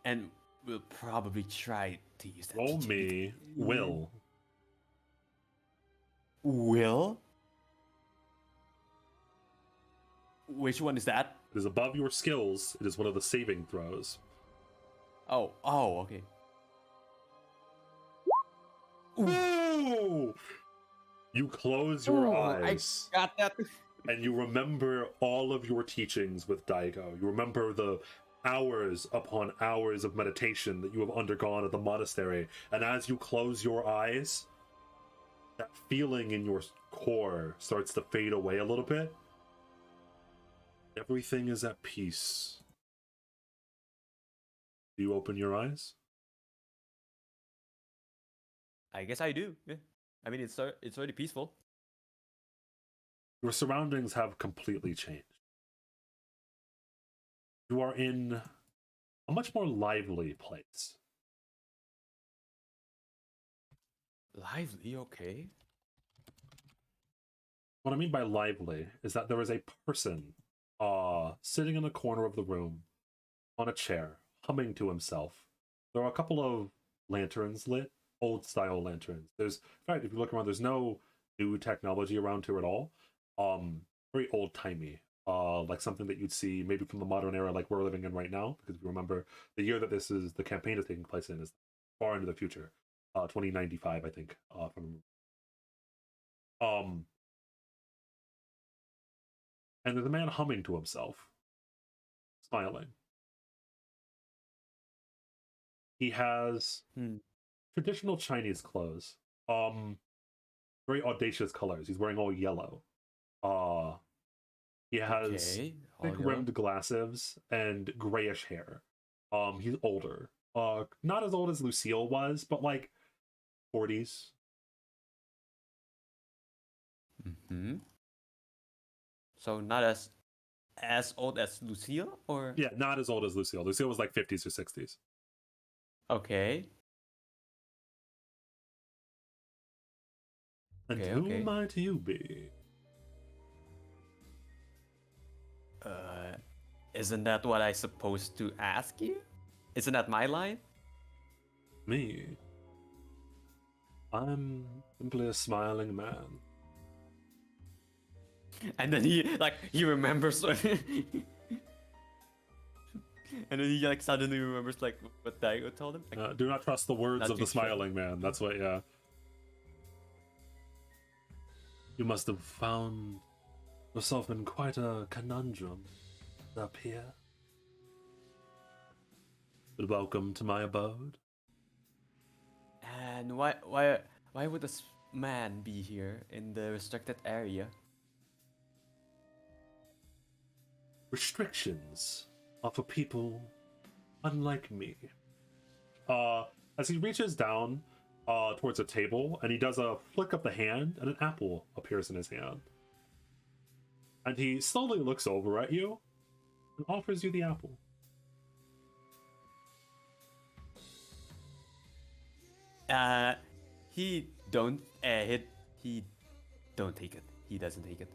and will probably try to use that. Roll me will. Will? Which one is that? It is above your skills. It is one of the saving throws. Oh, okay. Ooh! You close your eyes. I got that. And you remember all of your teachings with Daigo. You remember the hours upon hours of meditation that you have undergone at the monastery. And as you close your eyes, that feeling in your core starts to fade away a little bit. Everything is at peace. Do you open your eyes? I guess I do. Yeah. I mean, it's already peaceful. Your surroundings have completely changed. You are in a much more lively place. Lively, okay. What I mean by lively is that there is a person sitting in the corner of the room on a chair, humming to himself. There are a couple of lanterns lit, old style lanterns. In fact, if you look around, there's no new technology around here at all. Very old timey. Like something that you'd see maybe from the modern era like we're living in right now, because if you remember, the year that the campaign is taking place in is far into the future. 2095, I think. And there's a man humming to himself, smiling. He has traditional Chinese clothes. Very audacious colors. He's wearing all yellow. He has thick rimmed glasses and grayish hair. He's older. Not as old as Lucille was, but like 40s. Mm-hmm. So not as old as Lucille, or yeah, not as old as Lucille. Lucille was like 50s or 60s. Okay. And who might you be? Isn't that what I supposed to ask you? Isn't that my line? Me? I'm simply a smiling man. And then he remembers and then he like suddenly remembers like what Daigo told him. Like, do not trust the words of the smiling man. That's what, yeah. You must have found yourself in quite a conundrum up here. But welcome to my abode. And why would this man be here in the restricted area? Restrictions are for people unlike me. As he reaches down towards a table, and he does a flick of the hand, and an apple appears in his hand. And he slowly looks over at you and offers you the apple. He don't he don't take it. He doesn't take it.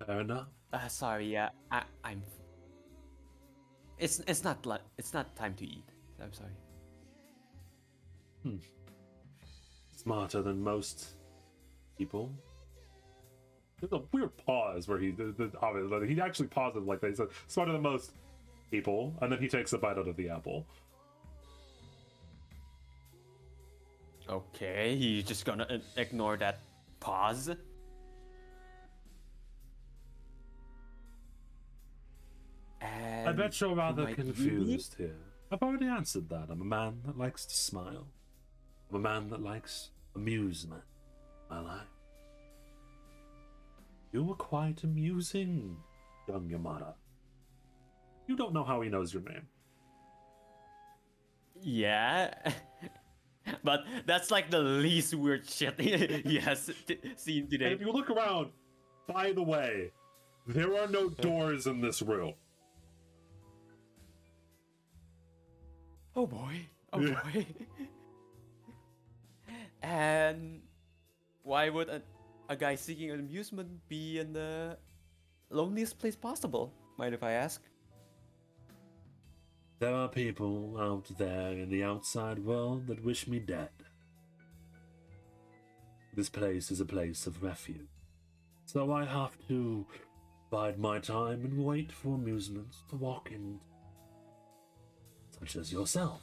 Fair enough. Sorry, yeah, I'm. It's not time to eat. I'm sorry. Smarter than most people. There's a weird pause where obviously he actually pauses like they said, smarter than most people, and then he takes a bite out of the apple. Okay, he's just gonna ignore that pause. And I bet you're rather might you be? confused here. I've already answered that. I'm a man that likes to smile. I'm a man that likes amusement in my life. You were quite amusing, young Yamata. You don't know how he knows your name. Yeah. But that's like the least weird shit he has seen And today. if you look around, by the way, there are no doors in this room. Oh boy. Oh Yeah. boy. And why would a guy seeking amusement be in the loneliest place possible? Mind if I ask? There are people out there in the outside world that wish me dead. This place is a place of refuge, so I have to bide my time and wait for amusements to walk in, such as yourself.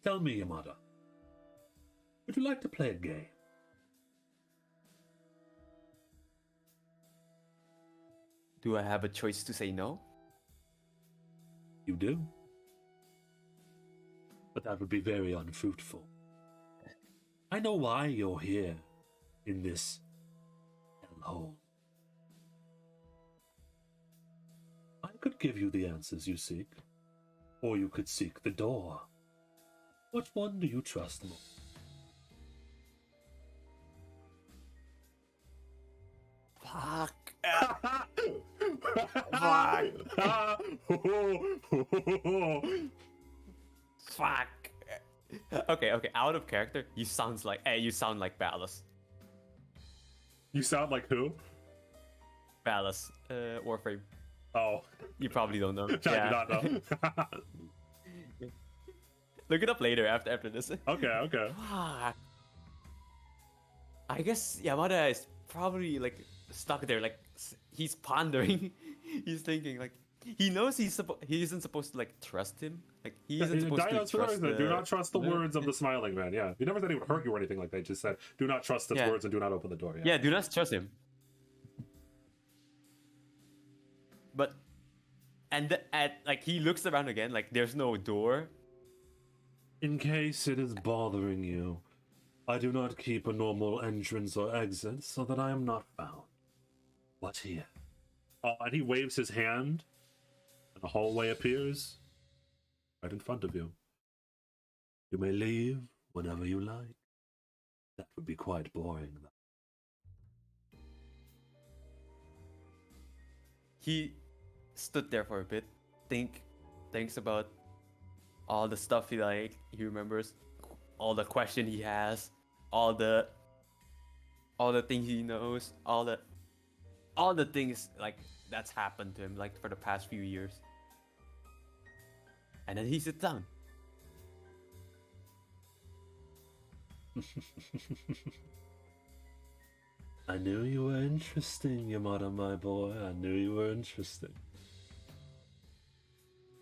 Tell me, Yamada, would you like to play a game? Do I have a choice to say no? You do? But that would be very unfruitful. I know why you're here in this hellhole. I could give you the answers you seek, or you could seek the door. Which one do you trust more? Fuck. Fuck. Okay. Out of character, you sound like Ballas. You sound like who? Ballas, Warframe. Oh, You probably don't know. I do not know. Look it up later after this. Okay. Fuck. I guess Yamada is probably like stuck there, like he's pondering. He's thinking like he knows he isn't supposed to like trust him. Like he isn't supposed to trust do not trust the words of the smiling man. Yeah, he never said he would hurt you or anything like that. He just said, do not trust his words and do not open the door. Yeah, do not trust him. But like he looks around again, like there's no door. In case it is bothering you, I do not keep a normal entrance or exit so that I am not found. What here? And he waves his hand, and a hallway appears right in front of you. You may leave whenever you like. That would be quite boring, though. He stood there for a bit, thinks about all the stuff he remembers, all the question he has, all the things he knows, all the things like that's happened to him like for the past few years. And then he sits down. I knew you were interesting, Yamada, my boy. I knew you were interesting.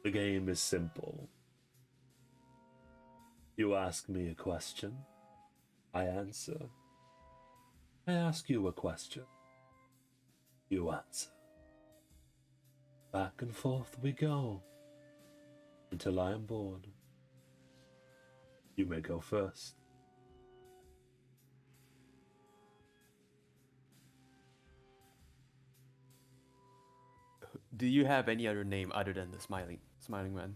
The game is simple. You ask me a question, I answer. I ask you a question, you answer. Back and forth we go, until I am bored. You may go first. Do you have any other name other than the smiling man?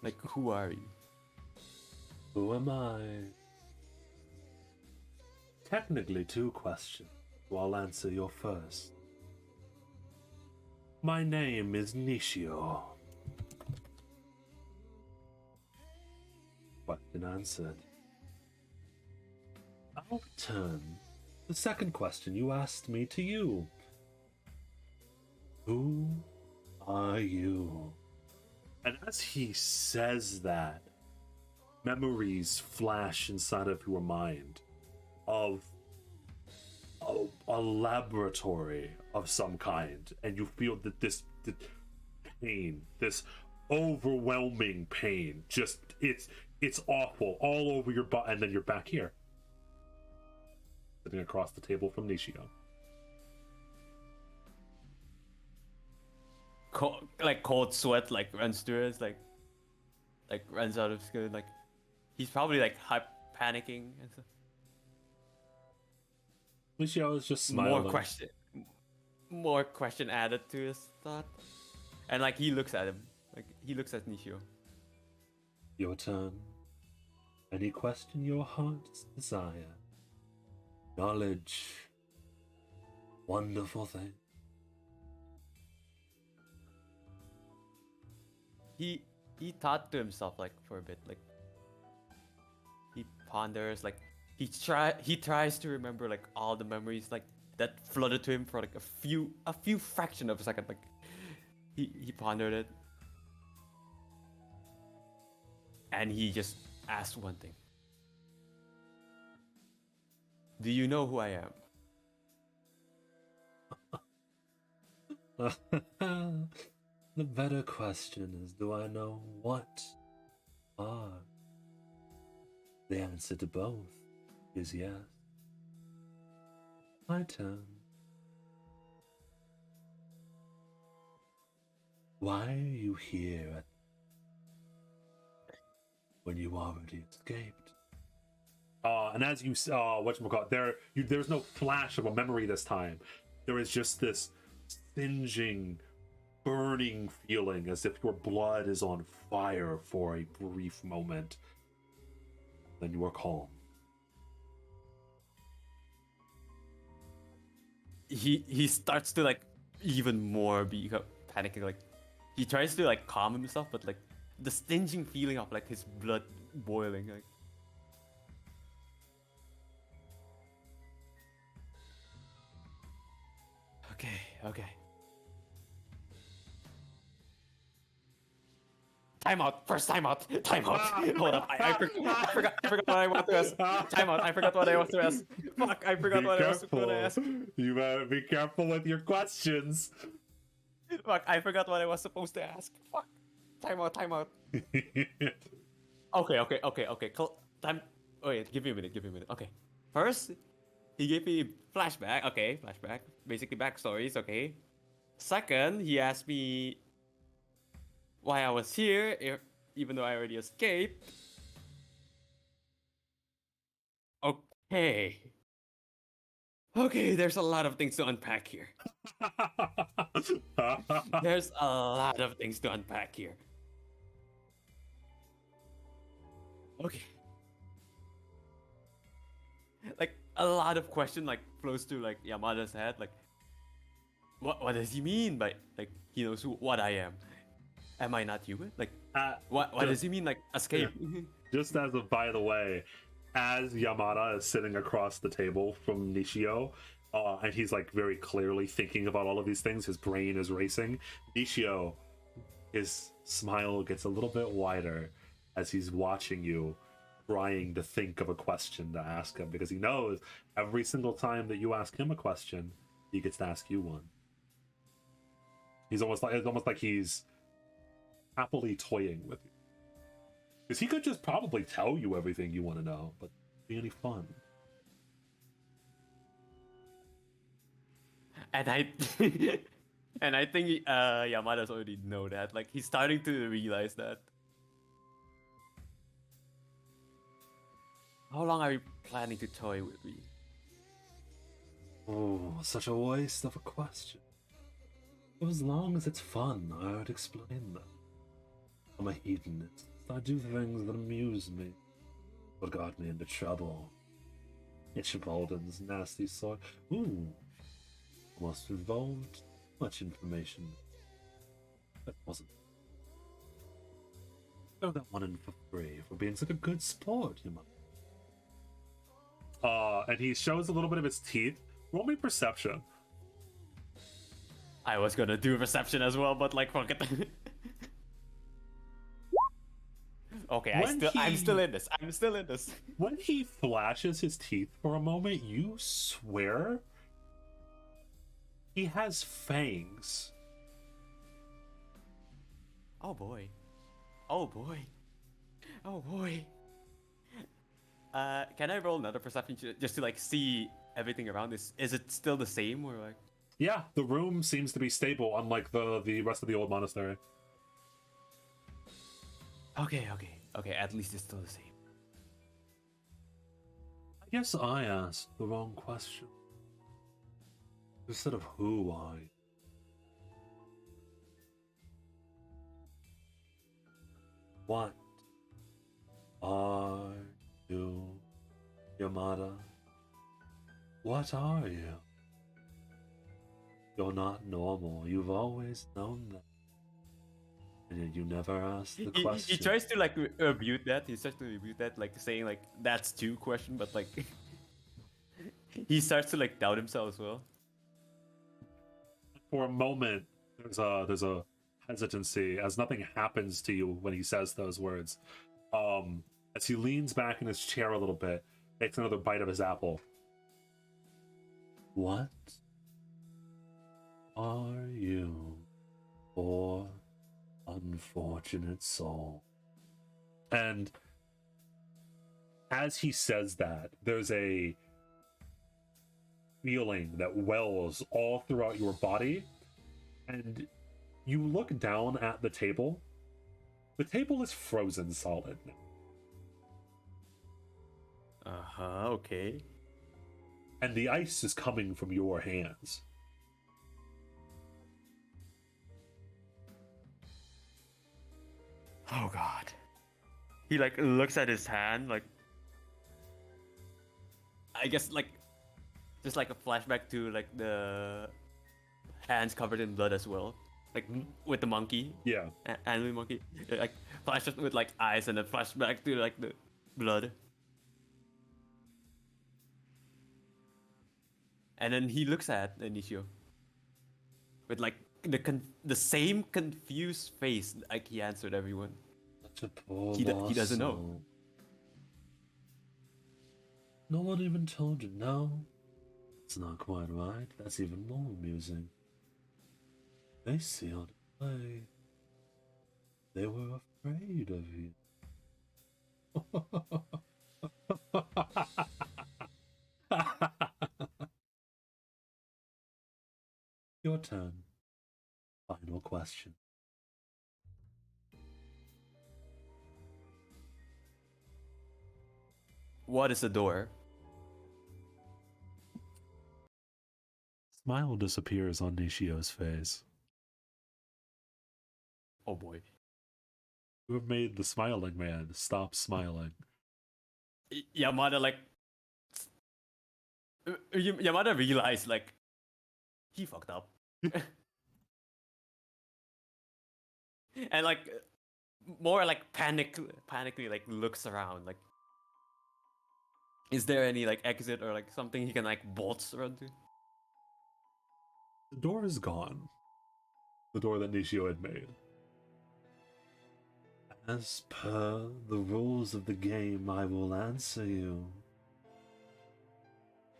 Like, who are you? Who am I? technically 2 questions, so I'll answer your first. My name is Nishio. Question answered. I'll return the second question you asked me to you. Who are you? And as he says that, memories flash inside of your mind of a laboratory of some kind, and you feel that this pain, this overwhelming pain, just it's awful all over your body, and then you're back here, sitting across the table from Nishio. Cold sweat runs through us, like runs out of skin. Like he's probably panicking and stuff. Nishio is just smiling. More question added to his thought, and he looks at him, he looks at Nishio. Your turn. Any question your heart's desire. Knowledge. Wonderful thing. He thought to himself for a bit, he ponders, he tries to remember all the memories that flooded to him for a few fraction of a second. He pondered it, and he just asked one thing. Do you know who I am? The better question is, do I know what are? The answer to both is yes. My turn. Why are you here when you already escaped? And as you saw, there's no flash of a memory this time. There is just this singeing, burning feeling as if your blood is on fire for a brief moment. Then you are calm. He starts to even more be panicking. He tries to calm himself, but the stinging feeling of his blood boiling. Okay. Time out. First time out. Hold up. I forgot what I want to ask. Time out. I forgot what I want to ask. Fuck, I forgot what I was going to ask. You better be careful with your questions. Fuck, I forgot what I was supposed to ask. Fuck. Time out. Okay. Time. Oh, wait, give me a minute. Okay. First, he gave me flashback. Okay, flashback. Basically backstories, okay. Second, he asked me why I was here, even though I already escaped. Okay, there's a lot of things to unpack here. Okay. A lot of question flows through Yamada's head. What does he mean by he knows what I am? Am I not human? What does he mean escape? Just as a by the way, as Yamada is sitting across the table from Nishio, and he's very clearly thinking about all of these things, his brain is racing. Nishio, his smile gets a little bit wider as he's watching you, trying to think of a question to ask him, because he knows every single time that you ask him a question, he gets to ask you one. It's almost like he's happily toying with you, because he could just probably tell you everything you want to know, but it'd be any fun. And I think Yamada's already know that. He's starting to realize that. How long are you planning to toy with me? Oh, such a waste of a question. As long as it's fun, I would explain that. I'm a hedonist. I do things that amuse me. What got me into trouble Itchbalden's nasty sword. Ooh. Must have involved much information. That wasn't. Throw that one in for free for being such a good sport, you might. And he shows a little bit of his teeth. Roll me perception. I was gonna do perception as well, but like fuck it. Okay, I'm still in this. I'm still in this. When he flashes his teeth for a moment, you swear he has fangs. Oh boy. Oh boy. Oh boy. Can I roll another perception just to like see everything around this? Is it still the same or like? Yeah, the room seems to be stable, unlike the rest of the old monastery. Okay. At least it's still the same. I guess I asked the wrong question. Instead of who are you? What are you, Yamata? What are you? You're not normal. You've always known that. And yet you never asked the question. He tries to like rebuke that. He starts to rebuke that, like saying like that's two question, but like he starts to like doubt himself as well. For a moment, there's a hesitancy as nothing happens to you when he says those words. As he leans back in his chair a little bit, takes another bite of his apple. What are you, poor unfortunate soul? And as he says that, there's a feeling that wells all throughout your body, and you look down at the table. The table is frozen solid now. Okay. And the ice is coming from your hands. Oh god. He like looks at his hand, like I guess like just like a flashback to like the hands covered in blood as well, like with the monkey. Yeah. Animal monkey. Like flashes with like eyes and then flashback to like the blood. And then he looks at Inicio with like the same confused face like he answered everyone. Such a poor He doesn't know. soul. No one even told you. No, it's not quite right. That's even more amusing. They sealed it away. They were afraid of you. Your turn. Final question. What is the door? Smile disappears on Nishio's face. Oh boy. You have made the smiling man stop smiling. Yamada like Yamada realized like he fucked up. And like more like panically like looks around like is there any like exit or like something he can like bolt around to? The door is gone. The door that Nishio had made. As per the rules of the game, I will answer you.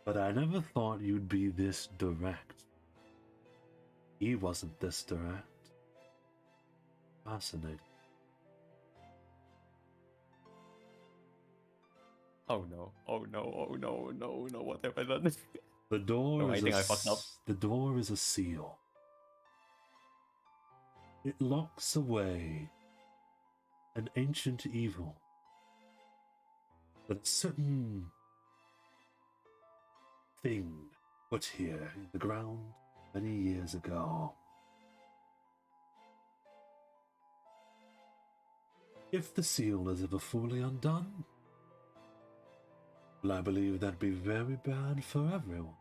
But I never thought you'd be this direct. He wasn't this direct. Fascinating. Oh no, what have I done? The door Oh, I is think I fucked up. The door is a seal. It locks away an ancient evil that a certain thing put here in the ground many years ago. If the seal is ever fully undone, Well, I believe that'd be very bad for everyone.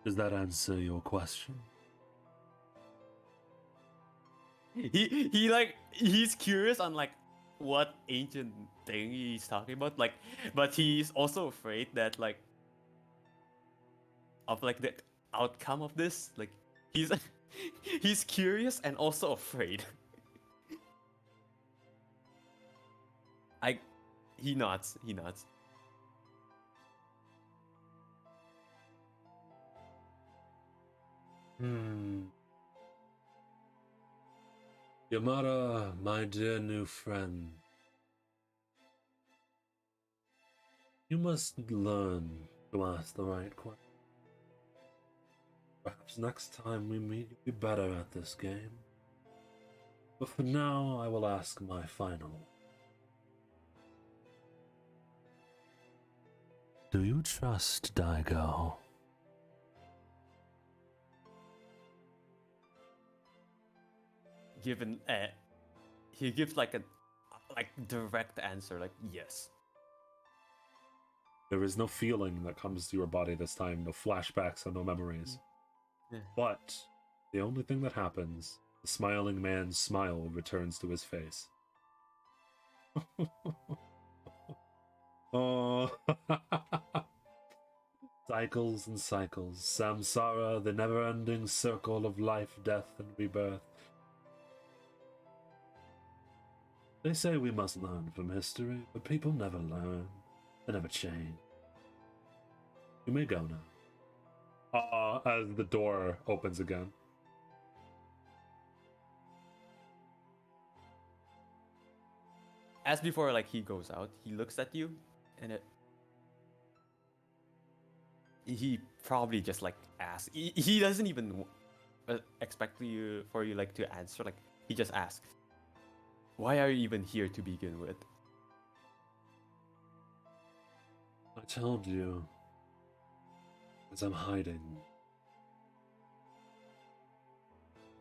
Does that answer your question? He's curious on like what ancient thing he's talking about, like, but he's also afraid that like of like the outcome of this. Like he's he's curious and also afraid. I he nods. He nods. Yamata, my dear new friend, you must learn to ask the right question. Perhaps next time we meet, you'll be better at this game. But for now, I will ask my final. Do you trust Daigo? Given he gives like a direct answer, like yes. There is no feeling that comes to your body this time, no flashbacks or no memories. Yeah. But the only thing that happens, the smiling man's smile returns to his face. Oh. Cycles and cycles, samsara, the never-ending circle of life, death, and rebirth. They say we must learn from history, but people never learn. They never change. You may go now. As the door opens again. As before, like he goes out, he looks at you, and he probably just like asks. He doesn't even expect you like to answer. Like he just asks, "Why are you even here to begin with?" I told you. As I'm hiding.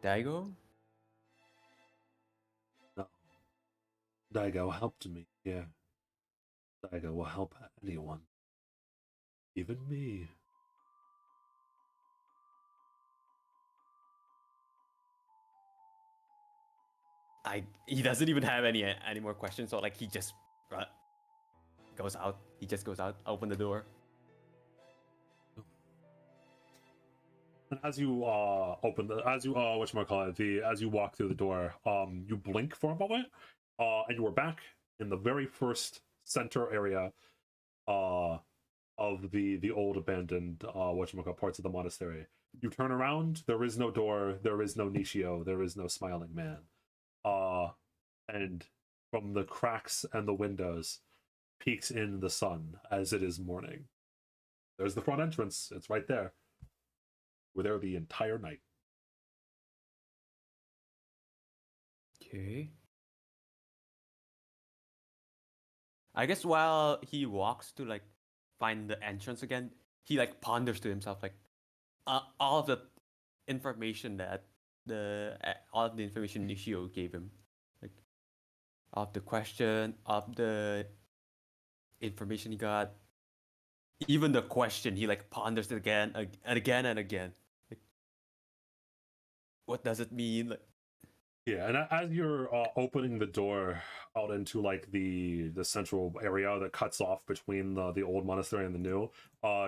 Daigo? No. Daigo helped me here. Daigo will help anyone. Even me. He doesn't even have any more questions, so like he just goes out. He just goes out, open the door. And as you as you walk through the door, you blink for a moment, and you are back in the very first center area, of the old abandoned parts of the monastery. You turn around, there is no door, there is no Nishio, there is no smiling man. And from the cracks and the windows peeks in the sun as it is morning. There's the front entrance, it's right there. We're there the entire night. Okay. I guess while he walks to like find the entrance again, he like ponders to himself like all of the information that all of the information Nishio gave him, like of the question, of the information he got, even the question he like ponders it again and again and again. Like, what does it mean? Like, yeah, and as you're opening the door out into like the central area that cuts off between the old monastery and the new,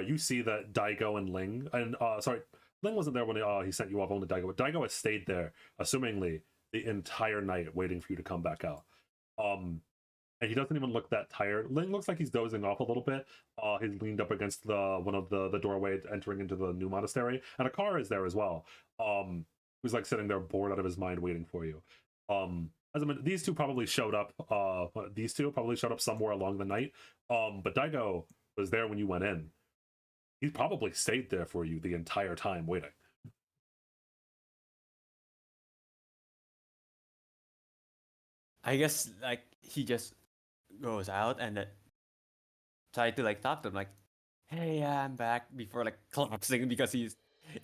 you see that Daigo and Ling, and sorry, Ling wasn't there when he sent you off, only Daigo, but Daigo has stayed there, assumingly the entire night, waiting for you to come back out. And he doesn't even look that tired. Ling looks like he's dozing off a little bit. He's leaned up against one of the doorway entering into the new monastery, and a car is there as well. Who's like sitting there bored out of his mind waiting for you. As I mean, these two probably showed up. These two probably showed up somewhere along the night. But Daigo was there when you went in. He probably stayed there for you the entire time waiting. I guess like he just goes out and try to like talk to him like, "Hey, I'm back," before like collapsing because he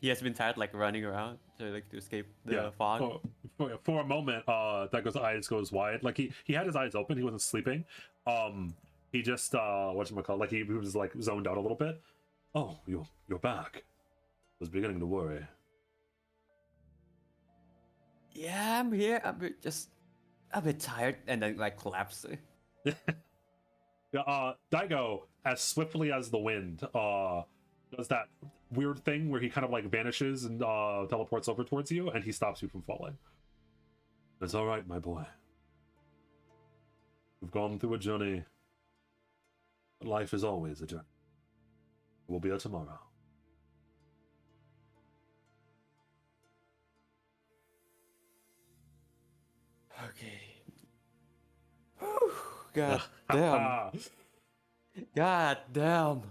has been tired like running around to like to escape the fog. for a moment, Daigo's eyes goes wide. Like he had his eyes open. He wasn't sleeping. He just whatchamacallit, like he was like zoned out a little bit. Oh, you're back. I was beginning to worry. Yeah, I'm here. Just a bit tired, and then like collapse. Yeah, Daigo, as swiftly as the wind, does that weird thing where he kind of like vanishes and teleports over towards you, and he stops you from falling. It's all right, my boy. We've gone through a journey. Life is always a journey. We'll be here tomorrow. Okay. God damn. God damn.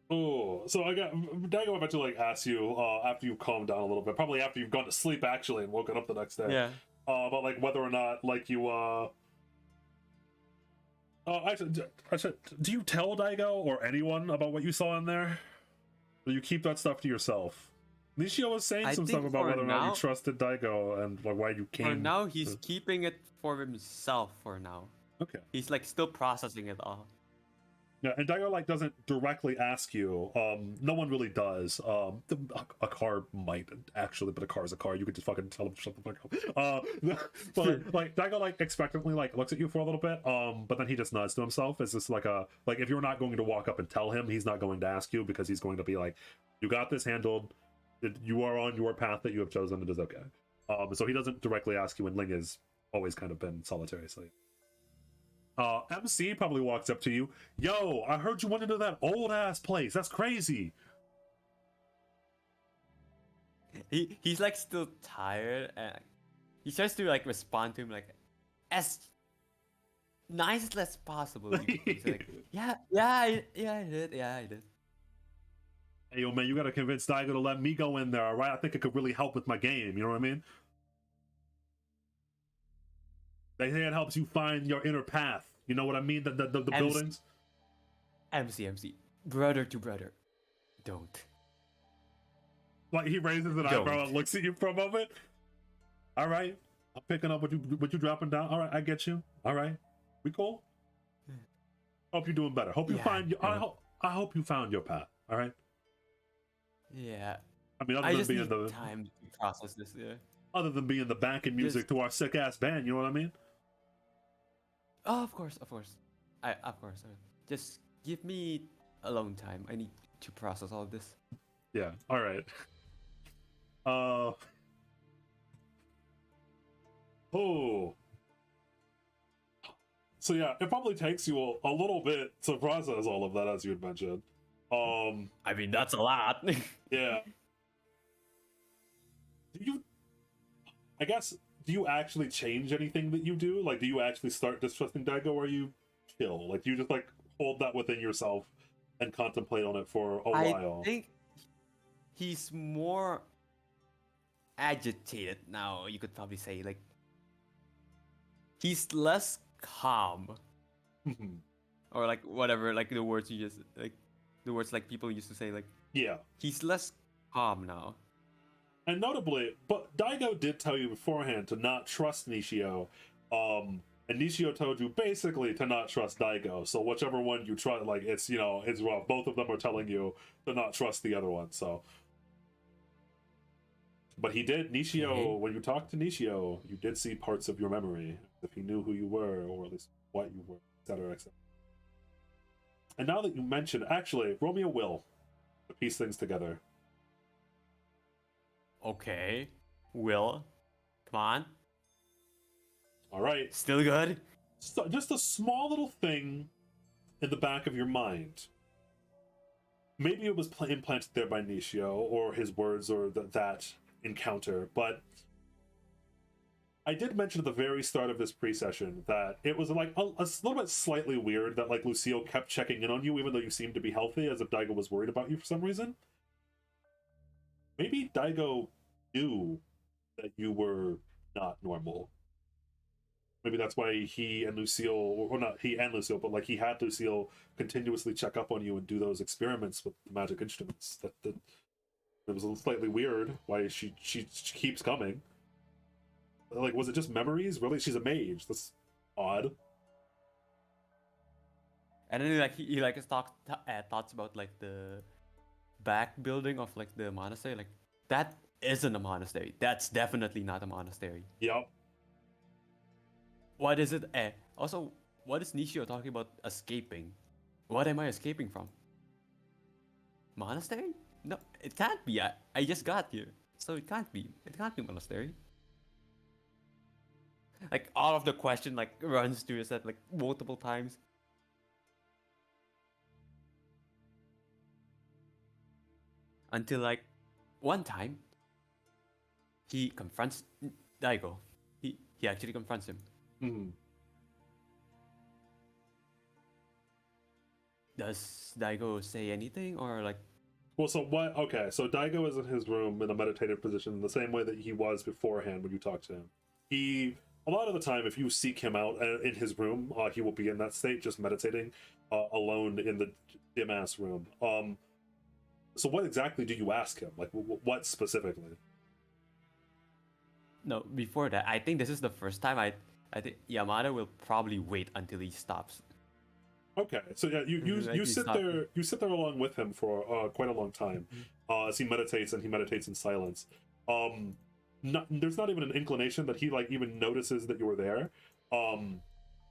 Oh, so Daigo eventually like asks you after you've calmed down a little bit, probably after you've gone to sleep actually and woken up the next day. Yeah. But like whether or not like you actually, do you tell Daigo or anyone about what you saw in there? Or you keep that stuff to yourself? Nishio was saying some stuff about whether or not you trusted Daigo and like why you came. For now, he's keeping it for himself. For now. Okay. He's like still processing it all. Yeah, and Daigo like doesn't directly ask you. No one really does. A car might actually, but a car is a car. You could just fucking tell him to shut the fuck up. But like Daigo like expectantly like looks at you for a little bit. But then he just nods to himself. It's just like if you're not going to walk up and tell him, he's not going to ask you because he's going to be like, you got this handled. You are on your path that you have chosen. It is okay. So he doesn't directly ask you, and Ling has always kind of been solitary. So. MC probably walks up to you. Yo, I heard you went into that old ass place. That's crazy. He's like still tired, and he tries to like respond to him like as nice as possible. He's like, I did. Hey, yo, man, you gotta convince Daigo to let me go in there, all right? I think it could really help with my game. You know what I mean? They say it helps you find your inner path. You know what I mean? The buildings. MC, brother to brother, don't. Like he raises an eyebrow and looks at you for a moment. All right, I'm picking up what you dropping down. All right, I get you. All right, we cool. Hope you're doing better. Hope you find your. I hope you found your path. All right. Yeah. I mean, I just need time to process this. Yeah. Other than being the backing music to our sick ass band, you know what I mean? Oh, of course. Just give me alone time. I need to process all of this. Yeah. All right. Oh. So yeah, it probably takes you a little bit to process all of that, as you had mentioned. I mean, that's a lot. Yeah. Do you actually change anything that you do? Like, do you actually start distrusting Daigo, or you chill? Like, do you just like hold that within yourself and contemplate on it for a while? I think he's more agitated now. You could probably say like he's less calm, or like whatever. Like the words you just like the words like people used to say like he's less calm now. And notably, but Daigo did tell you beforehand to not trust Nishio, and Nishio told you basically to not trust Daigo. So whichever one you trust, like it's it's rough. Both of them are telling you to not trust the other one. So, but he did Nishio when you talked to Nishio, you did see parts of your memory, if he knew who you were or at least what you were, etc., etc. And now that you mention, actually, roll me a will to piece things together. Okay, Will, come on. All right. Still good? So just a small little thing in the back of your mind. Maybe it was implanted there by Nishio, or his words, or that encounter, but I did mention at the very start of this pre-session that it was like a little bit slightly weird that like Lucille kept checking in on you even though you seemed to be healthy, as if Daigo was worried about you for some reason. Maybe Daigo knew that you were not normal. Maybe that's why he and Lucille, or not he and Lucille, but like he had Lucille continuously check up on you and do those experiments with the magic instruments. That it was a little slightly weird why she keeps coming. Like, was it just memories? Really? She's a mage. That's odd. And then like he like thoughts about like the back building of like the monastery. Like that isn't a monastery. That's definitely not a monastery. Yep. What is it? Also, what is Nishio talking about escaping? What am I escaping from? Monastery? No, it can't be. I just got here, so it can't be. It can't be monastery. Like all of the question like runs through his head like multiple times. Until like one time he confronts Daigo. He actually confronts him. Hmm. Does Daigo say anything or like Well, so what? Okay, so Daigo is in his room in a meditative position, the same way that he was beforehand when you talked to him. He, a lot of the time, if you seek him out in his room, he will be in that state, just meditating, alone in the dim ass room. So what exactly do you ask him? Like, what specifically? no? Before that, I think this is the first time I think Yamada will probably wait until he stops. Okay, so yeah, Like you he's sit not- there along with him for quite a long time, as he meditates and he meditates in silence. There's not even an inclination that he like even notices that you were there,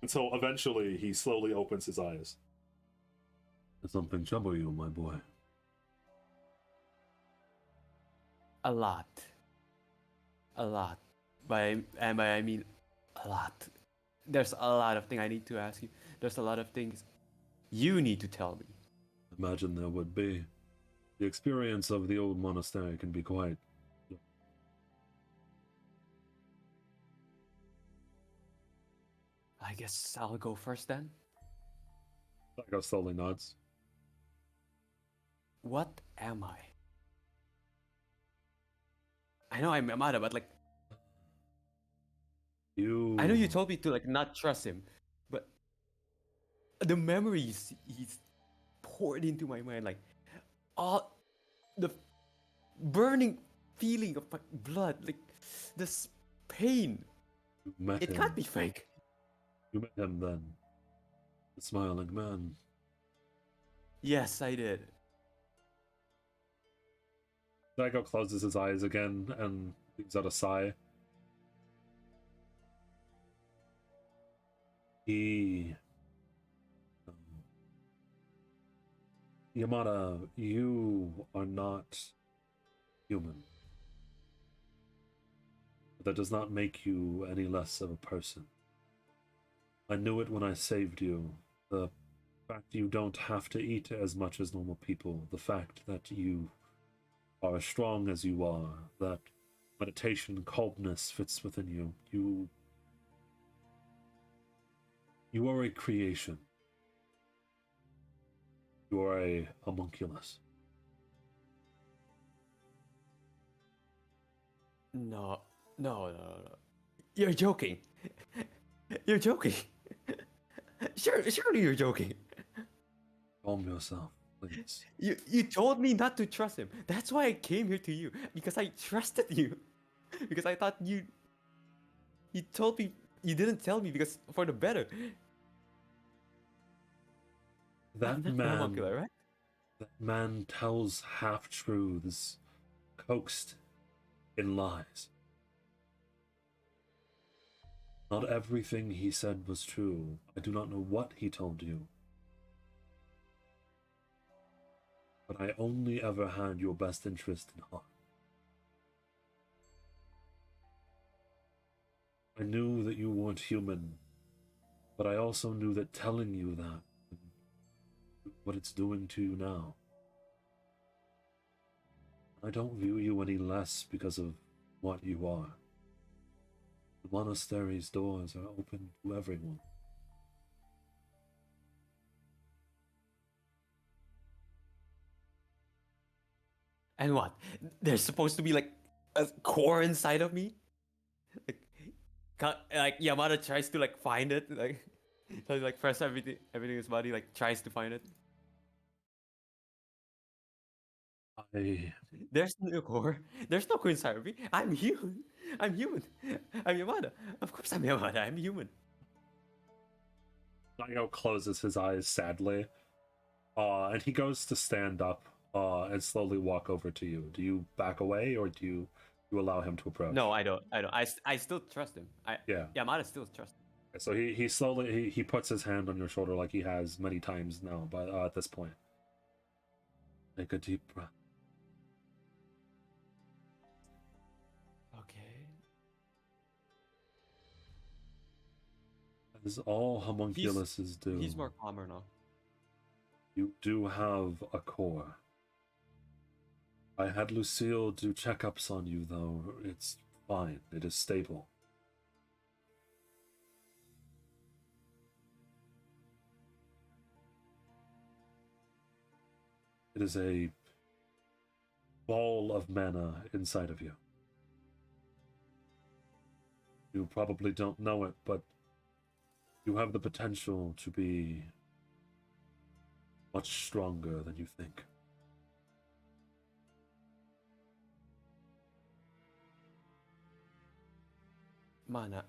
until eventually he slowly opens his eyes. Does something trouble you, my boy? A lot. A lot. By I mean a lot. There's a lot of things I need to ask you. There's a lot of things you need to tell me. Imagine there would be. The experience of the old monastery can be quite. I guess I'll go first then. Daigo slowly nods. What am I? I know I'm Yamada, but like You. I know you told me to like not trust him, but the memories he's poured into my mind, like all the burning feeling of my blood, like this pain. You met It him. can't be fake. You met him then. The smiling man. Yes, I did. Daigo closes his eyes again and leaves out a sigh. He. Yamada, you are not human. But that does not make you any less of a person. I knew it when I saved you. The fact you don't have to eat as much as normal people, the fact that you are as strong as you are, that meditation calmness fits within you. You are a creation. You are a homunculus. No, no, no, no. You're joking. You're joking. Surely you're joking. Calm yourself, please. You told me not to trust him. That's why I came here to you because I trusted you. Because I thought you told me you didn't tell me because for the better. That I'm not man, homuncular, right? that man tells half-truths, coaxed in lies. Not everything he said was true. I do not know what he told you. But I only ever had your best interest in heart. I knew that you weren't human, but I also knew that telling you that, what it's doing to you now. I don't view you any less because of what you are. The monastery's doors are open to everyone. And what? There's supposed to be like a core inside of me? Like Yamada tries to like find it, like so he, like press everything in his body, like tries to find it. I There's no core. There's no core inside of me. I'm human. I'm human. I'm Yamata. Of course I'm Yamata. I'm human. Daigo closes his eyes sadly, and he goes to stand up and slowly walk over to you. Do you back away, or do you allow him to approach? No, I don't. I still trust him. Yeah. Yamata still trusts him. So he slowly he puts his hand on your shoulder like he has many times now, but at this point. Take a deep breath. Okay. As all homunculuses do. He's more calmer now. You do have a core. I had Lucille do checkups on you, though. It's fine. It is stable. It is a ball of mana inside of you. You probably don't know it, but you have the potential to be much stronger than you think. Mana.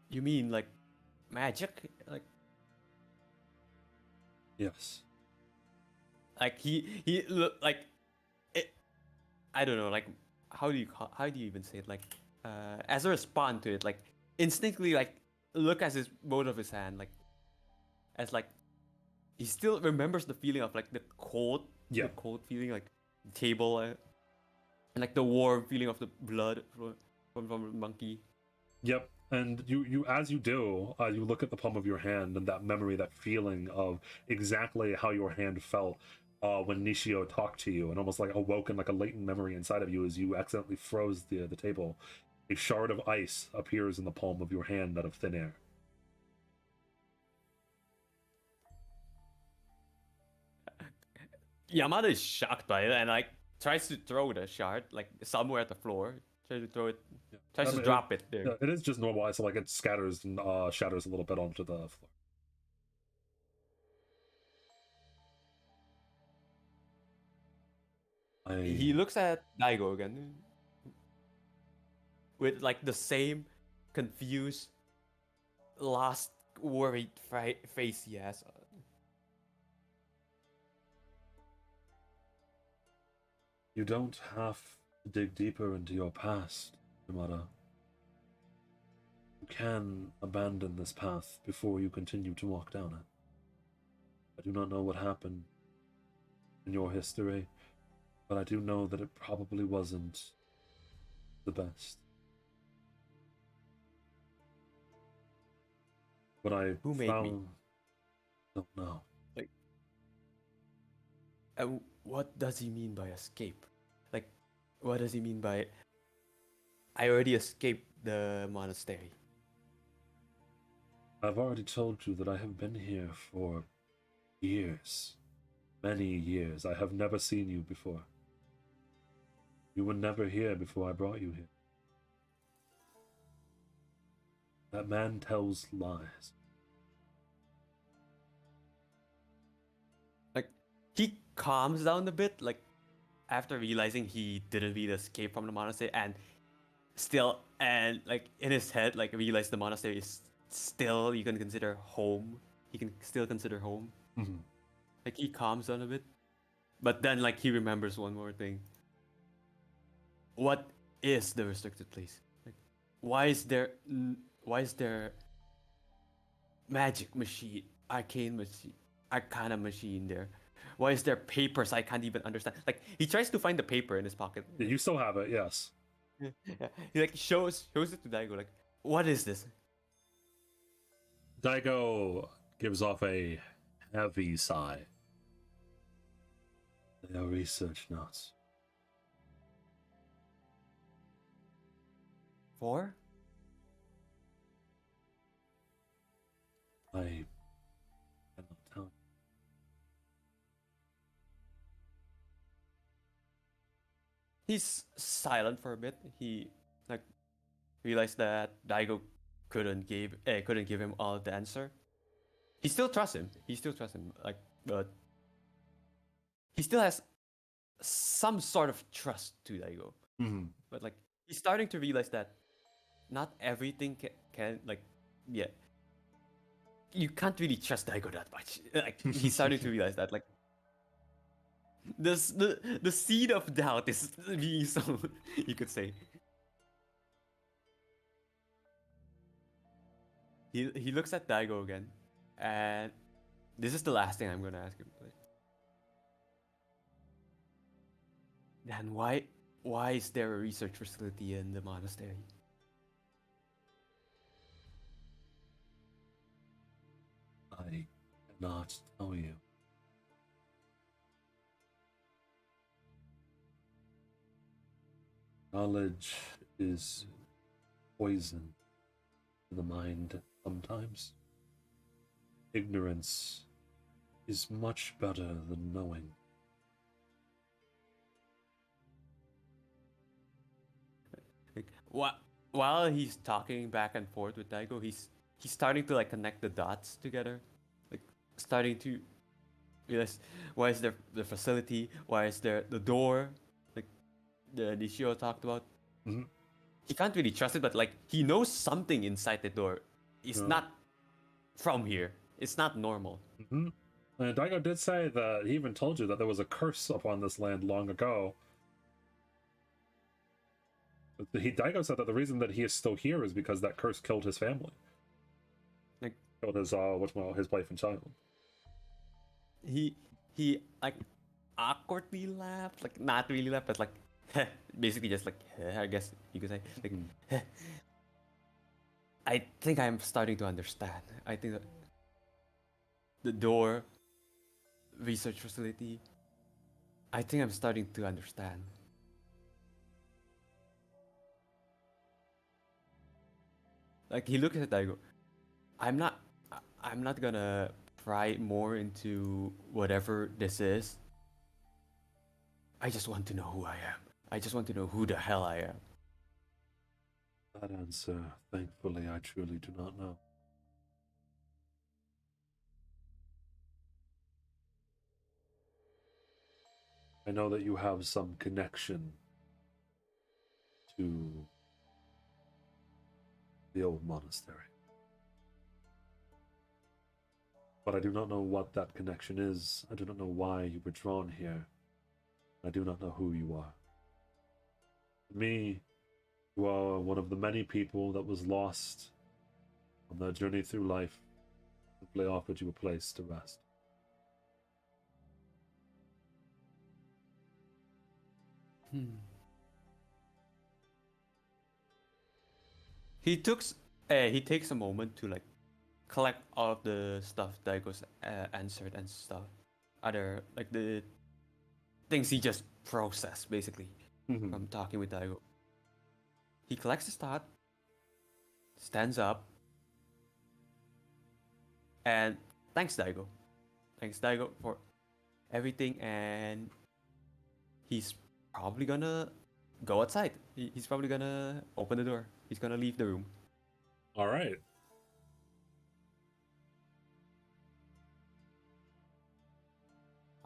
You mean like magic? Yes. Like he look like it. I don't know. Like how do you even say it? Like as a response to it, like instinctively, like look at his both of his hand, like as like he still remembers the feeling of like the cold, the cold feeling, like the table, and like the warm feeling of the blood from the monkey. Yep. And you as you do, you look at the palm of your hand and that memory, that feeling of exactly how your hand felt when Nishio talked to you, and almost like awoken like a latent memory inside of you as you accidentally froze the table. A shard of ice appears in the palm of your hand out of thin air. Yamada is shocked by it and like tries to throw the shard like somewhere at the floor. Tries to throw it. Tries to drop it there. Yeah, it is just normal ice, so like it scatters and shatters a little bit onto the floor. He looks at Daigo again with like the same confused, lost, worried face he has. You don't have to dig deeper into your past, Yamada. You can abandon this path before you continue to walk down it. I do not know what happened in your history, but I do know that it probably wasn't the best. What I Who made found, me? don't know. Like, what does he mean by escape? Like, what does he mean by I already escaped the monastery? I've already told you that I have been here for years. Many years. I have never seen you before. You were never here before I brought you here. That man tells lies. Like, he calms down a bit, like, after realizing he didn't really escape from the monastery and still, and like, in his head, like, realize the monastery is still, you can consider home. He can still consider home. Mm-hmm. Like, he calms down a bit. But then, like, he remembers one more thing. What is the restricted place? Like, why is there magic machine, arcana machine there? Why is there papers I can't even understand? Like, he tries to find the paper in his pocket. Yeah, you still have it, yes. Yeah. He like shows it to Daigo, like, what is this? Daigo gives off a heavy sigh. They are research notes. For? I cannot tell you. He's silent for a bit. He like realized that Daigo couldn't give him all the answer. He still trusts him. Like, but he still has some sort of trust to Daigo. Mhm. But like he's starting to realize that not everything can like, yeah, you can't really trust Daigo that much. Like he's starting to realize that like the seed of doubt is being sown, you could say. He looks at Daigo again, and this is the last thing I'm gonna ask him. Like, then why is there a research facility in the monastery? I cannot tell you. Knowledge is poison to the mind sometimes. Ignorance is much better than knowing. Like while he's talking back and forth with Daigo, he's starting to like connect the dots together, like starting to realize why is there the facility, why is there the door, like the Nishio talked about. Mhm. He can't really trust it, but like he knows something inside the door. It's Yeah. not from here. It's not normal. Mhm. And Daigo did say that he even told you that there was a curse upon this land long ago. Daigo said that the reason that he is still here is because that curse killed his family. Like Killed his his wife and child. he like awkwardly laughed, like not really laughed, but like basically just like I guess you could say like I think I'm starting to understand. I think that the door research facility. I think I'm starting to understand. Like he looks at Daigo. I'm not. I'm not gonna pry more into whatever this is. I just want to know who I am. I just want to know who the hell I am. That answer, thankfully, I truly do not know. I know that you have some connection to the old monastery. But I do not know what that connection is. I do not know why you were drawn here. I do not know who you are. To me, you are one of the many people that was lost on their journey through life. Simply offered you a place to rest. He takes a moment to like collect all of the stuff Daigo's answered and stuff. Other like the things he just processed basically from talking with Daigo. He collects his thought, stands up, and thanks Daigo. Thanks Daigo for everything, and he's probably gonna go outside. He's probably gonna open the door. He's gonna leave the room. All right.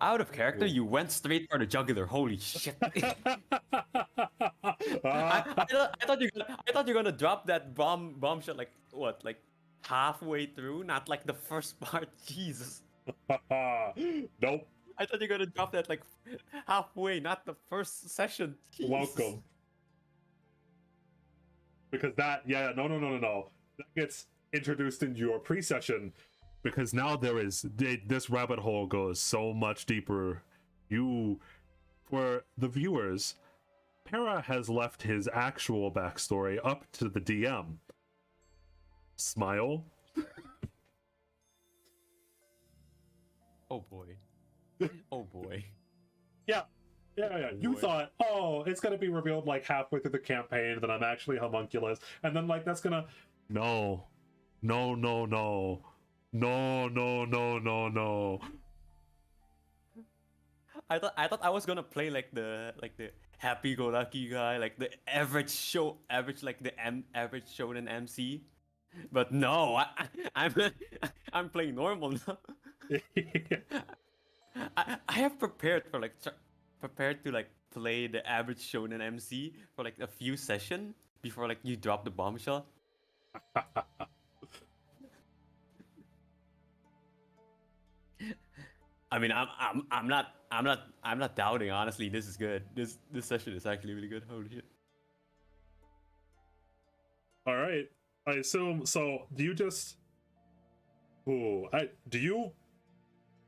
Out of character, you went straight for the jugular. Holy shit! I thought you're gonna drop that bomb shot like what, like halfway through, not like the first part. Jesus, Nope. I thought you're gonna drop that like halfway, not the first session. Jesus. Welcome. Because that, yeah, no. That gets introduced into your pre-session, because now this rabbit hole goes so much deeper. For the viewers, Para has left his actual backstory up to the DM. Smile. Oh boy. Oh boy. Yeah. You thought, oh, it's gonna be revealed like halfway through the campaign that I'm actually homunculus, and then like that's gonna no. I thought I was gonna play like the happy-go-lucky guy, like the average shonen MC, but no, I'm I'm playing normal now. I have prepared for prepared to like play the average shonen MC for like a few sessions before like you drop the bombshell. I mean, I'm not doubting. Honestly, this is good. This session is actually really good. Holy shit! All right. I assume so. Do you just? Ooh, do you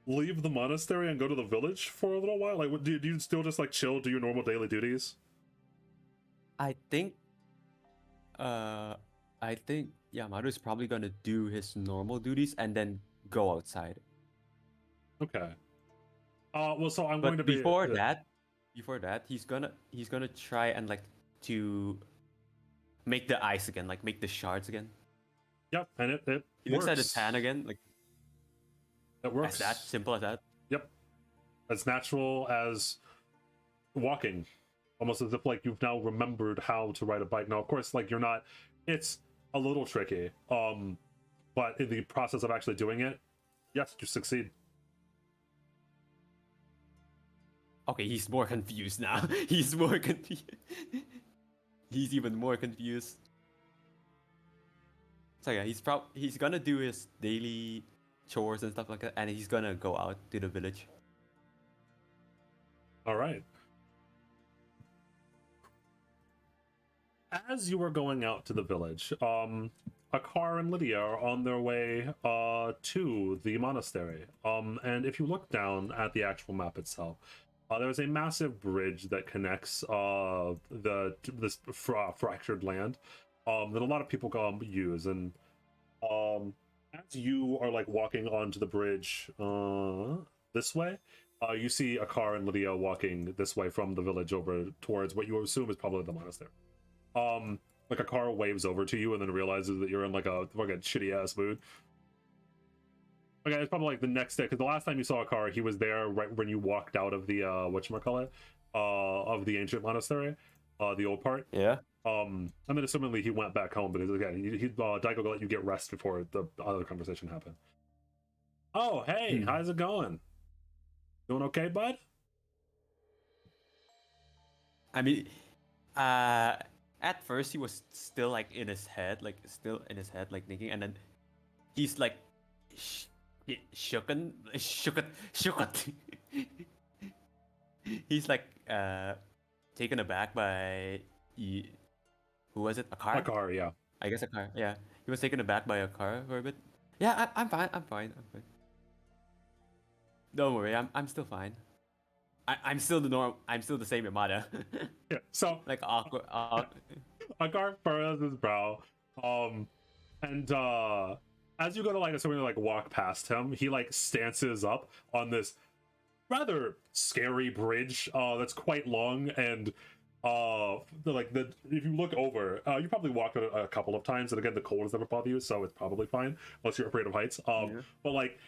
leave the monastery and go to the village for a little while? Like, what, do you still just like chill, do your normal daily duties? I think, uh, I think Yamato is probably gonna do his normal duties and then go outside. Okay. Well, so I'm But going to be before that, he's gonna try and like to make the ice again, like make the shards again. Yep, and it He works. looks at his hand again, like It works. as that simple as that. Yep, as natural as walking, almost as if like you've now remembered how to ride a bike. Now, of course, like you're not. It's a little tricky. But in the process of actually doing it, yes, you succeed. Okay, he's more confused now. He's more confused. He's even more confused. So yeah, he's gonna do his daily chores and stuff like that, and he's gonna go out to the village. All right. As you are going out to the village, Akar and Lydia are on their way to the monastery. And if you look down at the actual map itself, there's a massive bridge that connects this fractured land that a lot of people use. And as you are like walking onto the bridge this way, you see Akar and Lydia walking this way from the village over towards what you assume is probably the monastery. Like a car waves over to you and then realizes that you're in like a fucking shitty ass mood. Okay, it's probably like the next day, because the last time you saw a car, he was there right when you walked out of the whatchamacallit, of the ancient monastery, the old part. Yeah. And then assumingly he went back home, because again, Daigo let you get rest before the other conversation happened. Oh, hey, how's it going? Doing okay, bud? I mean, at first he was still like in his head, like thinking, and then he's like shooked. He's like taken aback by who was it? Akar? Akar, yeah. I guess Akar. Yeah, he was taken aback by Akar for a bit. Yeah, I'm fine. I'm fine. Don't worry, I'm still fine. I'm still the norm. I'm still the same Yamata. Yeah. So like awkward. Akar furrows his brow, and as you go to like somebody like walk past him, he like stances up on this rather scary bridge that's quite long, and if you look over, you probably walked it a couple of times, and again the cold has never bothered you, so it's probably fine unless you're afraid of heights. But like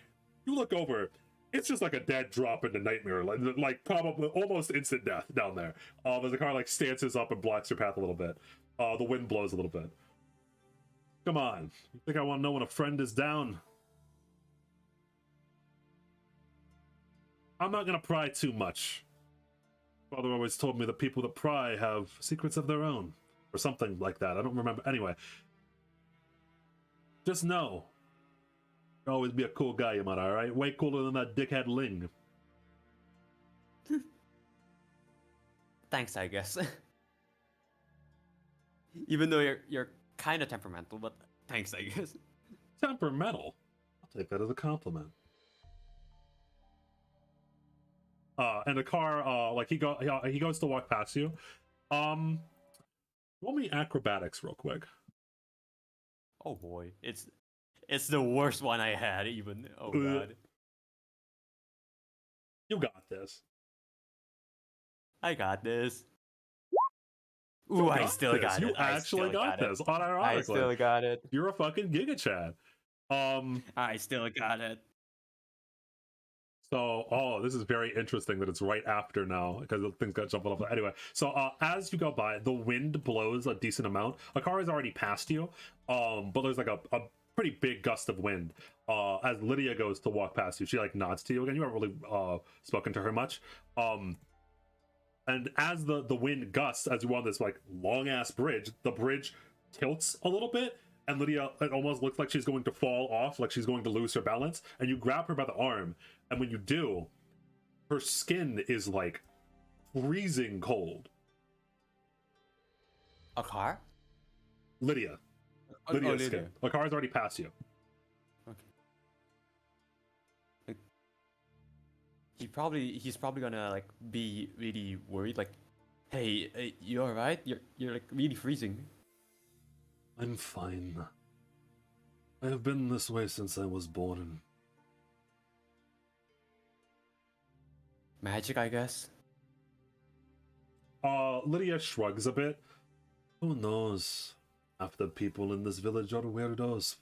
you look over, it's just like a dead drop into nightmare, like probably almost instant death down there. As the car like stances up and blocks your path a little bit. The wind blows a little bit. Come on, you think I want to know when a friend is down? I'm not gonna pry too much. Father always told me that people that pry have secrets of their own, or something like that. I don't remember. Anyway, just know. You'll always be a cool guy, Yamata, alright? Way cooler than that dickhead Ling. Thanks, I guess. Even though you're kind of temperamental, but thanks, I guess. Temperamental? I'll take that as a compliment. And the car, like he goes to walk past you. Roll me acrobatics real quick. Oh boy, it's the worst one I had even. Oh god. You got this. I got this. Ooh, I still got it. You actually got this. Unironically. I still got it. You're a fucking Giga Chad. I still got it. So, this is very interesting that it's right after now, because things got jumping off. Anyway, so as you go by, the wind blows a decent amount. A car is already past you, but there's like a pretty big gust of wind. As Lydia goes to walk past you, she like nods to you again. You haven't really spoken to her much. And as the wind gusts, as you're on this like long ass bridge, the bridge tilts a little bit, and Lydia, it almost looks like she's going to fall off, like she's going to lose her balance. And you grab her by the arm, and when you do, her skin is like freezing cold. A car? Lydia. Lydia's skin. The car's already past you. Okay. Like, he's probably gonna like be really worried. Like, hey, you all right? You're like really freezing. I'm fine. I have been this way since I was born. Magic, I guess. Lydia shrugs a bit. Who knows? Half the people in this village are weirdos.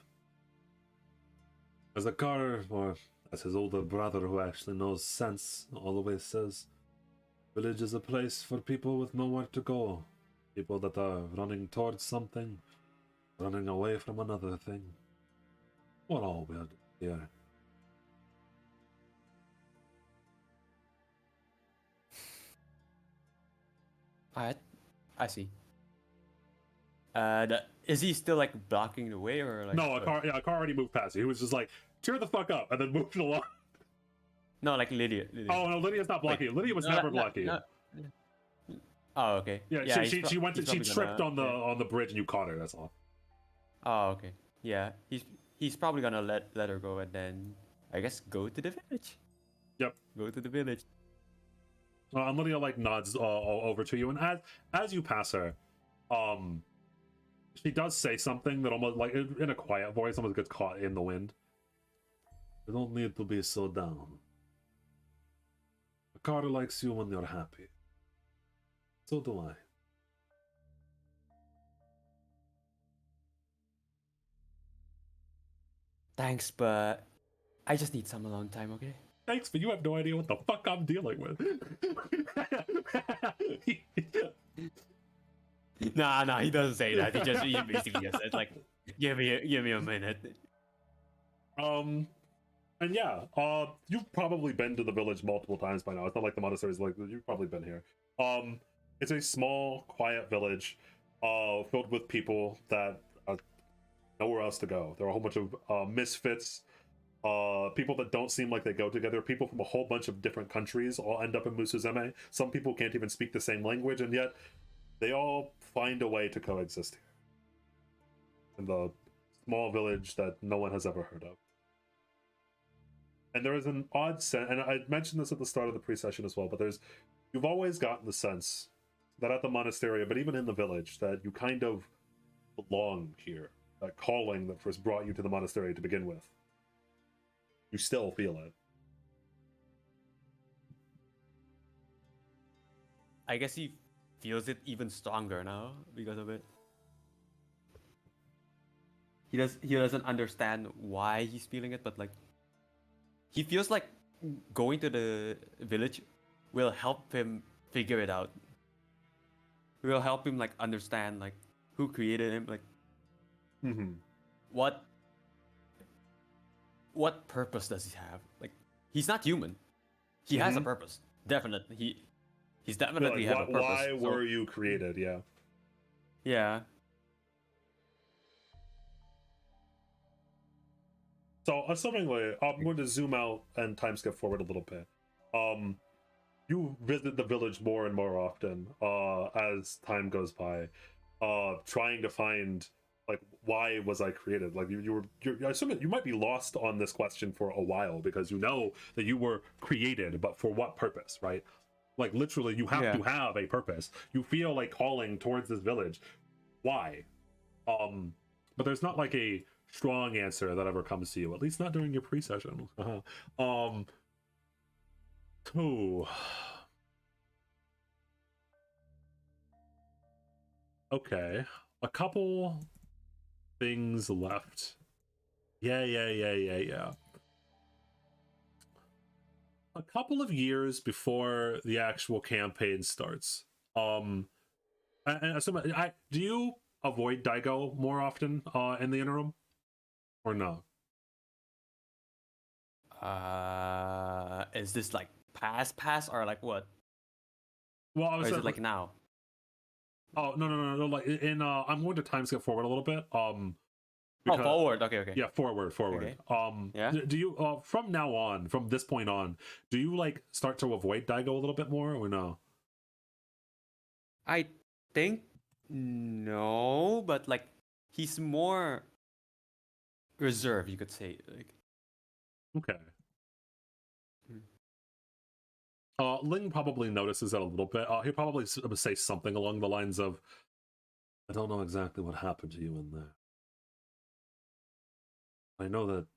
As a car, or as his older brother who actually knows sense, always says, village is a place for people with nowhere to go. People that are running towards something, running away from another thing. We're all weird here. Alright, I see. Is he still like blocking the way or like? No, a car already moved past you. He was just like, cheer the fuck up, and then moved along. No, like Lydia. Oh no, Lydia's not blocking you. Lydia was never blocking you. Oh, okay. Yeah, she tripped on the bridge and you caught her. That's all. Oh, okay. Yeah, he's probably gonna let her go and then I guess go to the village. Yep. Go to the village. And Lydia like nods over to you, and as you pass her, she does say something that almost like in a quiet voice, almost gets caught in the wind. You don't need to be so down. A car likes you when you're happy. So do I. Thanks, but I just need some alone time, okay? Thanks, but you have no idea what the fuck I'm dealing with. Nah, he doesn't say that. He basically just says like, give me a minute. And yeah, you've probably been to the village multiple times by now. It's not like the monastery's like you've probably been here. It's a small, quiet village, filled with people that are nowhere else to go. There are a whole bunch of misfits, people that don't seem like they go together. People from a whole bunch of different countries all end up in Musu-Zeme. Some people can't even speak the same language, and yet they all find a way to coexist here in the small village that no one has ever heard of. And there is an odd sense, and I mentioned this at the start of the pre-session as well, but you've always gotten the sense that at the monastery, but even in the village, that you kind of belong here. That calling that first brought you to the monastery to begin with. You still feel it. I guess he feels it even stronger now because of it. He doesn't understand why he's feeling it, but like he feels like going to the village will help him figure it out. It will help him like understand like who created him, like what purpose does he have? Like he's not human. He has a purpose. Definitely. He's definitely have a purpose. Why were you created? Yeah. Yeah. So, assumingly, I'm going to zoom out and time skip forward a little bit. You visit the village more and more often as time goes by, trying to find like why was I created? Like you're I assume you might be lost on this question for a while because you know that you were created, but for what purpose, right? Like literally, you have to have a purpose. You feel like calling towards this village. Why? But there's not like a strong answer that ever comes to you, at least not during your pre-session. Okay, a couple things left. Yeah. A couple of years before the actual campaign starts, and do you avoid Daigo more often in the interim, or no? Is this like pass or like what? Well, I or was is it like now? oh no. Like in I'm going to time skip forward a little bit. Oh, Because forward. Okay. yeah, forward. Okay. Yeah. Do you from now on, from this point on, do you like start to avoid Daigo a little bit more or no? I think no, but like he's more reserved, you could say. Like, Okay. hmm. Ling probably notices that a little bit. He'll probably say something along the lines of, "I don't know exactly what happened to you in there. I know that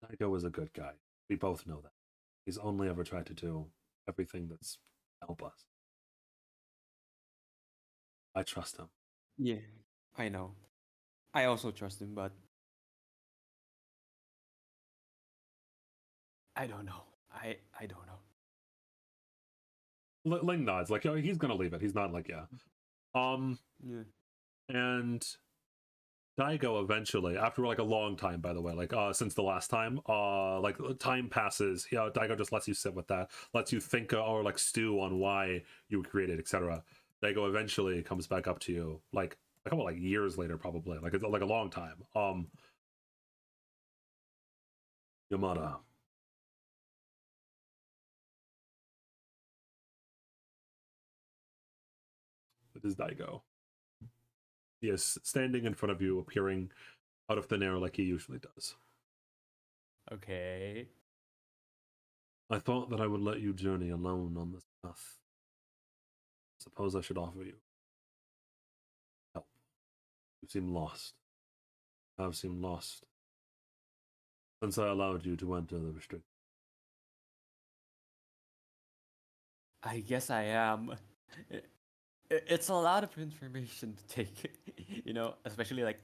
Daigo is a good guy. We both know that. He's only ever tried to do everything that's help us. I trust him." Yeah, I know. I also trust him, but I don't know. I don't know. Ling nods, like, "Oh, he's gonna leave it." He's not like, yeah. Yeah. And Daigo eventually, after like a long time, by the way, like since the last time, like time passes. Daigo just lets you sit with that, lets you think or like stew on why you were created, etc. Daigo eventually comes back up to you, like a couple like years later, probably like it's like a long time. Yamata, it is Daigo. He is standing in front of you, appearing out of thin air like he usually does. Okay. I thought that I would let you journey alone on this path. Suppose I should offer you help. You seem lost. Have seemed lost since I allowed you to enter the restrict. I guess I am. It's a lot of information to take, especially like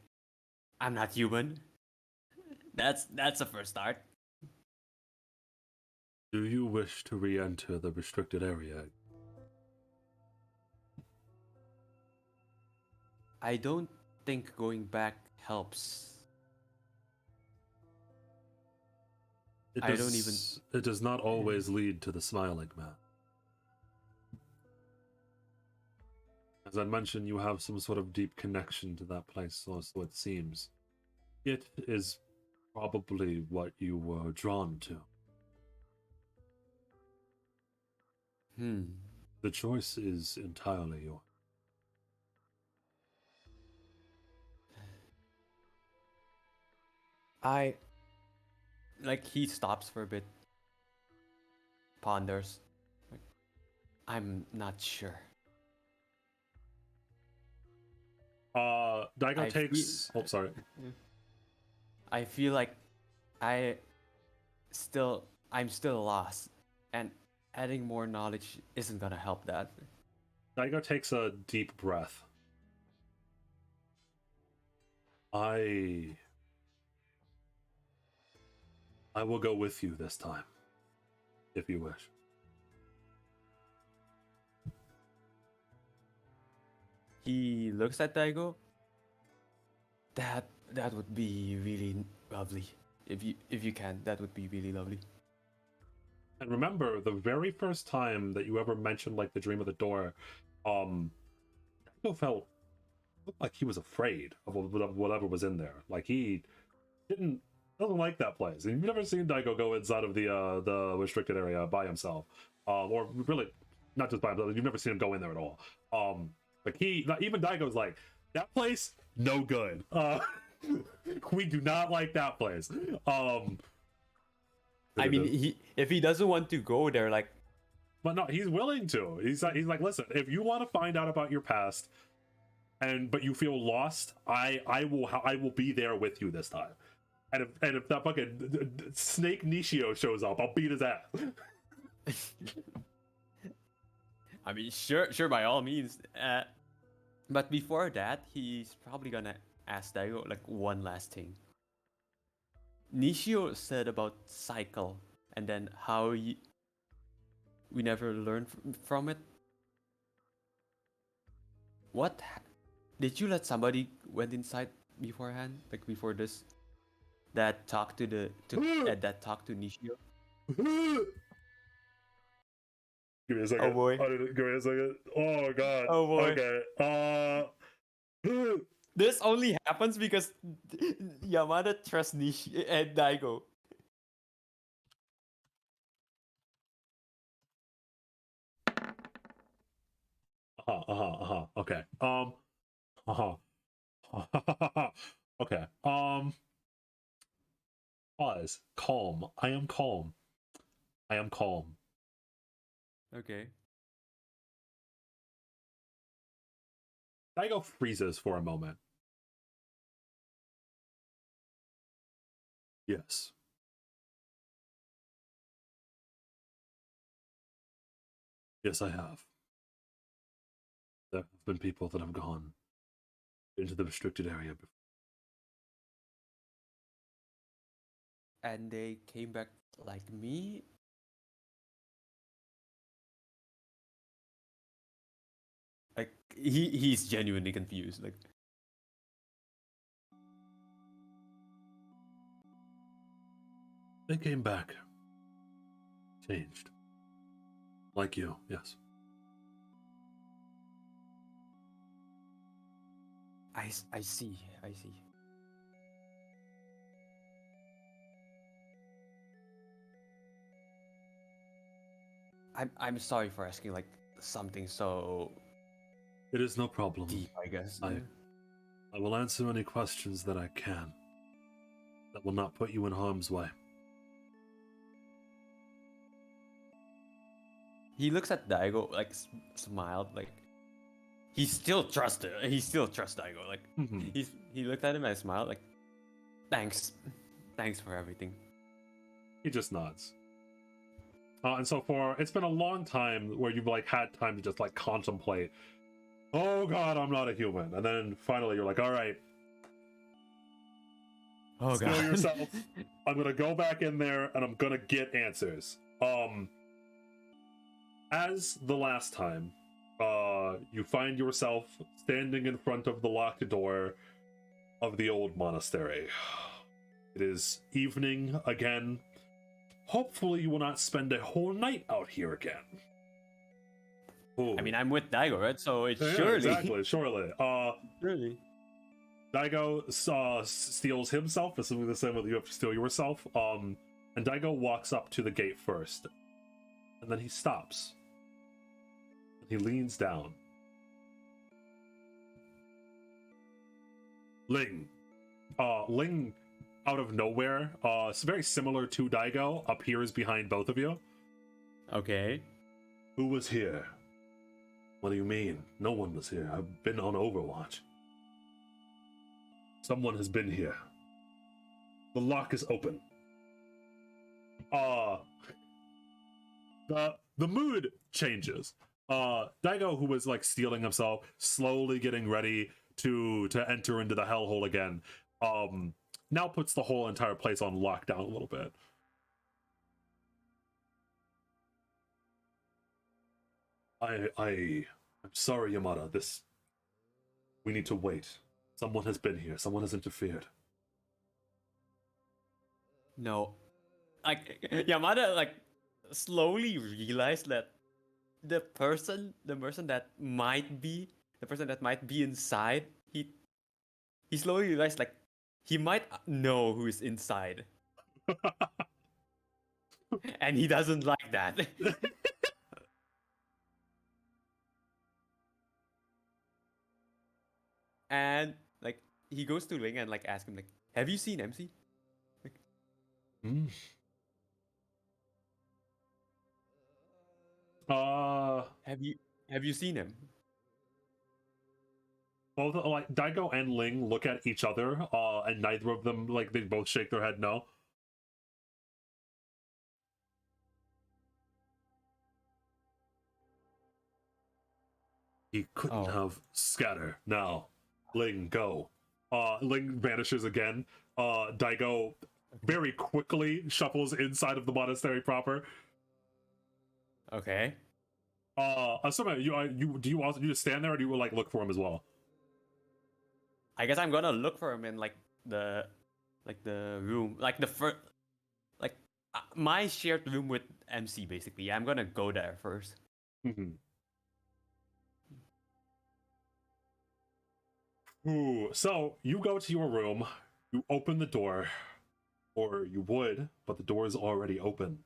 I'm not human. That's a first start. Do you wish to re-enter the restricted area? I don't think going back helps. I don't even. It does not always lead to the smiling man. As I mentioned, you have some sort of deep connection to that place, or so it seems. It is probably what you were drawn to. The choice is entirely yours. I like he stops for a bit, ponders. Like, I'm not sure. Daigo takes. Oh, sorry. I feel like I I'm still lost, and adding more knowledge isn't gonna help that. Daigo takes a deep breath. I will go with you this time, if you wish. He looks at Daigo. That would be really lovely. If you can, that would be really lovely. And remember, the very first time that you ever mentioned like the dream of the door, Daigo looked like he was afraid of whatever was in there. Like he doesn't like that place. And you've never seen Daigo go inside of the restricted area by himself, or really not just by himself. You've never seen him go in there at all. Like even Daigo's like, that place no good. We do not like that place. I mean, if he doesn't want to go there, like, but no, he's willing to. He's like, listen, if you want to find out about your past, but you feel lost, I will be there with you this time. And if that fucking snake Nishio shows up, I'll beat his ass. I mean, sure, by all means. But before that, he's probably gonna ask Daigo like one last thing. Nishio said about cycle, and then how we never learned from it. What did you let somebody went inside beforehand, like before this, that talked to that talked to Nishio? Give me a second. Oh boy. Give me a second. Oh god. Oh boy. Okay. This only happens because Yamada trusts Nishi and Daigo. Okay. Okay. Pause. Calm. I am calm. I am calm. Okay. Daigo freezes for a moment. Yes. Yes, I have. There have been people that have gone into the restricted area before. And they came back like me. Like he's genuinely confused. Like They came back. Changed. Like you, yes. I see. I see. I'm sorry for asking like something so It is no problem. deep, I guess. I will answer any questions that I can. That will not put you in harm's way. He looks at Daigo, like smiled, like he still trusted. He still trusts Daigo. Like he looked at him and smiled, like thanks for everything. He just nods. And so far, it's been a long time where you've like had time to just like contemplate. Oh god, I'm not a human. And then finally you're like, all right, Oh still god. yourself. I'm gonna go back in there and I'm gonna get answers. As the last time, you find yourself standing in front of the locked door of the old monastery. It is evening again. Hopefully you will not spend a whole night out here again. Ooh. I mean, I'm with Daigo, right? So it's Yeah, surely. exactly, surely. Surely. Daigo steals himself, assuming the same way that you have to steal yourself. And Daigo walks up to the gate first. And then he stops. And he leans down. Ling. Ling, out of nowhere, it's very similar to Daigo, appears behind both of you. Okay. Who was here? What do you mean? No one was here. I've been on Overwatch. Someone has been here. The lock is open. The mood changes. Daigo, who was like stealing himself, slowly getting ready to enter into the hellhole again, now puts the whole entire place on lockdown a little bit. I'm sorry, Yamata. We need to wait. Someone has been here. Someone has interfered. No. Like Yamada like slowly realized that the person that might be inside, he slowly realized like he might know who is inside. And he doesn't like that. And like he goes to Ling and like asks him like, have you seen MC? Like, have you seen him? Both like Daigo and Ling look at each other, and neither of them like they both shake their head no. He couldn't have scatter. Now, Ling, go. Ling vanishes again. Daigo very quickly shuffles inside of the monastery proper. Okay. Asuma, do you just stand there, or do you like look for him as well? I guess I'm gonna look for him in like the room, like the first, like my shared room with MC. Basically, I'm gonna go there first. Mhm. Ooh, so you go to your room, you open the door, or you would, but the door is already open.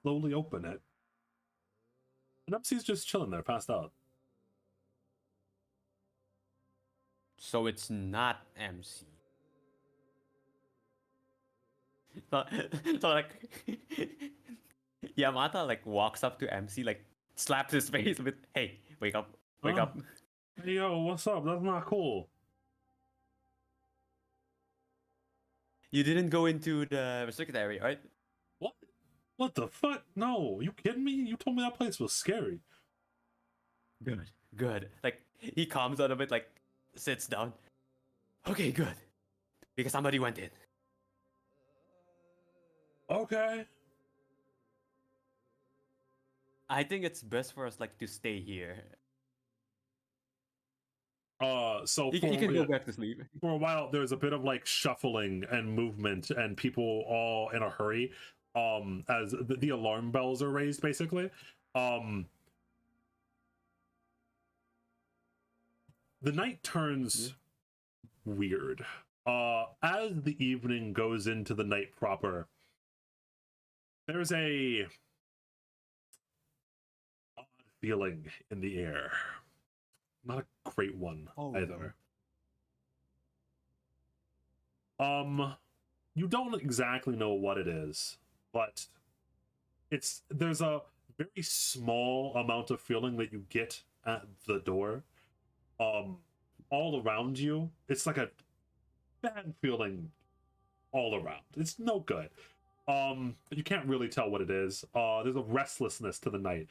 Slowly open it. And Upsy's just chilling there, passed out. So it's not MC. So, so like Yamata like walks up to MC, like slaps his face with, "Hey, wake up, wake Huh? up." Hey, yo, what's up? That's not cool. You didn't go into the restricted area, right? What? What the fuck? No, you kidding me? You told me that place was scary. Good, good. Like he calms down a bit, like sits down. Okay, good. Because somebody went in. Okay. I think it's best for us like to stay here. So You can go back to sleep. for a while there's a bit of like shuffling and movement and people all in a hurry as the alarm bells are raised basically. The night turns weird as the evening goes into the night proper. There's a odd feeling in the air, not a great one either. You don't exactly know what it is, but there's a very small amount of feeling that you get at the door. All around you, it's like a bad feeling all around. It's no good. You can't really tell what it is. There's a restlessness to the night.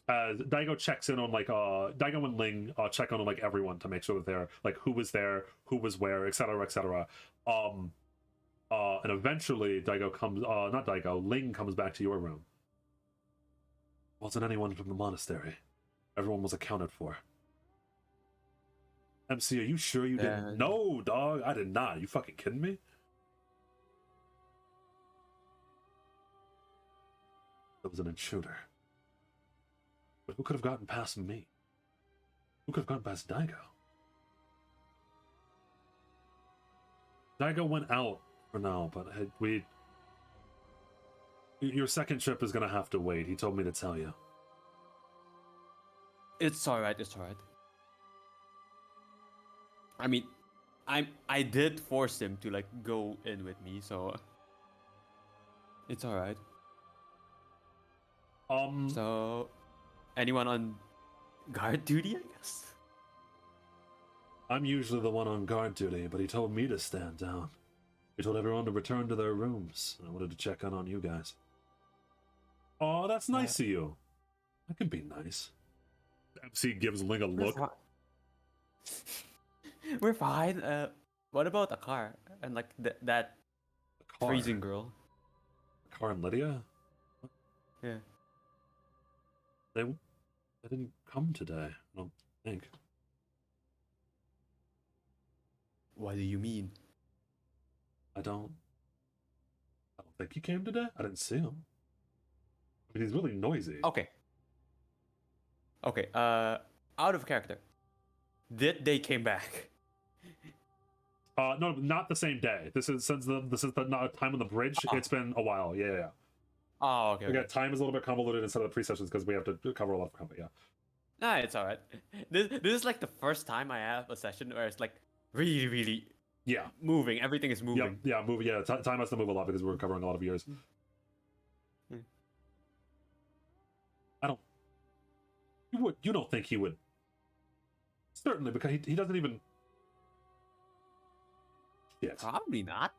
As Daigo checks in on like Daigo and Ling check on like everyone to make sure that they're like who was there, who was where, etc., etc. And eventually Daigo comes not Daigo, Ling comes back to your room. Wasn't anyone from the monastery. Everyone was accounted for. MC, are you sure you didn't? No, dog, I did not. Are you fucking kidding me? There was an intruder. But who could have gotten past me? Who could have gotten past Daigo? Daigo went out for now, but your second trip is gonna have to wait. He told me to tell you. It's alright, it's alright. I mean, I did force him to like go in with me, so it's alright. So anyone on guard duty, I guess? I'm usually the one on guard duty, but he told me to stand down. He told everyone to return to their rooms. I wanted to check in on you guys. Oh, that's nice of you. That can be nice. MC gives Ling a look. We're fine. What about a car and like that car? freezing girl? Car and Lydia? Yeah. They didn't come today, I don't think. What do you mean? I don't think he came today. I didn't see him. I mean, he's really noisy. Okay. Out of character. Did they came back? No, not the same day. This is the time on the bridge. It's been a while. Yeah. Oh, okay. Okay. Time is a little bit convoluted instead of the pre-sessions because we have to cover a lot of content. Yeah. Nah, it's alright. This is like the first time I have a session where it's like really moving. Everything is moving. Yeah, moving. Yeah, time has to move a lot because we're covering a lot of years. You don't think he would? Certainly, because he doesn't even. Yes. Probably not.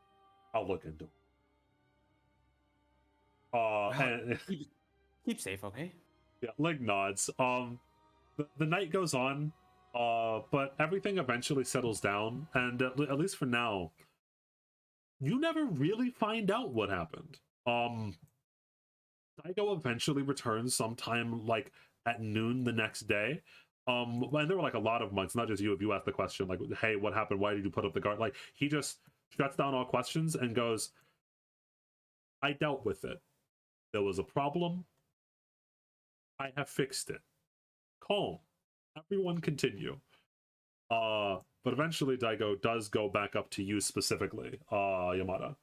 I'll look into it. And Keep safe, okay? yeah, Leg nods. The night goes on, but everything eventually settles down, and at least for now, you never really find out what happened. Daigo eventually returns sometime like at noon the next day. And there were like a lot of monks, not just you. If you ask the question, like, "Hey, what happened? Why did you put up the guard?" Like, he just shuts down all questions and goes, "I dealt with it. There was a problem. I have fixed it. Calm. Everyone continue. But eventually Daigo does go back up to you specifically, Yamata.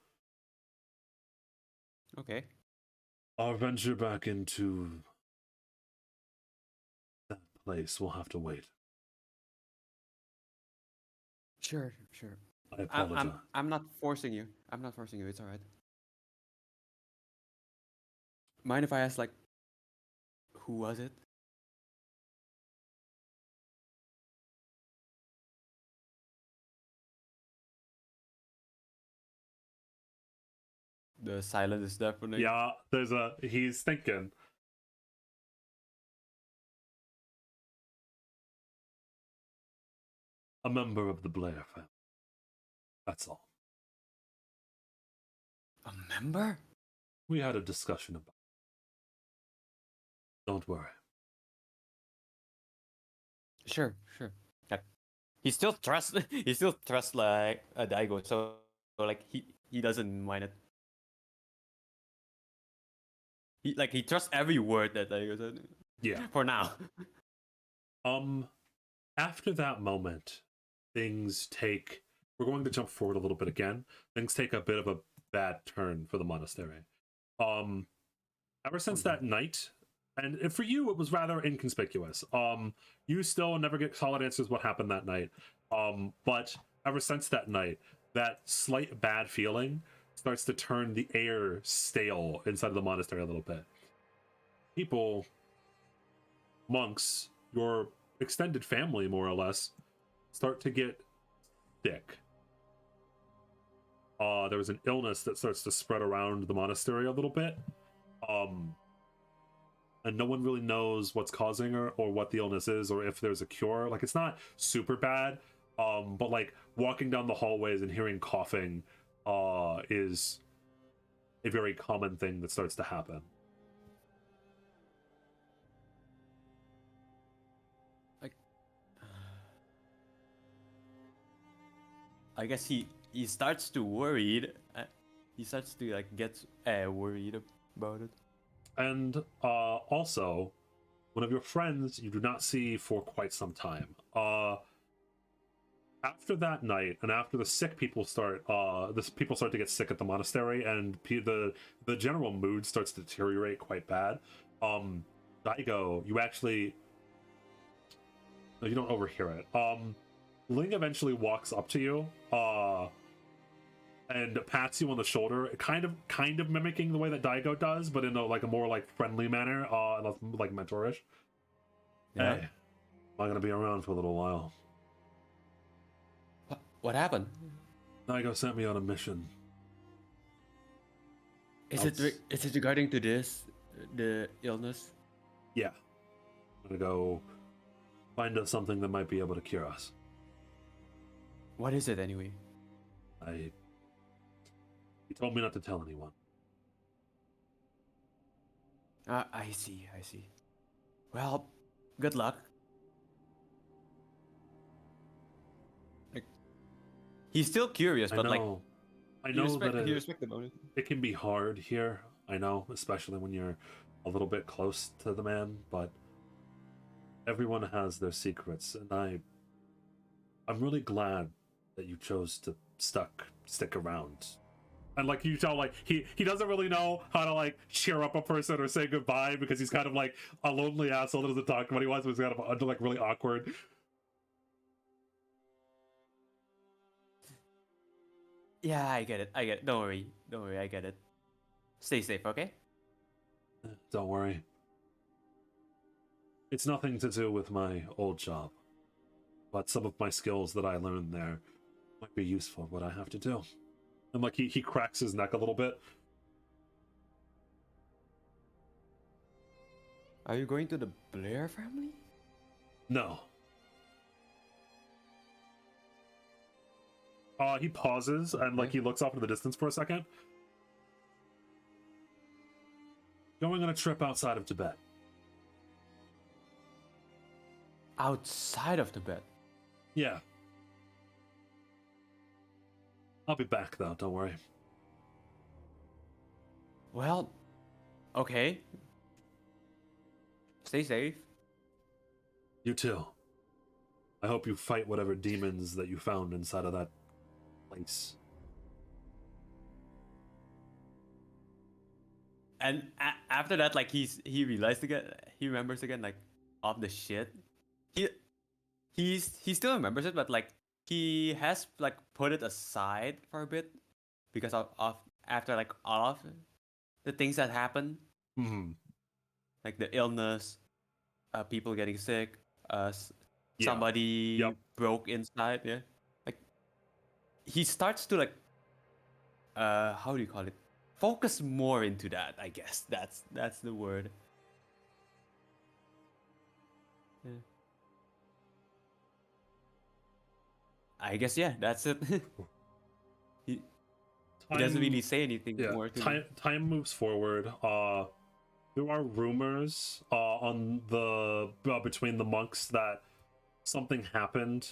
Okay. Our venture back into that place will have to wait. Sure, sure. I apologize. I'm not forcing you. I'm not forcing you. It's all right. Mind if I ask, like, who was it? The silence is deafening. Yeah, he's thinking. A member of the Blair family. That's all. A member? We had a discussion about it. Don't worry. Sure, sure. Like, he still trusts. He still trusts like Daigo, so like he doesn't mind it. He trusts every word that Daigo said. Yeah. For now. After that moment, things take. We're going to jump forward a little bit again. Things take a bit of a bad turn for the monastery. Ever since that night, and for you, it was rather inconspicuous. You still never get solid answers what happened that night. But ever since that night, that slight bad feeling starts to turn the air stale inside of the monastery a little bit. People, monks, your extended family, more or less, start to get sick. There was an illness that starts to spread around the monastery a little bit. And no one really knows what's causing or what the illness is or if there's a cure. Like, it's not super bad, but like walking down the hallways and hearing coughing is a very common thing that starts to happen. Like, I guess he starts to worried. He starts to like get worried about it. And also, one of your friends you do not see for quite some time. After that night, and after the sick people start, people start to get sick at the monastery, and the general mood starts to deteriorate quite bad. Daigo, you don't overhear it. Ling eventually walks up to you, and pats you on the shoulder, kind of mimicking the way that Daigo does, but in a more like friendly manner, like mentorish. Yeah. Hey, I'm gonna be around for a little while. What happened? Daigo sent me on a mission. Is it regarding to this, the illness? Yeah. I'm gonna go find us something that might be able to cure us. What is it anyway? He told me not to tell anyone. I see. Well, good luck. Like, he's still curious, but like, I know that you respect about it. it can be hard here. I know, especially when you're a little bit close to the man, but everyone has their secrets, and I'm really glad that you chose to stick around. And like you tell, like he doesn't really know how to like cheer up a person or say goodbye because he's kind of like a lonely asshole that doesn't talk when he wants, but he's kind of like really awkward. Yeah, I get it. Don't worry, I get it. Stay safe, okay? Don't worry. It's nothing to do with my old job, but some of my skills that I learned there might be useful what I have to do. And like he cracks his neck a little bit. Are you going to the Blair family? No. He pauses and like he looks off into the distance for a second. Going on a trip outside of Tibet. Outside of Tibet? Yeah. I'll be back though, don't worry. Well, okay. Stay safe. You too. I hope you fight whatever demons that you found inside of that place. And after that, like he realized again, he remembers again, like of the shit. He he still remembers it, but like he has like put it aside for a bit because of after like all of the things that happened, Hmm. like the illness, people getting sick, Yeah. somebody Yep. broke inside. Yeah, like he starts to like how do you call it? Focus more into that. I guess that's the word. Yeah. I guess yeah, that's it. He doesn't really say anything Yeah, more to me. time moves forward. There are rumors on the between the monks that something happened,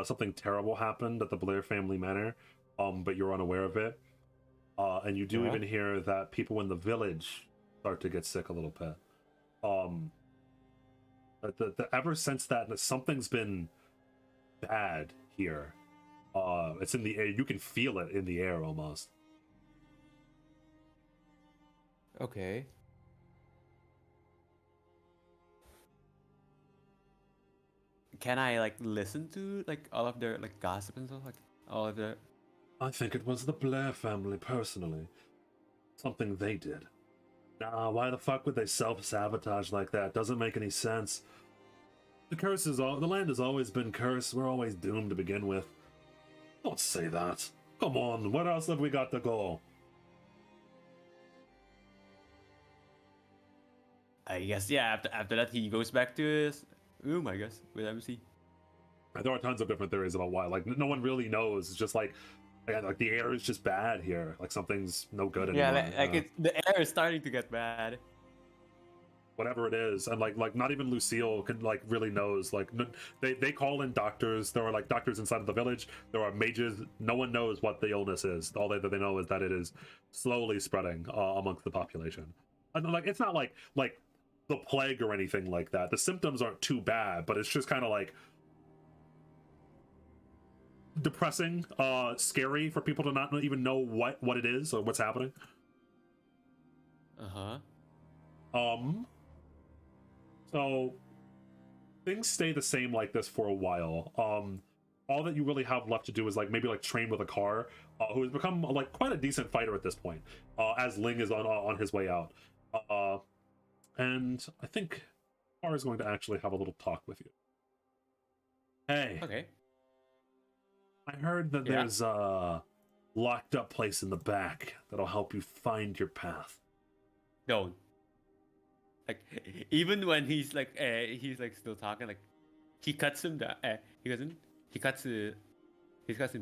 something terrible happened at the Blair family manor, but you're unaware of it. And you do Yeah. even hear that people in the village start to get sick a little bit. Ever since that, something's been bad here. It's in the air. You can feel it in the air almost. Okay. Can I like listen to like all of their like gossip and stuff, like all of their? I think it was the Blair family personally. Something they did. Nah, why the fuck would they self-sabotage like that? Doesn't make any sense. The land has always been cursed. We're always doomed to begin with. Don't say that. Come on, where else have we got to go? I guess yeah. After that, he goes back to his room. I guess with MC. There are tons of different theories about why. Like, no one really knows. It's just like the air is just bad here. Like, something's no good Yeah, anymore. like it's the air is starting to get bad. Whatever it is, and like not even Lucille can like really knows. Like, they call in doctors. There are like doctors inside of the village. There are mages. No one knows what the illness is. All that they know is that it is slowly spreading amongst the population. And like, it's not like the plague or anything like that. The symptoms aren't too bad, but it's just kind of like depressing, scary for people to not even know what it is or what's happening. So things stay the same like this for a while. All that you really have left to do is like maybe like train with a car, who has become like quite a decent fighter at this point, as Ling is on his way out. And I think Car is going to actually have a little talk with you. Hey. Okay. I heard that there's a locked up place in the back that'll help you find your path. Don't. Like even when he's like still talking, like he cuts him down. He doesn't. He cuts him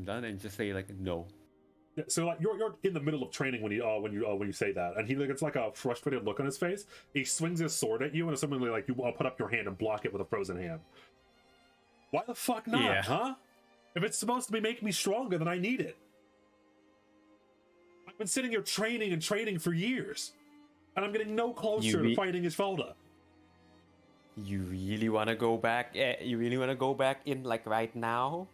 down and just say like no. Yeah, so like you're in the middle of training when you say that, and he like it's like a frustrated look on his face. He swings his sword at you, and suddenly like you put up your hand and block it with a frozen hand. Why the fuck not, huh? If it's supposed to be making me stronger, then I need it. I've been sitting here training and training for years, and I'm getting no closer to fighting Isfelda. You really want to go back? You really want to go back in like right now?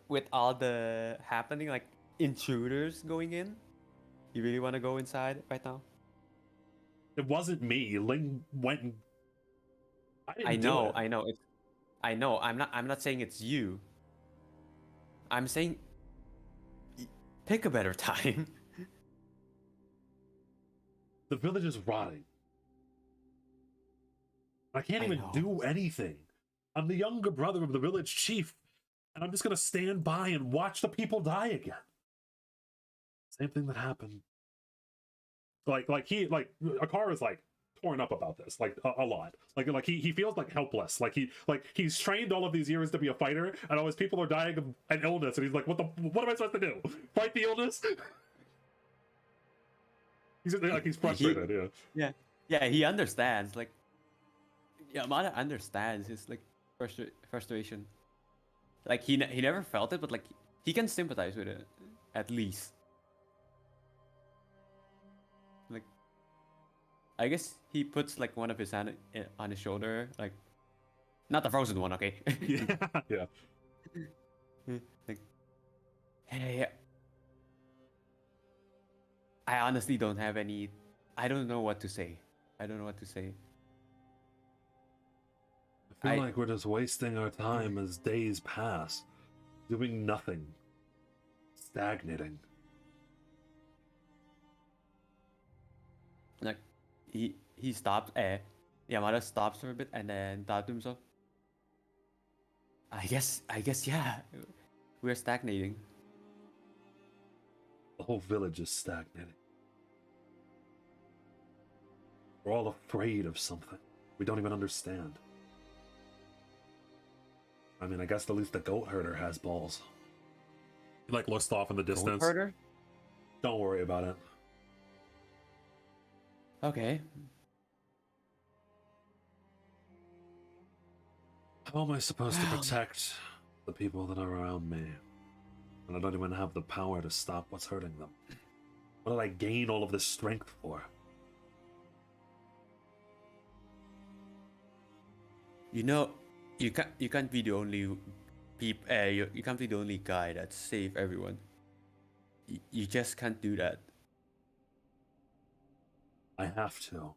With all the happening, like intruders going in? You really want to go inside right now? It wasn't me. Ling went and... I know. I know. I'm not saying it's you. I'm saying pick a better time. The village is rotting. I can't even do anything. I'm the younger brother of the village chief, and I'm just gonna stand by and watch the people die again. Same thing that happened. Akara is like torn up about this, like a lot. Like he feels like helpless. Like he's trained all of these years to be a fighter, and all his people are dying of an illness, and he's like, what am I supposed to do? Fight the illness? He's frustrated. Yeah. He understands. Like Yamata understands his like frustration. Like he never felt it, but like he can sympathize with it at least. Like I guess he puts like one of his hand on his shoulder, like not the frozen one, okay? Yeah. Yeah. Like, hey, I honestly don't have any. I don't know what to say. I don't know what to say. I feel I- like we're just wasting our time as days pass, doing nothing, stagnating. Like he stops. Yamada stops for a bit and then thought to himself, I guess yeah, we're stagnating. The whole village is stagnating. We're all afraid of something we don't even understand. I mean, I guess at least the goat herder has balls. He like looks off in the Goat distance. herder? Don't worry about it. Okay. How am I supposed to protect the people that are around me when I don't even have the power to stop what's hurting them? What did I gain all of this strength for? You know, you can't be the only you can't be the only guy that save everyone. You just can't do that. I have to.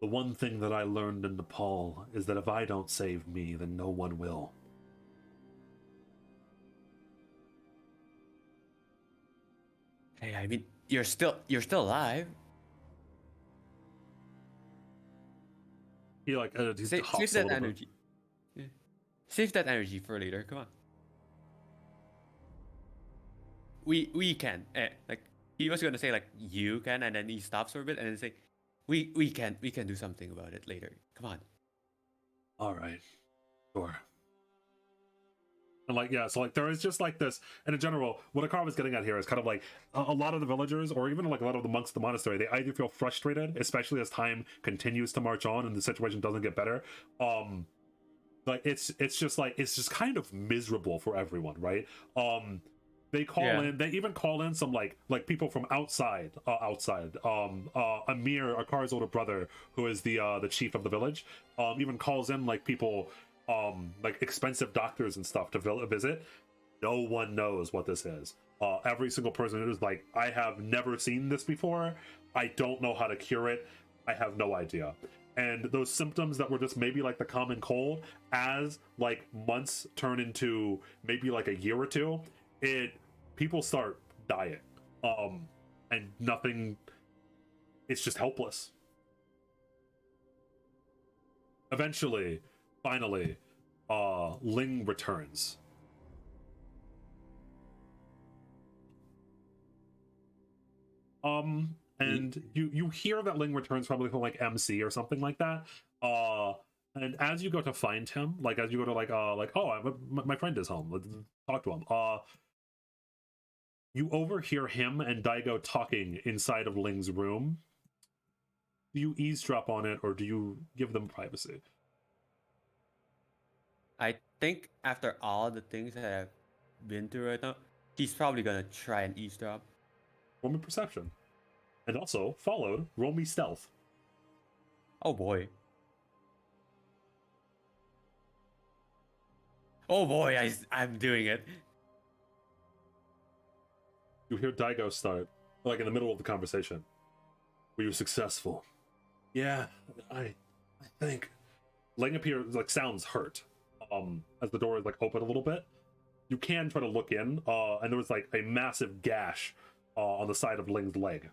The one thing that I learned in Nepal is that if I don't save me, then no one will. Hey, I mean, you're still alive. He like he Save hops a that little bit. energy. Yeah. Save that energy for later. Come on. We can. Like he was gonna say like you can, and then he stops for a bit, and then say, we can do something about it later. Come on. All right, sure. And like, yeah, so like there is just like this, and in general, what Akar was getting at here is kind of like a lot of the villagers, or even like a lot of the monks of the monastery, they either feel frustrated, especially as time continues to march on and the situation doesn't get better. Like it's just kind of miserable for everyone, right? They call in, they even call in some like people from outside. Amir, Akar's older brother, who is the chief of the village, even calls in like people, like expensive doctors and stuff to visit. No one knows what this is. Every single person is like, I have never seen this before. I don't know how to cure it. I have no idea. And those symptoms that were just maybe like the common cold, as like months turn into maybe like a year or two, people start dying. And nothing, it's just helpless. Eventually, finally, Ling returns. And you hear that Ling returns probably from like MC or something like that. And as you go to find him, like as you go to like oh, my friend is home. Let's talk to him. You overhear him and Daigo talking inside of Ling's room. Do you eavesdrop on it, or do you give them privacy? I think after all the things that I've been through right now, he's probably gonna try and eavesdrop. Roll me perception. And also, followed, roll me stealth. Oh boy. Oh boy, I'm doing it. You hear Daigo start, like in the middle of the conversation. Were you successful? Yeah, I think. Ling appears, like, sounds hurt. As the door is like open a little bit. You can try to look in, and there was like a massive gash on the side of Ling's leg.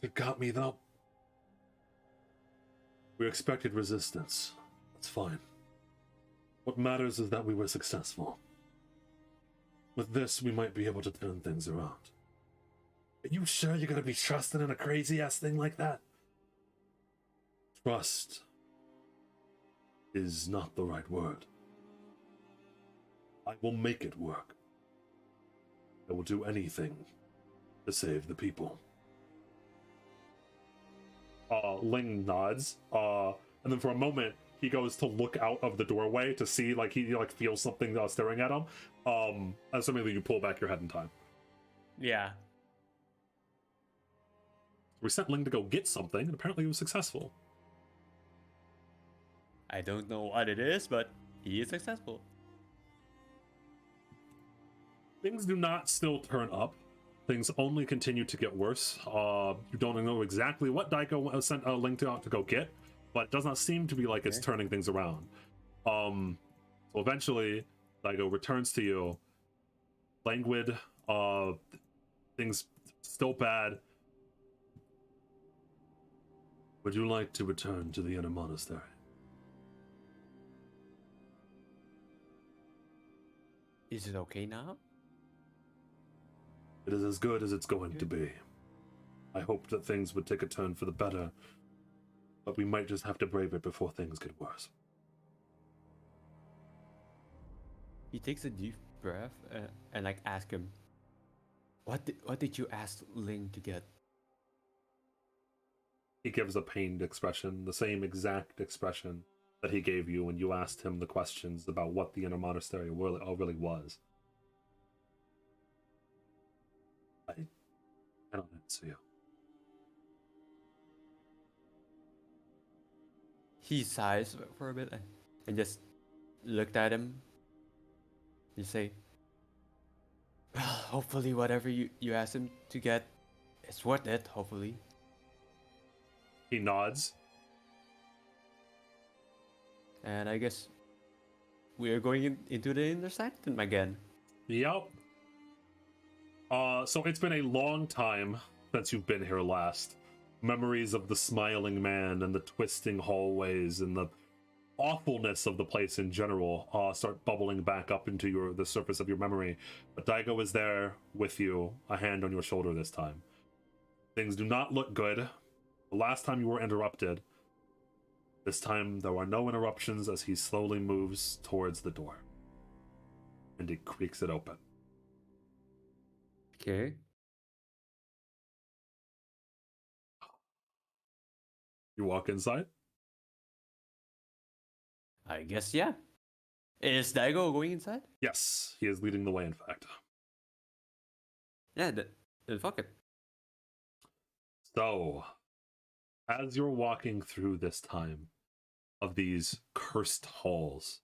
It got me though. We expected resistance. That's fine. What matters is that we were successful. With this, we might be able to turn things around. Are you sure you're gonna be trusting in a crazy-ass thing like that? Trust is not the right word. I will make it work. I will do anything to save the people. Ling nods, and then for a moment, he goes to look out of the doorway to see, like, he like feels something staring at him. Assuming that you pull back your head in time. Yeah. We sent Ling to go get something, and apparently he was successful. I don't know what it is, but he is successful. Things do not still turn up. Things only continue to get worse. You don't know exactly what Daiko sent Ling to go get, but it does not seem to be like it's turning things around. So eventually, Daiko returns to you, languid, things still bad. Would you like to return to the inner monastery? Is it okay now? It is as good as it's going to be. I hoped that things would take a turn for the better, but we might just have to brave it before things get worse. He takes a deep breath and like ask him, what did you ask Ling to get? He gives a pained expression, the same exact expression that he gave you when you asked him the questions about what the inner monastery really was. I cannot answer you. He sighs for a bit and just looked at him. You say, well, hopefully whatever you asked him to get, it's worth it, hopefully. He nods. And I guess we are going into the inner sanctum again. Yep. So it's been a long time since you've been here last. Memories of the smiling man and the twisting hallways and the awfulness of the place in general start bubbling back up into the surface of your memory. But Daigo is there with you, a hand on your shoulder this time. Things do not look good. The last time you were interrupted. This time there are no interruptions as he slowly moves towards the door. And he creaks it open. Okay. You walk inside? I guess, yeah. Is Daigo going inside? Yes, he is leading the way, in fact. Yeah, then fuck it. So, as you're walking through this time of these cursed halls,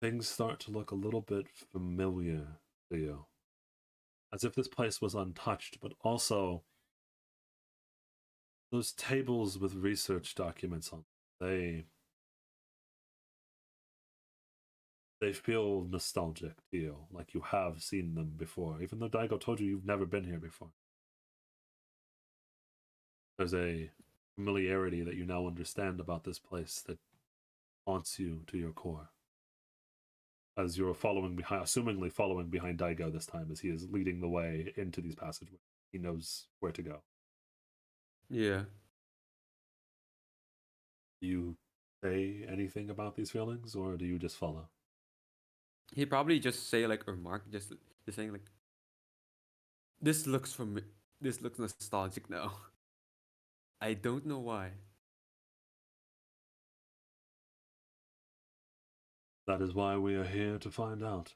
things start to look a little bit familiar to you. As if this place was untouched, but also those tables with research documents on them, they feel nostalgic to you, like you have seen them before, even though Daigo told you you've never been here before. There's a familiarity that you now understand about this place that haunts you to your core. As you're following behind, assumingly following behind Daigo this time, as he is leading the way into these passageways. He knows where to go. Yeah. Do you say anything about these feelings, or do you just follow? He probably just say like a remark, just saying like, this looks nostalgic now. I don't know why. That is why we are here to find out.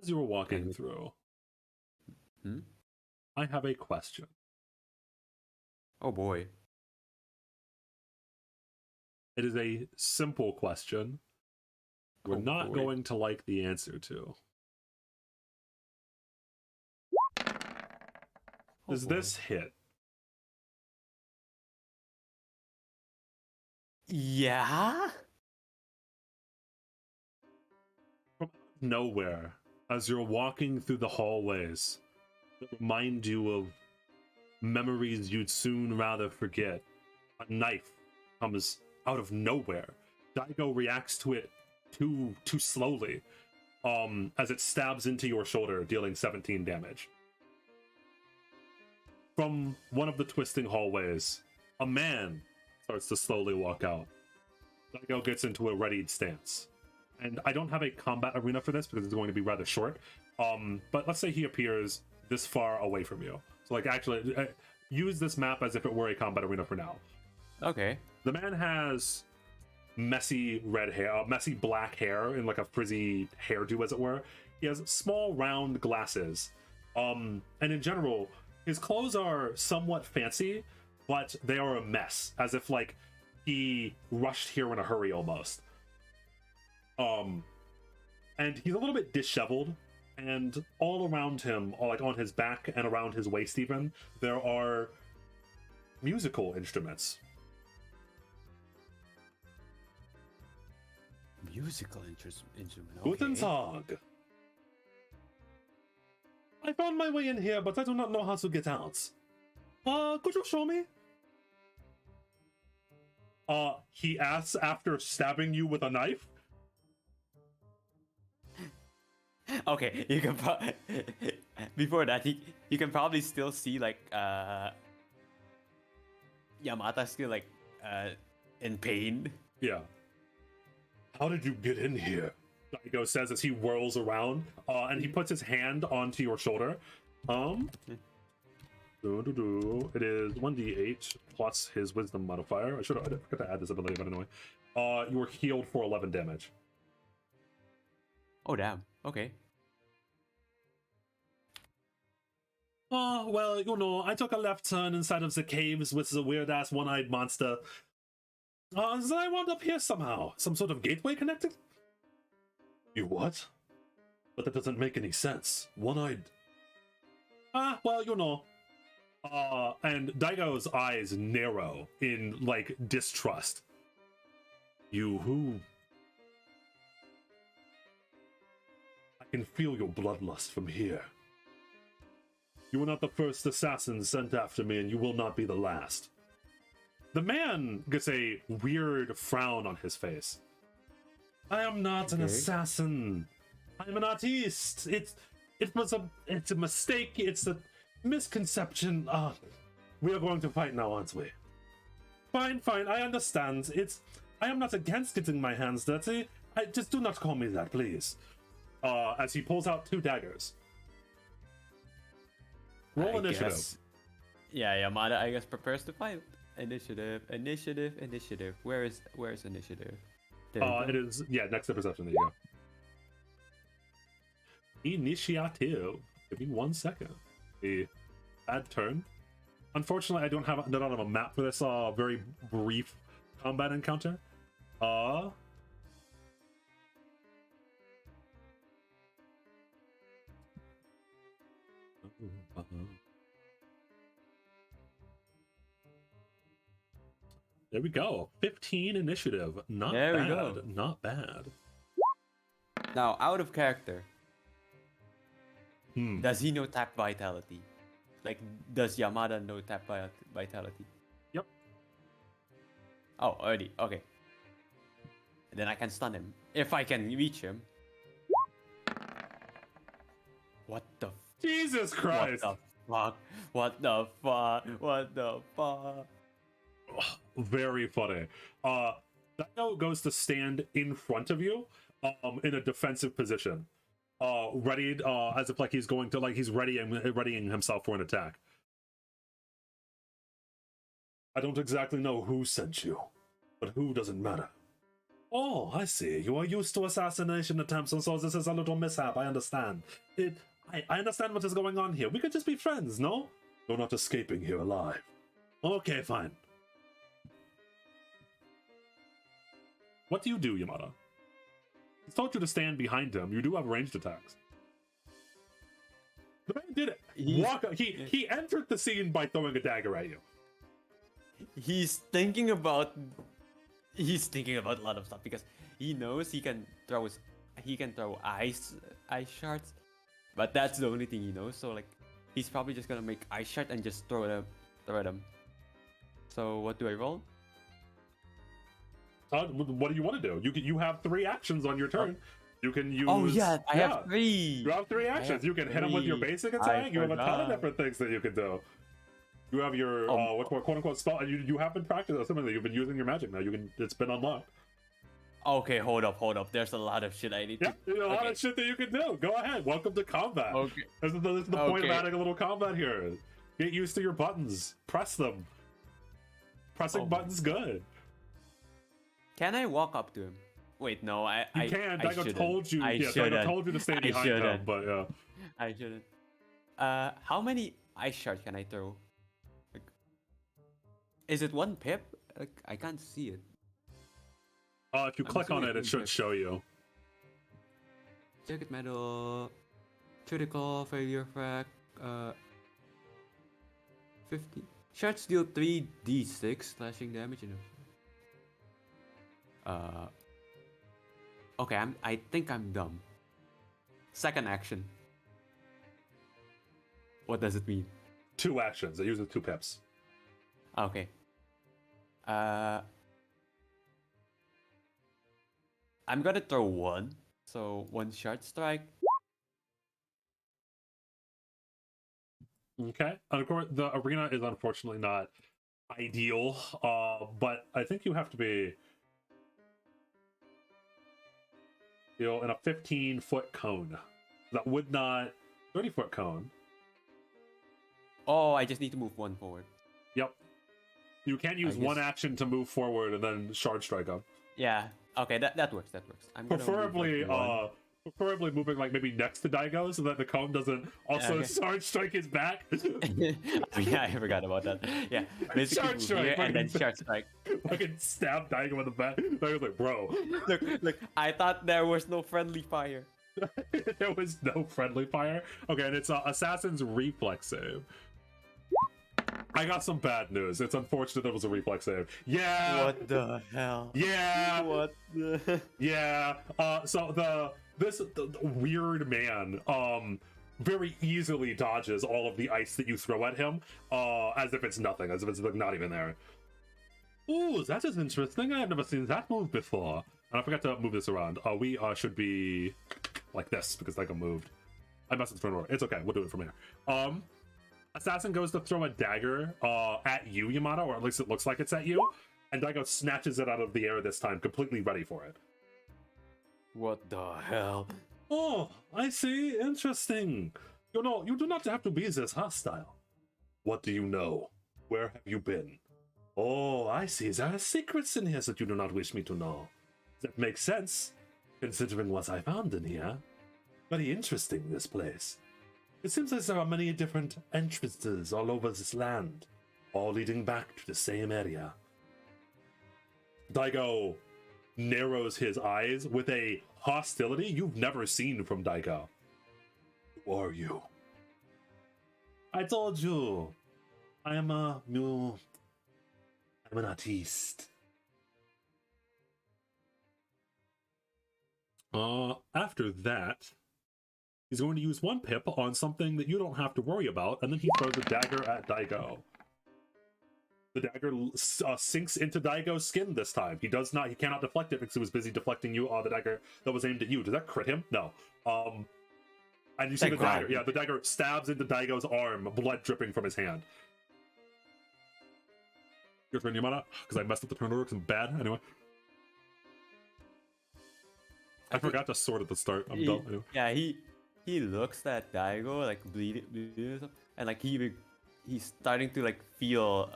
As you're walking through, I have a question. Oh boy. It is a simple question. We're not going to like the answer to. Does this hit? Yeah? From nowhere, as you're walking through the hallways that remind you of memories you'd soon rather forget, a knife comes out of nowhere. Daigo reacts to it too slowly, as it stabs into your shoulder, dealing 17 damage. From one of the twisting hallways, a man starts to slowly walk out. Daigo gets into a readied stance. And I don't have a combat arena for this because it's going to be rather short. But let's say he appears this far away from you. So like actually use this map as if it were a combat arena for now. Okay. The man has messy red hair, messy black hair in like a frizzy hairdo, as it were. He has small round glasses. And in general, his clothes are somewhat fancy, but they are a mess, as if like he rushed here in a hurry almost. And he's a little bit disheveled, and all around him, like on his back and around his waist even, there are musical instruments. Musical instrument. Guten Tag. I found my way in here, but I do not know how to get out. Could you show me? He asks after stabbing you with a knife. Okay, you can before that you can probably still see like Yamata still like in pain. Yeah. How did you get in here? Daigo says as he whirls around, and he puts his hand onto your shoulder. It is 1d8 plus his wisdom modifier. I forgot to add this ability, but anyway. You were healed for 11 damage. Oh damn. Okay. Well, you know, I took a left turn inside of the caves with the weird-ass one-eyed monster. So I wound up here somehow. Some sort of gateway connected? You what? But that doesn't make any sense. One-eyed... well, you know. And Daigo's eyes narrow in, like, distrust. You who? I can feel your bloodlust from here. You were not the first assassin sent after me, and you will not be the last. The man gets a weird frown on his face. I am not an assassin. I'm an artiste. It's a mistake. It's a misconception. We are going to fight now, aren't we? Fine. I understand. I am not against getting my hands dirty. Just do not call me that, please. As he pulls out 2 daggers. Roll initiative. Yeah, Yamada, I guess, prepares to fight. Initiative. Where is initiative? It is, next to perception. There you go. Initiative. Give me 1 second. A bad turn. Unfortunately, I don't have a map for this very brief combat encounter. There we go. 15 initiative. Not there bad. We go. Not bad. Now, out of character. Does he know tap vitality? Like, does Yamada know tap vitality? Yep. Oh, already. Okay. Then I can stun him. If I can reach him. What the Jesus Christ! What the fuck? Very funny. Daigo goes to stand in front of you, in a defensive position, ready, as if like he's going to, like he's readying himself for an attack. I don't exactly know who sent you, but who doesn't matter. Oh, I see. You are used to assassination attempts, and so this is a little mishap. I understand. I understand what is going on here. We could just be friends, no? You're not escaping here alive. Okay, fine. What do you do, Yamata? He's told you to stand behind him. You do have ranged attacks. The man did it. He entered the scene by throwing a dagger at you. He's thinking about a lot of stuff because he knows he can throw ice shards, but that's the only thing he knows. So like, he's probably just gonna make ice shard and just throw at him. So what do I roll? What do you want to do? You have 3 actions on your turn. You can use. Oh yeah, I have 3. You have 3 actions. You can hit him with your basic attack. You have a ton of different things that you can do. You have your quote unquote spell, and you have been practicing something. You've been using your magic now. It's been unlocked. Okay, hold up. There's a lot of shit I need to. There's a lot of shit that you can do. Go ahead. Welcome to combat. Okay. This is the point of adding a little combat here. Get used to your buttons. Press them. Pressing buttons good. Can I walk up to him? Wait, no. You can. I Daigo shouldn't. told you. I Yeah, Daigo shouldn't. told you to stay I behind him, shouldn't. but yeah. I shouldn't. How many ice shards can I throw? Like, is it one pip? Like, I can't see it. If you I'm click on assuming it, it it's should pip. show you. Circuit medal, critical failure frag, 50. Shards deal 3d6 slashing damage in a... Okay, I think I'm dumb. Second action. What does it mean? 2 actions. It uses 2 pips. Okay. I'm gonna throw 1. So 1 shard strike. Okay. And of course, the arena is unfortunately not ideal, but I think you have to be, in a 15-foot cone. That would not 30-foot cone. Oh, I just need to move 1 forward. Yep. You can't use I one guess- action to move forward and then shard strike him. Yeah. Okay, that works. That works. I'm gonna Preferably, move, like, 1. preferably moving like maybe next to Daigo so that the cone doesn't also okay. shard strike his back. Oh, yeah, I forgot about that. Yeah, basically Shard move strike, here and then fucking- shard strike. Fucking stab Daigo in the back. Daigo's like, bro. Look, I thought there was no friendly fire. There was no friendly fire. Okay, and it's Assassin's Reflex save. I got some bad news. It's unfortunate there was a reflex save. Yeah. What the hell? Yeah. What the... Yeah. So the weird man very easily dodges all of the ice that you throw at him, as if it's nothing, as if it's like not even there. Ooh, that is interesting. I have never seen that move before. And I forgot to move this around. We should be like this because Daigo moved. I messed with the front door. It's okay. We'll do it from here. Assassin goes to throw a dagger at you, Yamata, or at least it looks like it's at you, and Daigo snatches it out of the air this time, completely ready for it. What the hell? Oh, I see. Interesting. You know, you do not have to be this hostile. What do you know? Where have you been? Oh, I see. There are secrets in here that you do not wish me to know. That makes sense, considering what I found in here. Very interesting, this place. It seems as there are many different entrances all over this land, all leading back to the same area. Daigo narrows his eyes with a hostility you've never seen from Daigo. Who are you? I told you. I'm an artiste. After that, he's going to use 1 pip on something that you don't have to worry about, and then he throws a dagger at Daigo. The dagger sinks into Daigo's skin this time. He cannot deflect it because he was busy deflecting you, the dagger that was aimed at you. Did that crit him? No. And you see the dagger. Yeah, the dagger stabs into Daigo's arm, blood dripping from his hand. Your turn, Yamata, because I messed up the turn order because I'm bad. Anyway. I forgot to sort at the start. I'm dumb. Anyway. Yeah, he looks at Daigo like bleeding or something, and like he's starting to like feel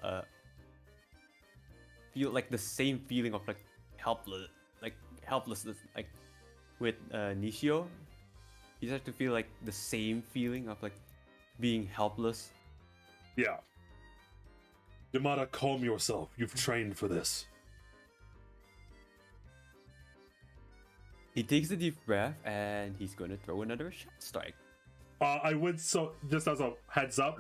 like the same feeling of like helplessness like with Nishio. He starts to feel like the same feeling of like being helpless. Yeah. Yamata, calm yourself. You've trained for this. He takes a deep breath and he's gonna throw another shot strike. I would, so just as a heads up,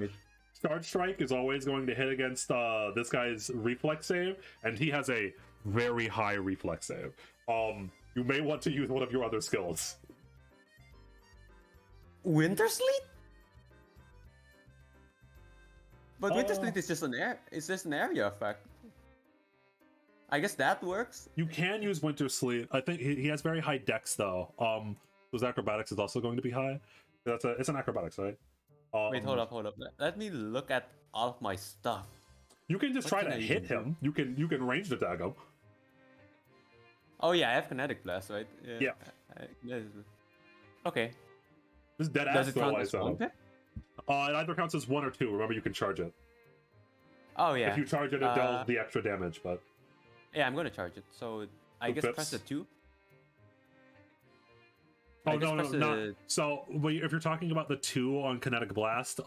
Shard Strike is always going to hit against this guy's reflex save, and he has a very high reflex save. You may want to use one of your other skills. Winter Sleet? But Winter Sleet is just an area effect. I guess that works. You can use Winter Sleet. I think he has very high dex though. His acrobatics is also going to be high. It's an acrobatics, right? Wait, hold up. Let me look at all of my stuff. You can just try to hit him. You can range attack him. Oh yeah, I have kinetic blast, right? Yeah. Okay. Just dead Does ass it count throw as ice at one him. pip? It either counts as 1 or 2. Remember, you can charge it. Oh yeah. If you charge it, it does the extra damage, but... Yeah, I'm gonna charge it. So I guess press the 2. I guess press the... So if you're talking about the 2 on kinetic blast,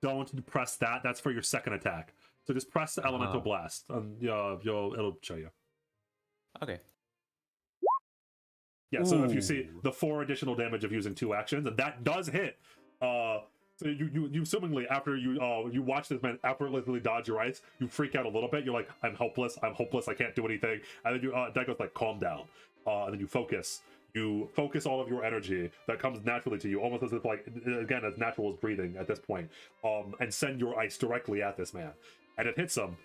don't press that. That's for your second attack. So just press the elemental blast, and it'll show you. Okay. Yeah. So if you see the 4 additional damage of using 2 actions, and that does hit. So you assumingly after you watch this man effortlessly dodge your ice, you freak out a little bit. You're like, I'm helpless, I can't do anything. And then Daigo's like, calm down. And then you focus all of your energy that comes naturally to you, almost as if like, again, as natural as breathing at this point, and send your ice directly at this man. And it hits him,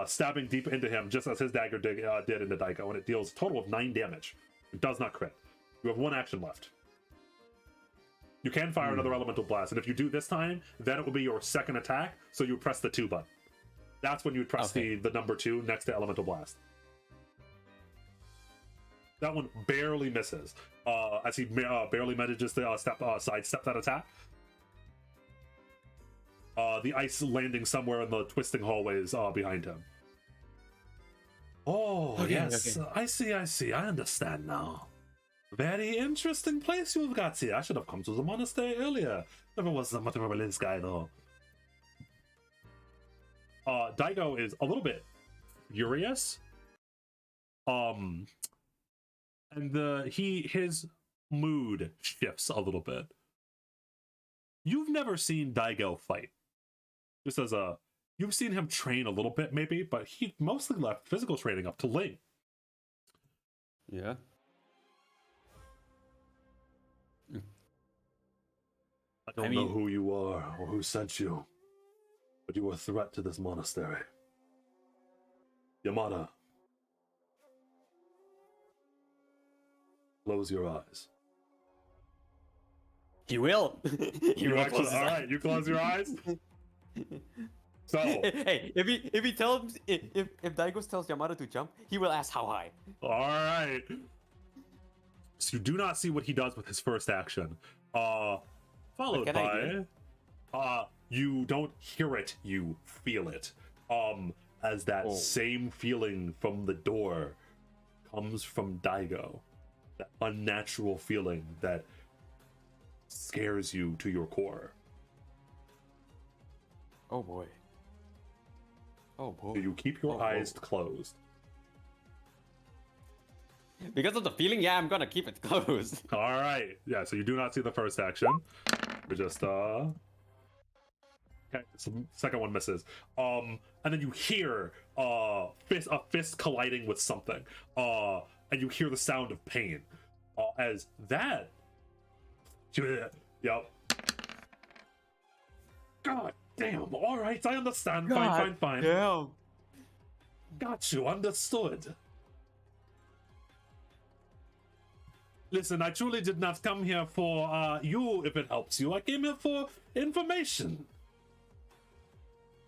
stabbing deep into him, just as his dagger did into Daigo, and it deals a total of 9 damage. It does not crit. You have 1 action left. You can fire another elemental blast, and if you do this time, then it will be your second attack, so you press the 2 button. That's when you press the number 2 next to elemental blast. That one barely misses, as he barely manages to sidestep that attack. The ice landing somewhere in the twisting hallways behind him. Oh, yes. Okay. I see. I understand now. Very interesting place you've got here. I should have come to the monastery earlier. Never was much of a religious guy, though. Daigo is a little bit furious. And his mood shifts a little bit. You've never seen Daigo fight. Just as you've seen him train a little bit, maybe, but he mostly left physical training up to Ling. Yeah. I don't know who you are or who sent you, but you are a threat to this monastery. Yamata, close your eyes. He will. You actually, all right, you close your eyes. So hey, if he tells if Daigo tells Yamata to jump, he will ask how high. All right. So you do not see what he does with his first action. Followed by you don't hear it, you feel it. As that same feeling from the door comes from Daigo. That unnatural feeling that scares you to your core. Oh boy. So you keep your eyes closed. Because of the feeling, yeah, I'm gonna keep it closed. All right. Yeah, so you do not see the first action. We're just okay, so second one misses. And then you hear a fist colliding with something. And you hear the sound of pain. As that yep. God damn, alright, I understand. God fine. Damn. Got you, understood. Listen, I truly did not come here for you, if it helps you. I came here for information.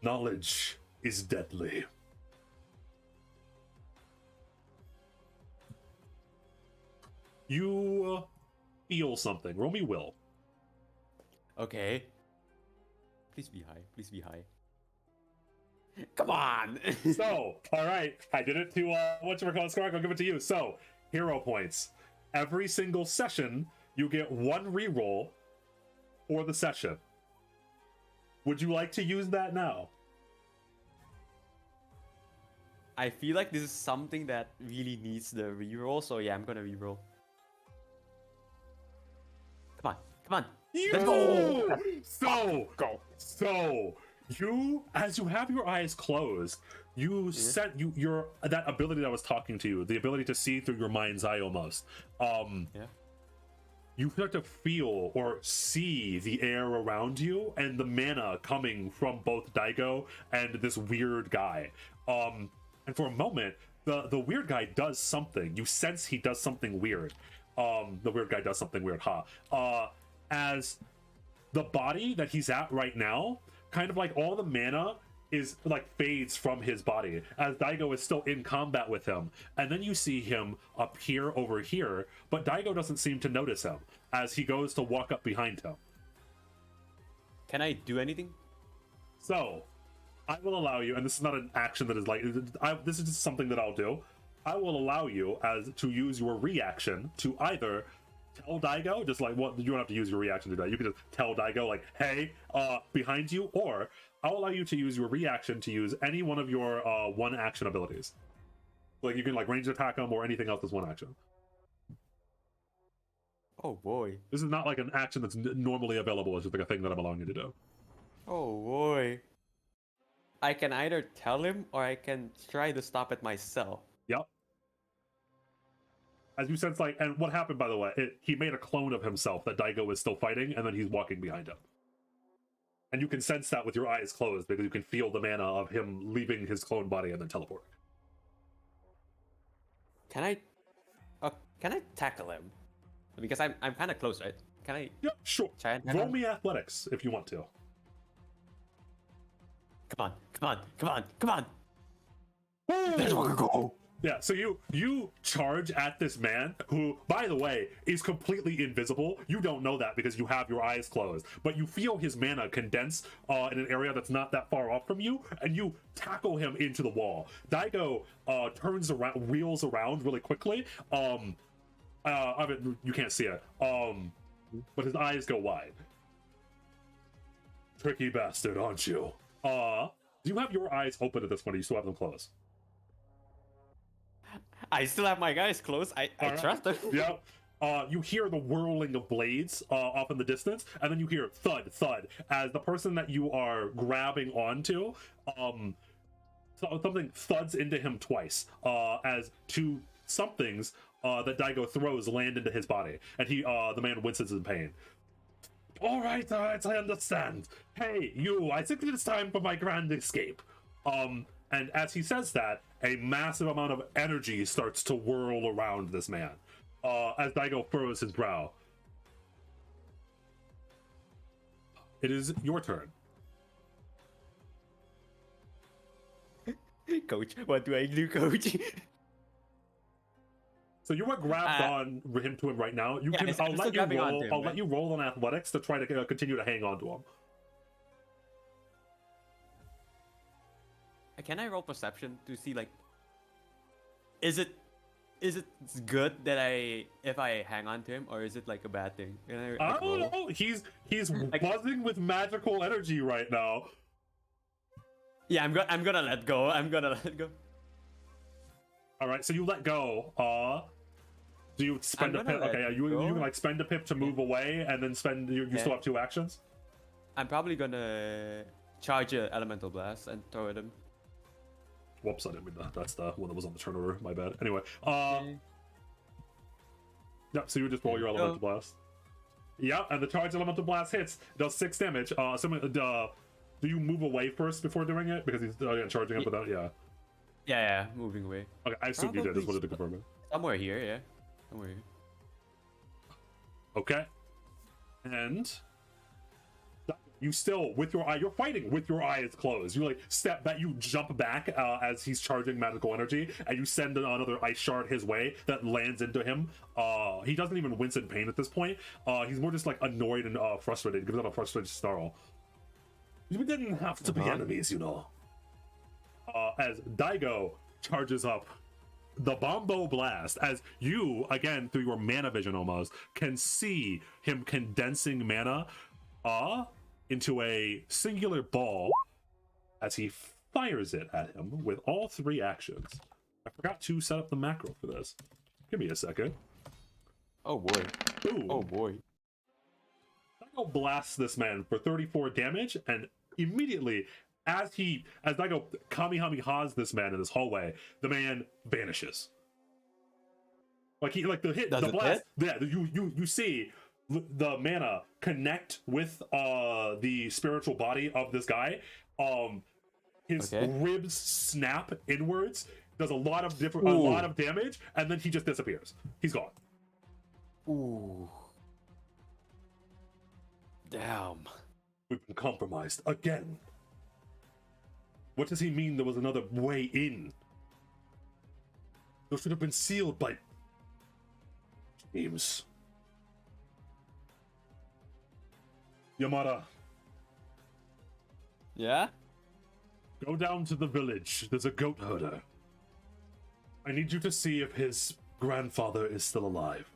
Knowledge is deadly. You feel something. Roll me will. Okay. Please be high. Please be high. Come on! So, alright. I did it to, whatchamacallit, Skark, I'll give it to you. So, hero points. Every single session, you get 1 reroll for the session. Would you like to use that now? I feel like this is something that really needs the reroll, so yeah, I'm gonna reroll. Come on. Let's go! So, you, as you have your eyes closed, you set your that ability that was talking to you, the ability to see through your mind's eye almost. You start to feel or see the air around you and the mana coming from both Daigo and this weird guy. And for a moment, the weird guy does something. You sense he does something weird. The weird guy does something weird, as the body that he's at right now, kind of like all the mana is like fades from his body as Daigo is still in combat with him, and then you see him appear over here, but Daigo doesn't seem to notice him as he goes to walk up behind him. Can I do anything? So I will allow you, and this is not an action that is like this is just something that I'll do. I will allow you as to use your reaction to either tell Daigo, just like what you don't have to use your reaction to that. You can just tell Daigo like, "Hey, behind you," or I'll allow you to use your reaction to use any one of your one action abilities. Like you can like range attack them or anything else that's one action. Oh boy. This is not like an action that's normally available. It's just like a thing that I'm allowing you to do. Oh boy. I can either tell him or I can try to stop it myself. Yep. As you sense, like, and what happened, by the way, he made a clone of himself that Daigo is still fighting, and then he's walking behind him. And you can sense that with your eyes closed because you can feel the mana of him leaving his clone body and then teleporting. Can I tackle him? Because I'm kind of close, right? Can I? Yep, sure. Try and Roll me athletics if you want to. Come on! Let's go! Yeah, so you charge at this man who, by the way, is completely invisible. You don't know that because you have your eyes closed, but you feel his mana condense in an area that's not that far off from you, and you tackle him into the wall. Daigo turns around, wheels around really quickly. I mean, you can't see it, but his eyes go wide. Tricky bastard, aren't you? Do you have your eyes open at this point, or you still have them closed? I still have my eyes closed. I trust him. Yep. You hear the whirling of blades off in the distance, and then you hear thud, thud, as the person that you are grabbing onto, something thuds into him twice, as two somethings that Daigo throws land into his body, and the man winces in pain. All right, I understand. Hey, you, I think it's time for my grand escape. And as he says that, a massive amount of energy starts to whirl around this man, as Daigo furrows his brow. It is your turn. Coach, what do I do, coach? So you are grabbed on him to him right now. You can. I'll let you roll. I'll let you roll on athletics to try to continue to hang on to him. Can I roll perception to see like, is it good that if I hang on to him, or is it like a bad thing? Can I don't know. He's buzzing with magical energy right now. Yeah, I'm gonna let go. All right, so you let go. Do you spend a pip? Okay, yeah, you can like spend a pip to move away, and then spend. You still have two actions. I'm probably gonna charge a elemental blast and throw at him. Whoops, I didn't mean that. That's the one that was on the turn order. My bad. Anyway, yeah. So you just roll your elemental blast. Yeah, and the charge elemental blast hits. Does 6 damage. Do you move away first before doing it because he's charging up without? Yeah. Yeah, moving away. Okay, I assumed you did. Just wanted to confirm it. Somewhere here, yeah. Somewhere here. Okay. And you still, with your eye, you're fighting with your eyes closed. You like step back, you jump back as he's charging magical energy, and you send another ice shard his way that lands into him. He doesn't even wince in pain at this point. He's more just like annoyed and frustrated. He gives out a frustrated snarl. We didn't have to be enemies, you know. As Daigo charges up the Bombo Blast, as you, again, through your mana vision almost, can see him condensing mana into a singular ball as he fires it at him with all 3 actions. I forgot to set up the macro for this. Give me a second. Oh boy. Ooh. Oh boy. Daigo blasts this man for 34 damage, and immediately as Daigo Kamehamehas this man in this hallway, the man vanishes. Like the blast. Yeah, you see the mana connect with the spiritual body of this guy. His ribs snap inwards, does a lot of damage, and then he just disappears. He's gone. Ooh. Damn. We've been compromised again. What does he mean there was another way in? Those should have been sealed by James. Yamata. Yeah? Go down to the village. There's a goat herder. I need you to see if his grandfather is still alive.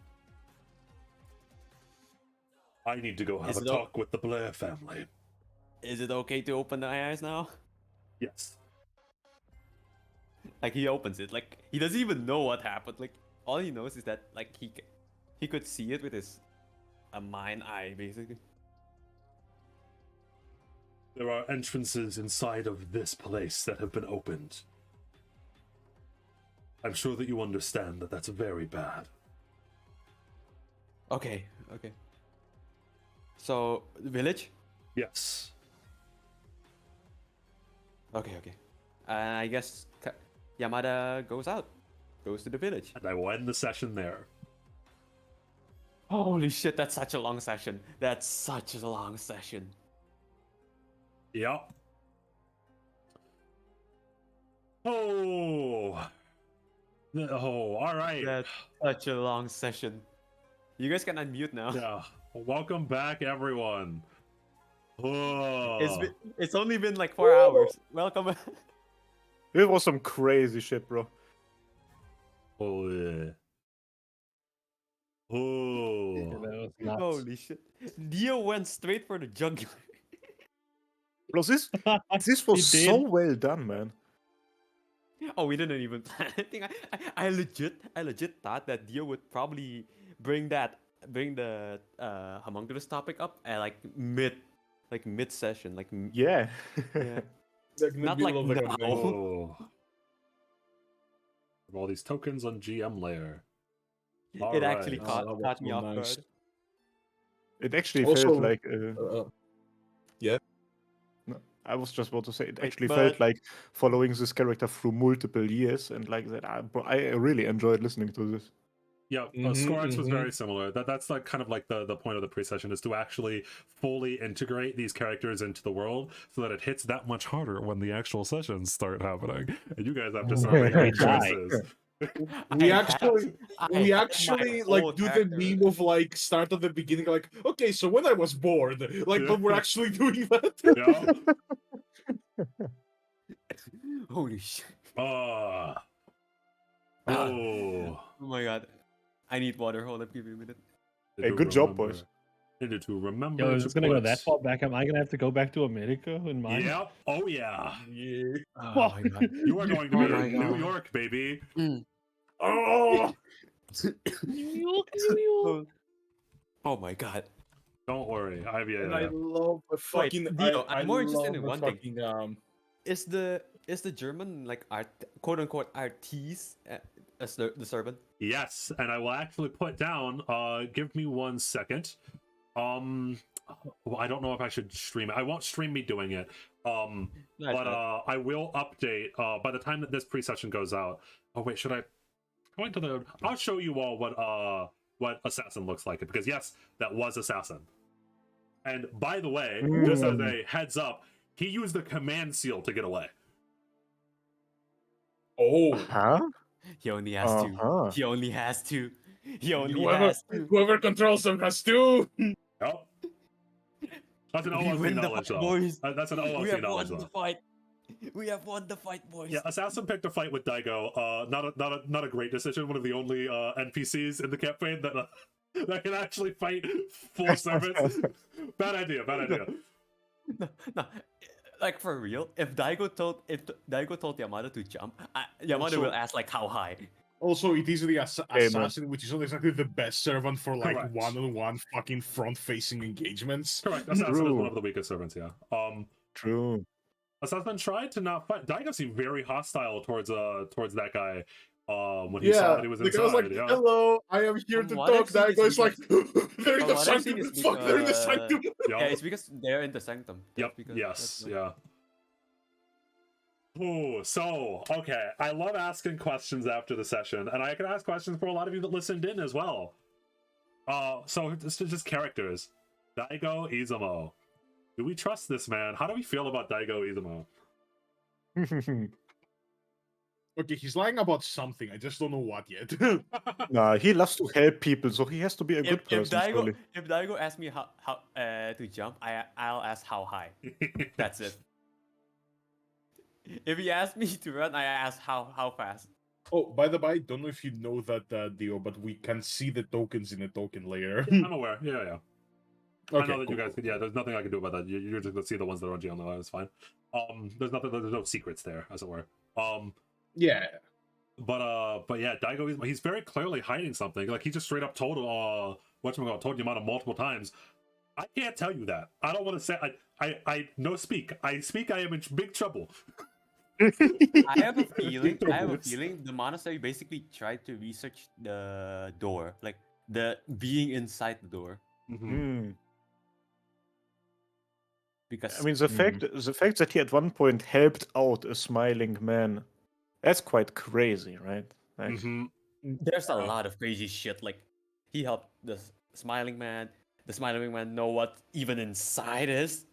I need to go have a talk with the Blair family. Is it okay to open my eyes now? Yes. Like he opens it, like he doesn't even know what happened. Like all he knows is that like he could see it with his mind eye basically. There are entrances inside of this place that have been opened. I'm sure that you understand that that's very bad. Okay. So the village? Yes. Okay. I guess Yamada goes to the village. And I will end the session there. Holy shit, that's such a long session. Yep. Oh, all right. That's such a long session. You guys can unmute now. Yeah. Welcome back, everyone. Oh. It's only been like 4 hours. Welcome. It was some crazy shit, bro. Oh, yeah. Oh. Holy shit. Dio went straight for the jugular. Bro, this was so well done, man. Oh, we didn't even plan anything. I legit thought that Dio would probably bring the homunculus topic up at like mid session, like Yeah. yeah. Like in the Not like middle of the now. convention. Oh. All these tokens on GM layer. It actually Alright. caught me off nice. guard. It actually Also- felt like. Yeah. No, I was just about to say it Wait, actually but- felt like following this character through multiple years, and like that. I really enjoyed listening to this. Yeah, Scorex was very similar. That's like kind of like the point of the pre-session is to actually fully integrate these characters into the world so that it hits that much harder when the actual sessions start happening. And you guys have to start making choices. We I actually had my like whole do the character. meme of like start at the beginning, like, okay, so when I was bored, like, but we're actually doing that. Yeah. Holy shit. Oh. Oh my god. I need water. Hold up, give me a minute. Hey, good job, boys. Needed to remember. Yo, is to it gonna go put- that far back? Am I gonna have to go back to America in mine? Yep. Oh yeah. Yeah. Oh my god. You are going to Oh be my in New God. York, baby. Oh, Oh my god. Don't worry. I have and I you. love the fucking. Dio, I I'm more interested love in the one thing. fucking, Is the German like art, quote unquote artiste as the servant? Yes, and I will actually put down. Give me 1 second. Well, I don't know if I should stream it. I won't stream me doing it. Nice, But man. I will update by the time that this pre-session goes out. Oh wait, should I go into the? I'll show you all what Assassin looks like, because yes, that was Assassin. And by the way, just as a heads up, he used the command seal to get away. oh, Huh? He only has Uh-huh. to. He only has to. He only whoever, has to. whoever controls them has to. Yep. That's an We OLC win the knowledge, fight, though. boys. That's an We OLC have knowledge, won though. the fight. We have won the fight, boys. Yeah, Assassin picked a fight with Daigo. Not a great decision. One of the only NPCs in the campaign that that can actually fight full servants. Bad idea. No, like for real. If Daigo told Yamada to jump, Yamada Also- will ask like how high. Also, it is the Hey, man. assassin, which is not exactly the best servant for like Correct. one-on-one fucking front-facing engagements. Correct. Assassin is True. one of the weakest servants. Yeah. True. Assassin tried to not fight. Daigo seemed very hostile towards that guy. When he saw that he was the inside. guy was like, yeah. "Hello, I am here From to what I've talk." seen, That it's guy's like, "They're in from the what I've seen, sanctum. it's Fuck, they're in the because- sanctum." Yeah, it's because they're in the sanctum. That's Yep. because- Yes. that's Yeah. Oh, so okay. I love asking questions after the session, and I can ask questions for a lot of you that listened in as well. So this is just characters. Daigo Izumo. Do we trust this man? How do we feel about Daigo Izumo? Okay, he's lying about something. I just don't know what yet. Nah, he loves to help people, so he has to be a good If person. surely. Daigo asks me how to jump, I'll ask how high. That's it. If he asks me to run, I ask how fast. Oh, by the by, don't know if you know that, Dio, but we can see the tokens in the token layer. I'm aware. Yeah. I know that cool, you guys. cool. Yeah, there's nothing I can do about that. You're just gonna see the ones that are on GL now. It's fine. There's nothing. There's no secrets there, as it were. Yeah. But yeah, Daigo. He's very clearly hiding something. Like he just straight up told told Yamata multiple times. I can't tell you that. I don't want to say. I no speak. I speak. I am in big trouble. I have a feeling the monastery basically tried to research the door, like the being inside the door. Hmm. Because I mean, the fact that he at one point helped out a smiling man, that's quite crazy, right? Like, there's a lot of crazy shit. Like he helped the smiling man. The smiling man know what even inside is.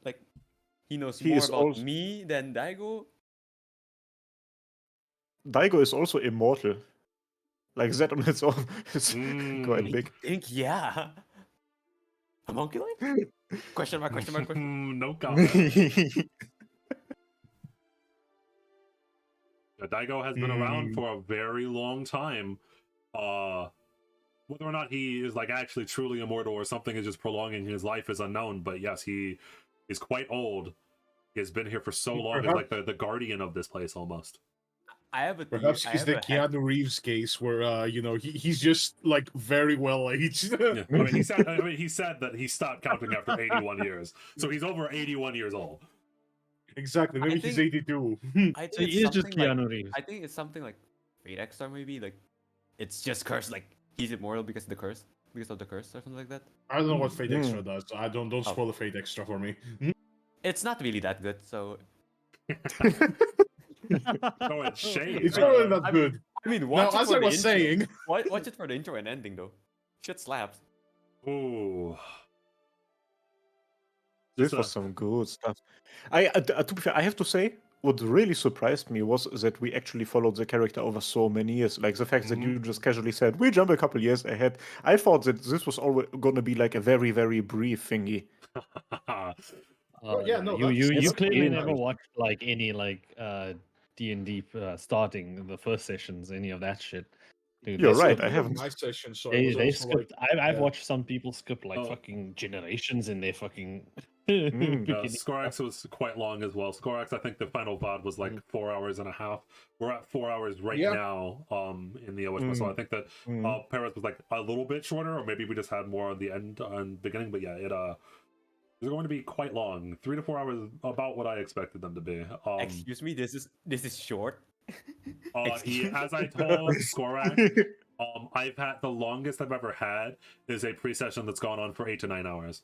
Like he knows He more is about also- me than Daigo. Daigo is also immortal. Like that on its own is quite big. I think yeah. Homunculus? Question mark? Question mark? Question mark? No comment. Daigo has been around for a very long time. Whether or not he is like actually truly immortal or something is just prolonging his life is unknown. But yes, he is quite old. He has been here for so long. He's like the guardian of this place almost. I have a Perhaps he's the Keanu Reeves case where he's just like very well aged. Yeah. I mean, he said that he stopped counting after 81 years, so he's over 81 years old. Exactly. Maybe he's 82. I think So he is just Keanu Reeves. I think it's something like Fate Extra, maybe. Like it's just cursed. Like he's immortal because of the curse, or something like that. I don't know what Fate Extra does. I don't spoil the Fate Extra for me. It's not really that good, so. Oh, it's shame. It's not really that good. I mean, Now, watch it as for I the was intro. saying, Watch it for the intro and ending though. Shit slaps. Ooh. This was some good stuff. To be fair, I have to say, what really surprised me was that we actually followed the character over so many years. Like the fact that you just casually said, we jump a couple years ahead. I thought that this was always going to be like a very, very brief thingy. yeah, no, you that's clearly really never nice. watched like any like D&D starting the first sessions, any of that shit. Dude, You're they right, skip- I haven't. My session, so They, it was they also skipped. I've yeah. watched some people skip like Oh. fucking generations in their fucking. Skorax was quite long as well. Skorax, I think the final VOD was like 4 hours and a half. We're at 4 hours right now in the OS. So I think that Paris was like a little bit shorter, or maybe we just had more on the end and beginning. But yeah, it's going to be quite long. 3 to 4 hours, about what I expected them to be. Excuse me, this is short. As I told Skorax, I've had the longest I've ever had is a pre-session that's gone on for 8 to 9 hours.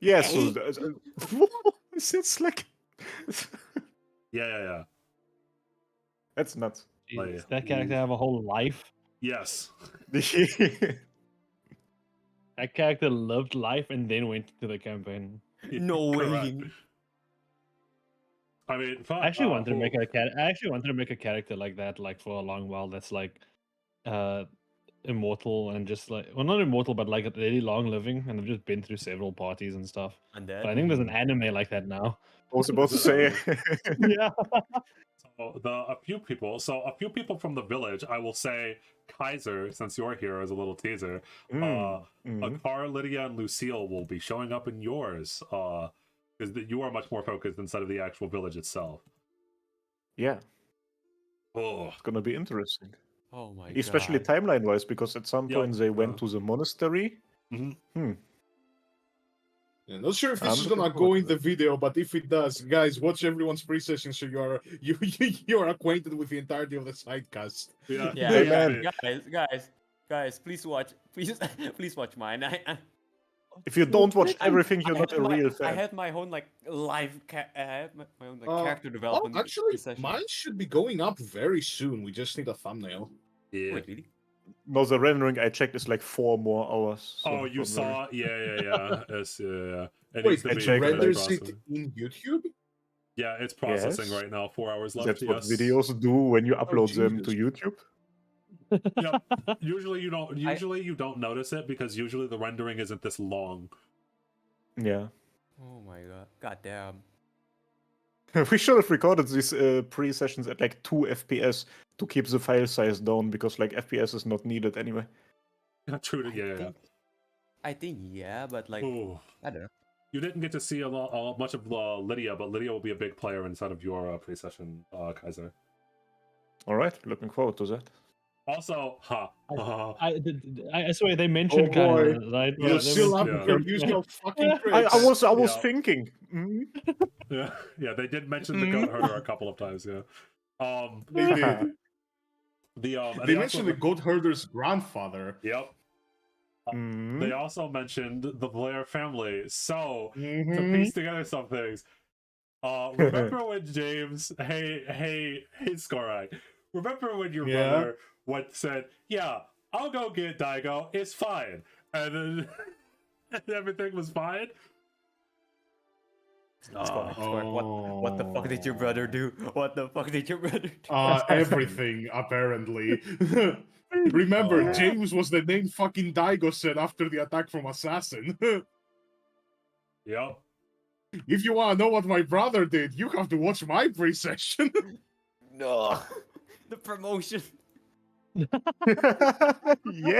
Yeah, so it's like Yeah. that's nuts. Does that character have a whole life? Yes. That character lived life and then went to the campaign. No Correct. way. I mean, I actually wanted to make a character like that, like for a long while. That's like, immortal and just like, well, not immortal, but like really long living, and I've just been through several parties and stuff. Undead. But I think there's an anime like that now. I was about to say. Yeah. So a few people from the village, I will say Kaiser, since you're here as a little teaser, Akar, Lydia, and Lucille will be showing up in yours, because you are much more focused inside of the actual village itself. Yeah, Oh, it's gonna be interesting. Oh my Especially god. timeline wise, because at some Yep. point they went to the monastery. Yeah, not sure if this I'm is looking gonna forward go in to the it. video, but if it does, guys, watch everyone's pre-session so you are acquainted with the entirety of the sidecast. yeah. Hey, Yeah, man. guys, please watch, please watch mine. If you don't watch everything, you're not a real I fan. had my own like live, I had my own like Uh, character Oh, development. actually, session. mine should be going up very soon. We just need a thumbnail. Yeah. Wait, really? No, the rendering I checked is like 4 more hours. so Oh, you don't worry. saw? Yeah. It's, It Wait, needs to it be checked, renders processed. it in YouTube? Yeah, it's processing Yes. right now. 4 hours left. That's what Yes. videos do when you upload them to Jesus. YouTube. Yep. Usually you don't notice it because usually the rendering isn't this long. Yeah. Oh my god, god damn. We should have recorded these pre-sessions at like 2 FPS to keep the file size down because like FPS is not needed anyway. True. I think yeah, but like Ooh. I don't know. You didn't get to see much of Lydia, but Lydia will be a big player inside of your pre-session, Kaiser. All right, looking forward to that. Also, I swear they mentioned boy. Kaiser, right? Yeah, You they still have mentioned- to yeah. produce your fucking I crits. was Yeah. thinking. Yeah, they did mention the goat herder a couple of times. Yeah. They did. And They also- mentioned the goat herder's grandfather. Yep. They also mentioned the Blair family. So to piece together some things, remember when James, hey, Skorai, remember when your Yeah. brother said, "Yeah, I'll go get Daigo. It's fine," and then everything was fine. What the fuck did your brother do? What the fuck did your brother do? Everything, apparently. Remember, James was the name fucking Daigo said after the attack from Assassin. Yep. If you want to know what my brother did, you have to watch my pre-session. No, the promotion. Yeah.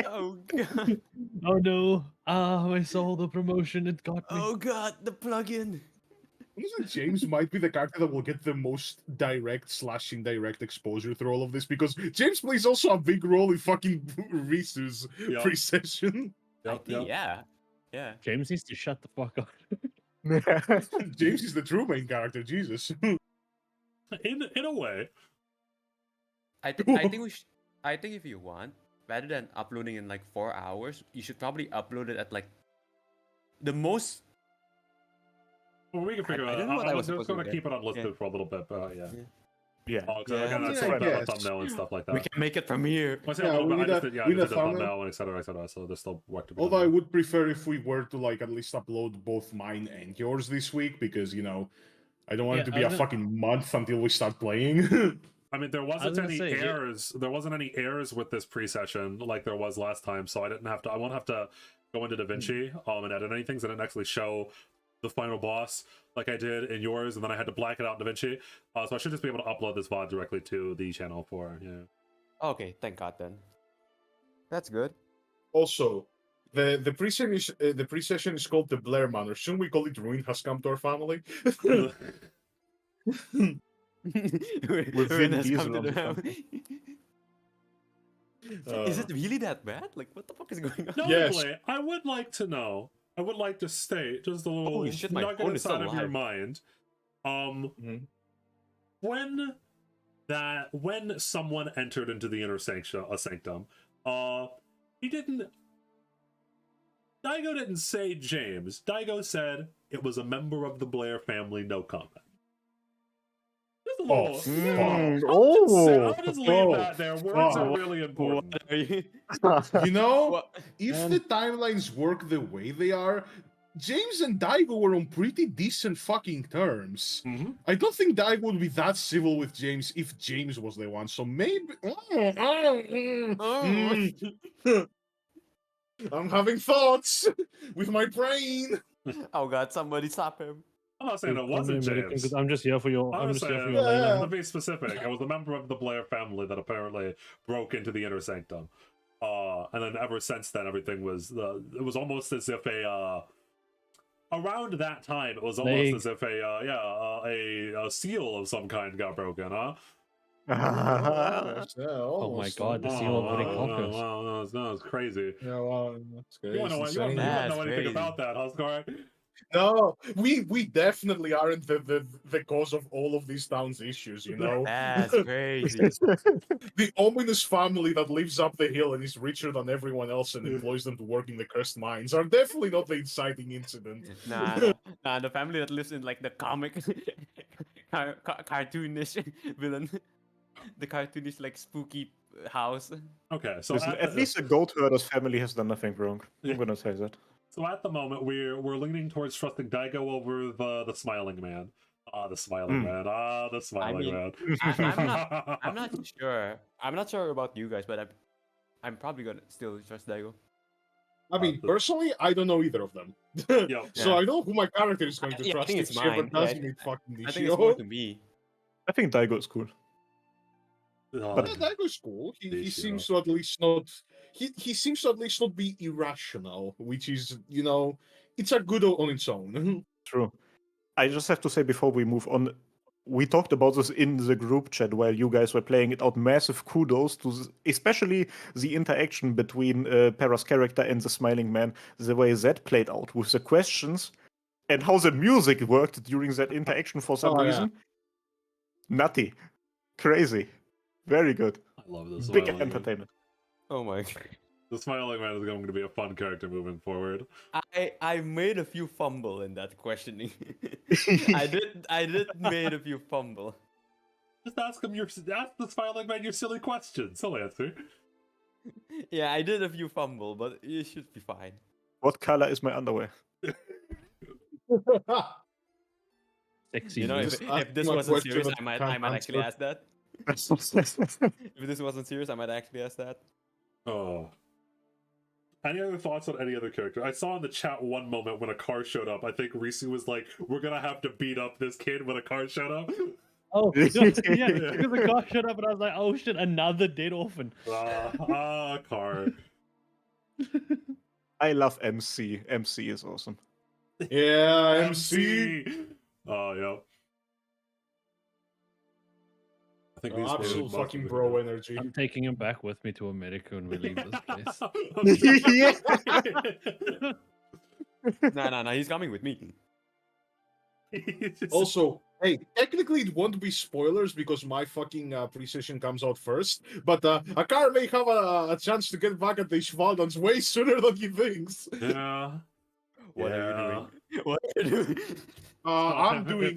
Oh god. Oh no! I saw the promotion. It got me. Oh god, the plugin. Honestly, James might be the character that will get the most direct/indirect exposure through all of this because James plays also a big role in fucking Risu's Yep. pre-session. I think yeah. Yeah. James needs to shut the fuck up. James is the true main character, Jesus. In a way. I think we should, I think if you want, rather than uploading in like 4 hours, you should probably upload it at like the most. Well, we can figure I it don't out. know what I I'm was just supposed to going to get. keep it unlisted Yeah. for a little bit, but yeah. Yeah. So Yeah, again, that's I sort of a guess. thumbnail and stuff like that. We can make it from here. I say Yeah, a little we bit. need I a- just did, we need a the thumbnail. thumbnail and etc. So there's still work to be Although I done. would prefer if we were to like at least upload both mine and yours this week because I don't want it to be a fucking month until we start playing. I mean, there was wasn't gonna any say, errors. There wasn't any errors with this pre-session like there was last time, so I didn't have to. I won't have to go into DaVinci and edit anything. So I didn't actually show the final boss like I did in yours, and then I had to black it out in DaVinci. So I should just be able to upload this VOD directly to the channel for Okay, thank God then. That's good. Also, the pre-session is called the Blair Manor. Shouldn't we call it Ruin Has Come to Our Family? With Ruin Vin has Diesel come to on the the family. Is it really that bad? Like, what the fuck is going on? Notably, I would like to know. I would like to state just a little Holy shit, my nugget phone is still inside of your alive. mind. When someone entered into the inner sanctum, he didn't. Daigo didn't say James. Daigo said it was a member of the Blair family. No comment. Just a little. fuck. I'll just leave that there. Words are really important. What are you? If the timelines work the way they are, James and Daigo were on pretty decent fucking terms. Mm-hmm. I don't think Daigo would be that civil with James if James was the one. So maybe. I'm having thoughts with my brain. Oh god, somebody stop him. I'm not saying it wasn't James. Because I'm just here for your. I'm I'm just just here for saying, your yeah. to be specific, it was a member of the Blair family that apparently broke into the inner sanctum. And then ever since then, everything was. It was almost as if around that time, it was almost as if a seal of some kind got broken, huh? Oh my god, the seal of Harry Potter. Wow, that was crazy. Yeah, well, that's You wouldn't know anything That's about crazy. that, huh, Scar? No, we definitely aren't the cause of all of these town's issues, you know? That's crazy. The ominous family that lives up the hill and is richer than everyone else and employs them to work in the cursed mines are definitely not the inciting incident. Nah, the family that lives in like the comic cartoonish villain. The cartoonish like spooky house. Okay, so Listen, at least the goat herder's family has done nothing wrong. I'm gonna say that. So at the moment, we're leaning towards trusting Daigo over the smiling man. The smiling man. The smiling man. I'm not sure. I'm not sure about you guys, but I'm probably gonna still trust Daigo. I mean, the- personally, I don't know either of them. Yeah. So I don't know who my character is going to Yeah, I trust think if it's she ever mine. does Yeah, meet fucking I think it's more to Nishio. me. I think Daigo's cool. Yeah, that was cool. He Nishio. seems to at least not he seems to at least not be irrational, which is, you know, it's a good on its own. True. I just have to say before we move on, we talked about this in the group chat while you guys were playing it out. Massive kudos to especially the interaction between Para's character and the smiling man, the way that played out with the questions and how the music worked during that interaction for some Oh, yeah. reason. Nutty. Crazy. Very good. I love this. Big Smiling Man. entertainment. Oh my god. The Smiling Man is going to be a fun character moving forward. I made a few fumble in that questioning. I did made a few fumble. Just ask the Smiling Man your silly questions. He'll answer. Yeah, I did a few fumble, but it should be fine. What color is my underwear? Sexy. You know, dude. if ask this him a wasn't question serious, that I might can't actually answer. ask that. If this wasn't serious, I might actually ask that. Oh. Any other thoughts on any other character? I saw in the chat one moment when a car showed up. I think Risu was like, "We're gonna have to beat up this kid when a car showed up." Oh, yeah, because the car showed up and I was like, oh shit, another dead orphan. Car. I love MC. MC is awesome. Yeah, MC. Oh, yeah. I think these Absolute must fucking have bro been energy. I'm taking him back with me to America when we leave this place. No, he's coming with me. Also, hey, technically it won't be spoilers because my fucking precision comes out first, but Akar may have a chance to get back at the Ishvaldans way sooner than he thinks. Yeah. What are you doing? What are you doing? I'm doing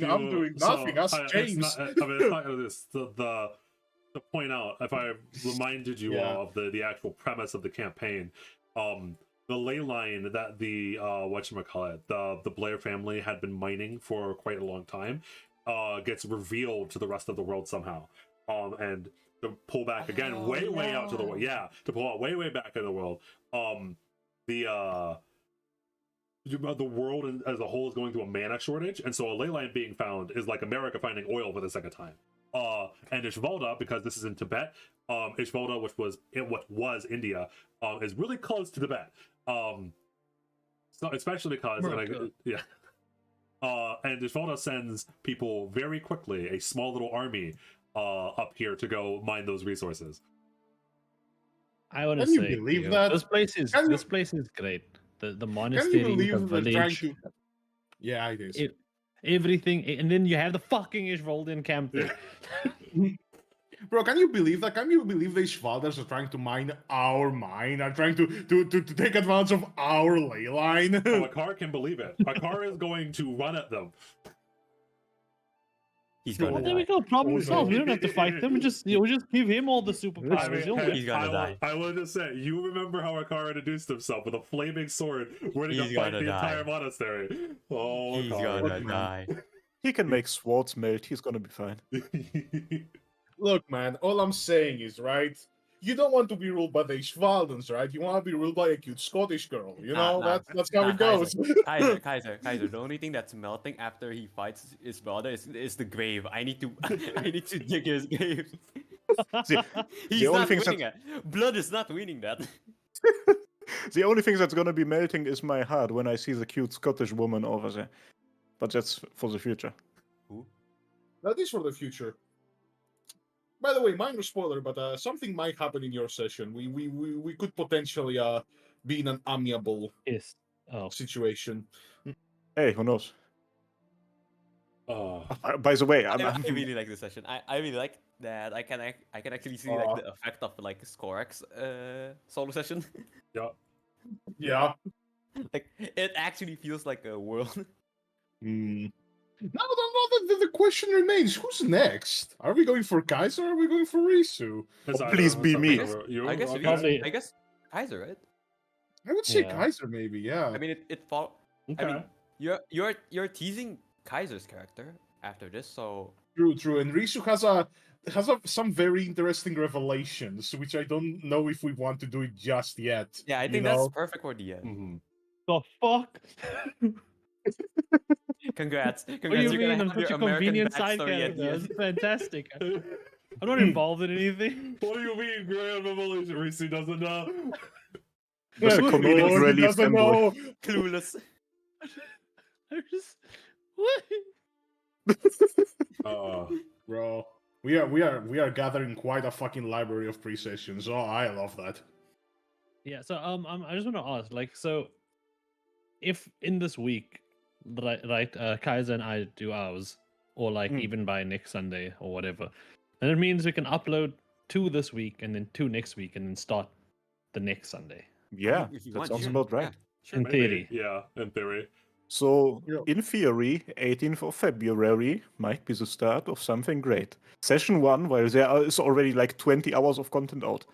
nothing. Ask James. It's not this. To point out, if I reminded you Yeah. all of the actual premise of the campaign, the ley line that the whatchamacallit, the Blair family had been mining for quite a long time, gets revealed to the rest of the world somehow. And to pull back again, way out to the world. Yeah, to pull out way back in the world. The world as a whole is going through a mana shortage, and so a ley line being found is like America finding oil for the second time. And Ishvalda, because this is in Tibet, Ishvalda, which was India, is really close to Tibet. So especially because and Ishvalda sends people very quickly, a small little army, up here to go mine those resources. I want to Can you say, believe Theo, that? this place is Can you- this place is great. The Can you monastery, the believe they're trying village, to? Yeah, it is. everything, and then you have the fucking Ishvaldian camp there. Bro, can you believe that? Can you believe the Ishvalders are trying to mine our mine? Are trying to take advantage of our ley line? Oh, Akar can believe it. Akar is going to run at them. He's Well, gonna There we die. go. Problem Oh, no. solved. You don't have to fight them. We'll just give him all the I superpowers. mean, He'll hey, win. He's gonna die. I will just say, you remember how Akar introduced himself with a flaming sword, ready to He's fight gonna the die. entire monastery. Oh, He's Akar. gonna die. He can make swords melt. He's gonna be fine. Look, man, all I'm saying is, right? You don't want to be ruled by the Ishvaldens, right? You want to be ruled by a cute Scottish girl. You know, Nah, that's how it goes. Kaiser. The only thing that's melting after he fights his brother is the grave. I need to I need to dig his grave. He's only not thing winning it. Blood is not winning that. The only thing that's gonna be melting is my heart when I see the cute Scottish woman over there. But that's for the future. That is for the future. By the way, minor spoiler, but something might happen in your session. We could potentially be in an amiable Yes. Oh, situation. Hey, who knows? Oh, By the way, I I'm really like this session. I really like that I can actually see like the effect of like Skorak's solo session. yeah. Yeah. Like it actually feels like a world. Now the question remains: who's next? Are we going for Kaiser? Or are we going for Risu? It's please either- be it's me. either you I guess or Probably- I guess Kaiser, right? I would say Yeah. Kaiser, maybe. Yeah. I mean it fall. Okay. I mean you're teasing Kaiser's character after this, so True. And Risu has some very interesting revelations, which I don't know if we want to do it just yet. Yeah, I you think that's know? perfect for the end. Mhm. The fuck? Congrats, What do congrats! you You're gonna mean? I'm have such your a American convenient side backstory at the character. It's end. fantastic. I'm not involved in anything. What do you mean, Grand Revelation? Reese doesn't know. Just a comedic Oh, he relief doesn't fanboy. know. Clueless. I'm just what? Bro, we are gathering quite a fucking library of pre-sessions. Oh, I love that. Yeah. So I just want to ask, like, so if in this week, right, Kaiser and I do ours, or like Mm. even by next Sunday or whatever, then it means we can upload 2 this week and then 2 next week and then start the next Sunday. Yeah, If you that want, sounds sure. about right. Yeah, sure. In Maybe. theory. Yeah, in theory. So, Yeah. in theory, 18th of February might be the start of something great. Session 1, while there is already like 20 hours of content out.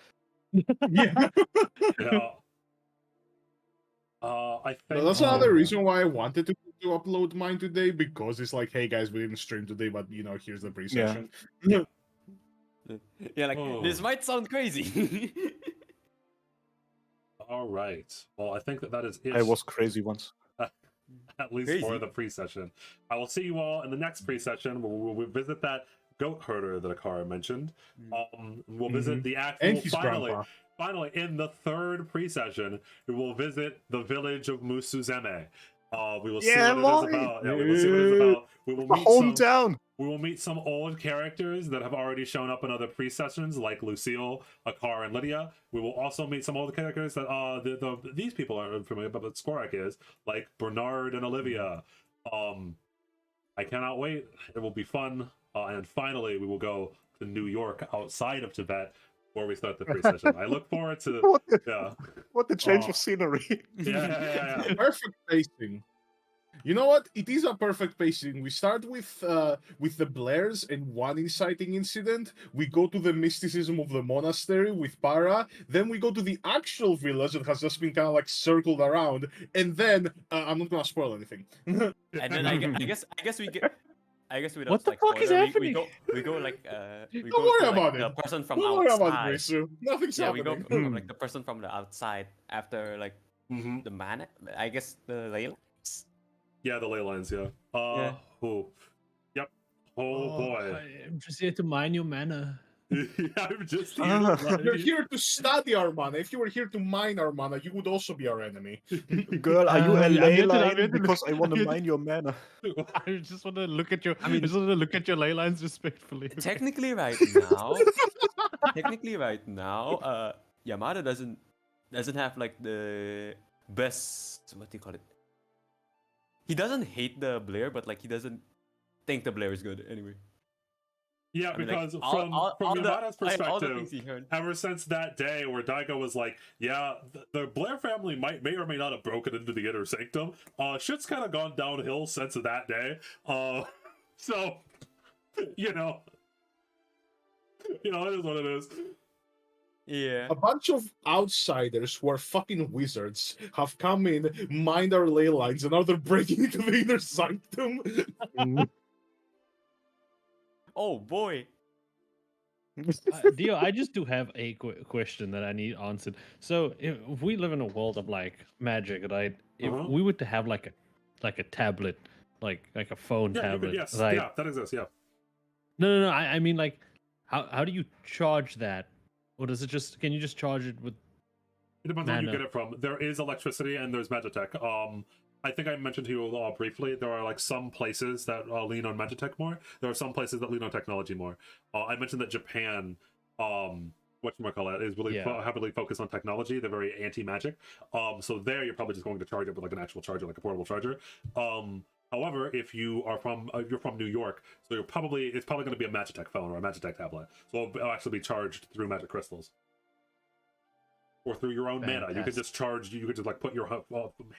Yeah. Yeah. I think That's Oh, another man. reason why I wanted to upload mine today, because it's like, hey guys, we didn't stream today, but here's the pre-session. Yeah, like Oh. this might sound crazy. All right. Well, I think that is it. I was crazy once. At least for Crazy. the pre-session. I will see you all in the next pre-session where we'll visit that goat herder that Akara mentioned. We'll visit the actual And his grandpa. finally in the third pre-session, we will visit the village of Musu-Zeme. We will see Yeah, what it is boy! about. Yeah, we will see what it is about. We will My meet some hometown! we will meet some old characters that have already shown up in other pre-sessions, like Lucille, Akar, and Lydia. We will also meet some old characters that these people aren't familiar, but Skorak is, like Bernard and Olivia. I cannot wait. It will be fun. And finally, we will go to New York outside of Tibet where we start the pre-session. I look forward to What the change Oh. of scenery. yeah. Perfect pacing. You know what? It is a perfect pacing. We start with the Blairs and one inciting incident. We go to the mysticism of the monastery with Para. Then we go to the actual village that has just been kind of like circled around. And then I'm not gonna spoil anything. And then I guess we get. I guess we don't What the like fuck is spoiler. happening? We go like we Don't go worry to, like, about the it. person from Don't worry about it, outside. Risu. Nothing's Yeah, we go happening. from like the person from the outside after like Mhm. the man. I guess the Layla. Yeah, the ley lines, yeah. Yeah. Oh. Yep. Oh, boy. I'm just here to mine your mana. I'm just here Ah. to You're here to study our mana. If you were here to mine our mana, you would also be our enemy. Girl, are you a I'm ley here to- I'm line? here to- Because I want I'm to here to- mine your mana. I just want to look at your. I mean- just want to look at your ley lines respectfully. okay? Technically, right now, Yamata doesn't have like the best. What do you call it? He doesn't hate the Blair, but like he doesn't think the Blair is good anyway. Yeah, I mean, like, because all from Yamada's all the perspective, things he heard. ever since that day where Daigo was like, yeah, the Blair family may or may not have broken into the inner sanctum, shit's kind of gone downhill since that day. So, you know, it is what it is. Yeah. A bunch of outsiders who are fucking wizards have come in, mined our ley lines, and now they're breaking into the inner sanctum. Oh boy. Dio, I just do have a question that I need answered. So, if we live in a world of like magic, right? If Uh-huh. we were to have like a tablet, like a phone Yeah, tablet, yes, right? yeah, that exists, yeah. No. I mean, like, how do you charge that, or does it just? Can you just charge it with? It depends on where you Mana. get it from. There is electricity and there's Magitech. I think I mentioned to you briefly, there are like some places that lean on Magitech more. There are some places that lean on technology more. I mentioned that Japan, whatchamacallit, is really Yeah. heavily focused on technology. They're very anti-magic. So there you're probably just going to charge it with like an actual charger, like a portable charger. However, if you're from New York, so it's probably going to be a Magitech phone or a Magitech tablet. So it'll actually be charged through magic crystals. Or through your own mana. You could Fantastic. just charge, you could just like put your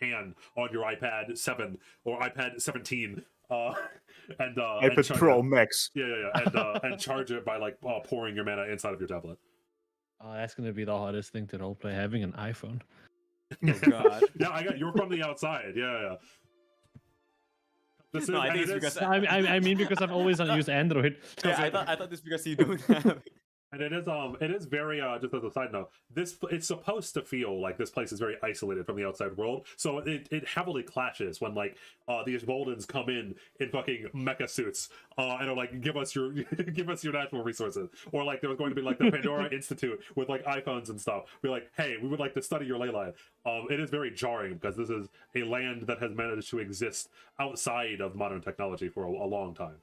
hand on your iPad 7 or iPad 17 and iPad charge Pro it. Max. Yeah, and charge it by like pouring your mana inside of your tablet. Oh, that's gonna be the hardest thing to roleplay, having an iPhone. Oh god. Yeah, you're from the outside. Yeah. This is, No, I and think it it's is- because I mean because I've always used Android. yeah, I thought this because you don't have. And it is very just as a side note, it's supposed to feel like this place is very isolated from the outside world, so it heavily clashes when like these Voldens come in fucking mecha suits and are like, give us your give us your natural resources, or like there was going to be like the Pandora Institute with like iPhones and stuff, be like, hey, we would like to study your ley line. It is very jarring because this is a land that has managed to exist outside of modern technology for a long time.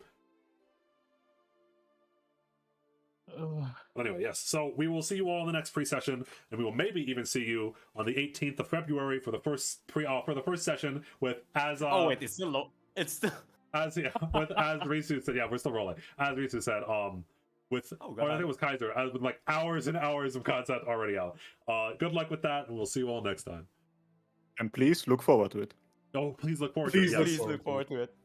But anyway, yes. So we will see you all in the next pre-session, and we will maybe even see you on the 18th of February for the first session with as. Oh wait, it's still low. It's still. As Risu said, yeah, we're still rolling. As Risu said, with Oh, or I think it was Kaiser, with like hours and hours of content already out. Good luck with that, and we'll see you all next time. And please look forward to it. Oh, please look forward Please to it. Please look forward to it.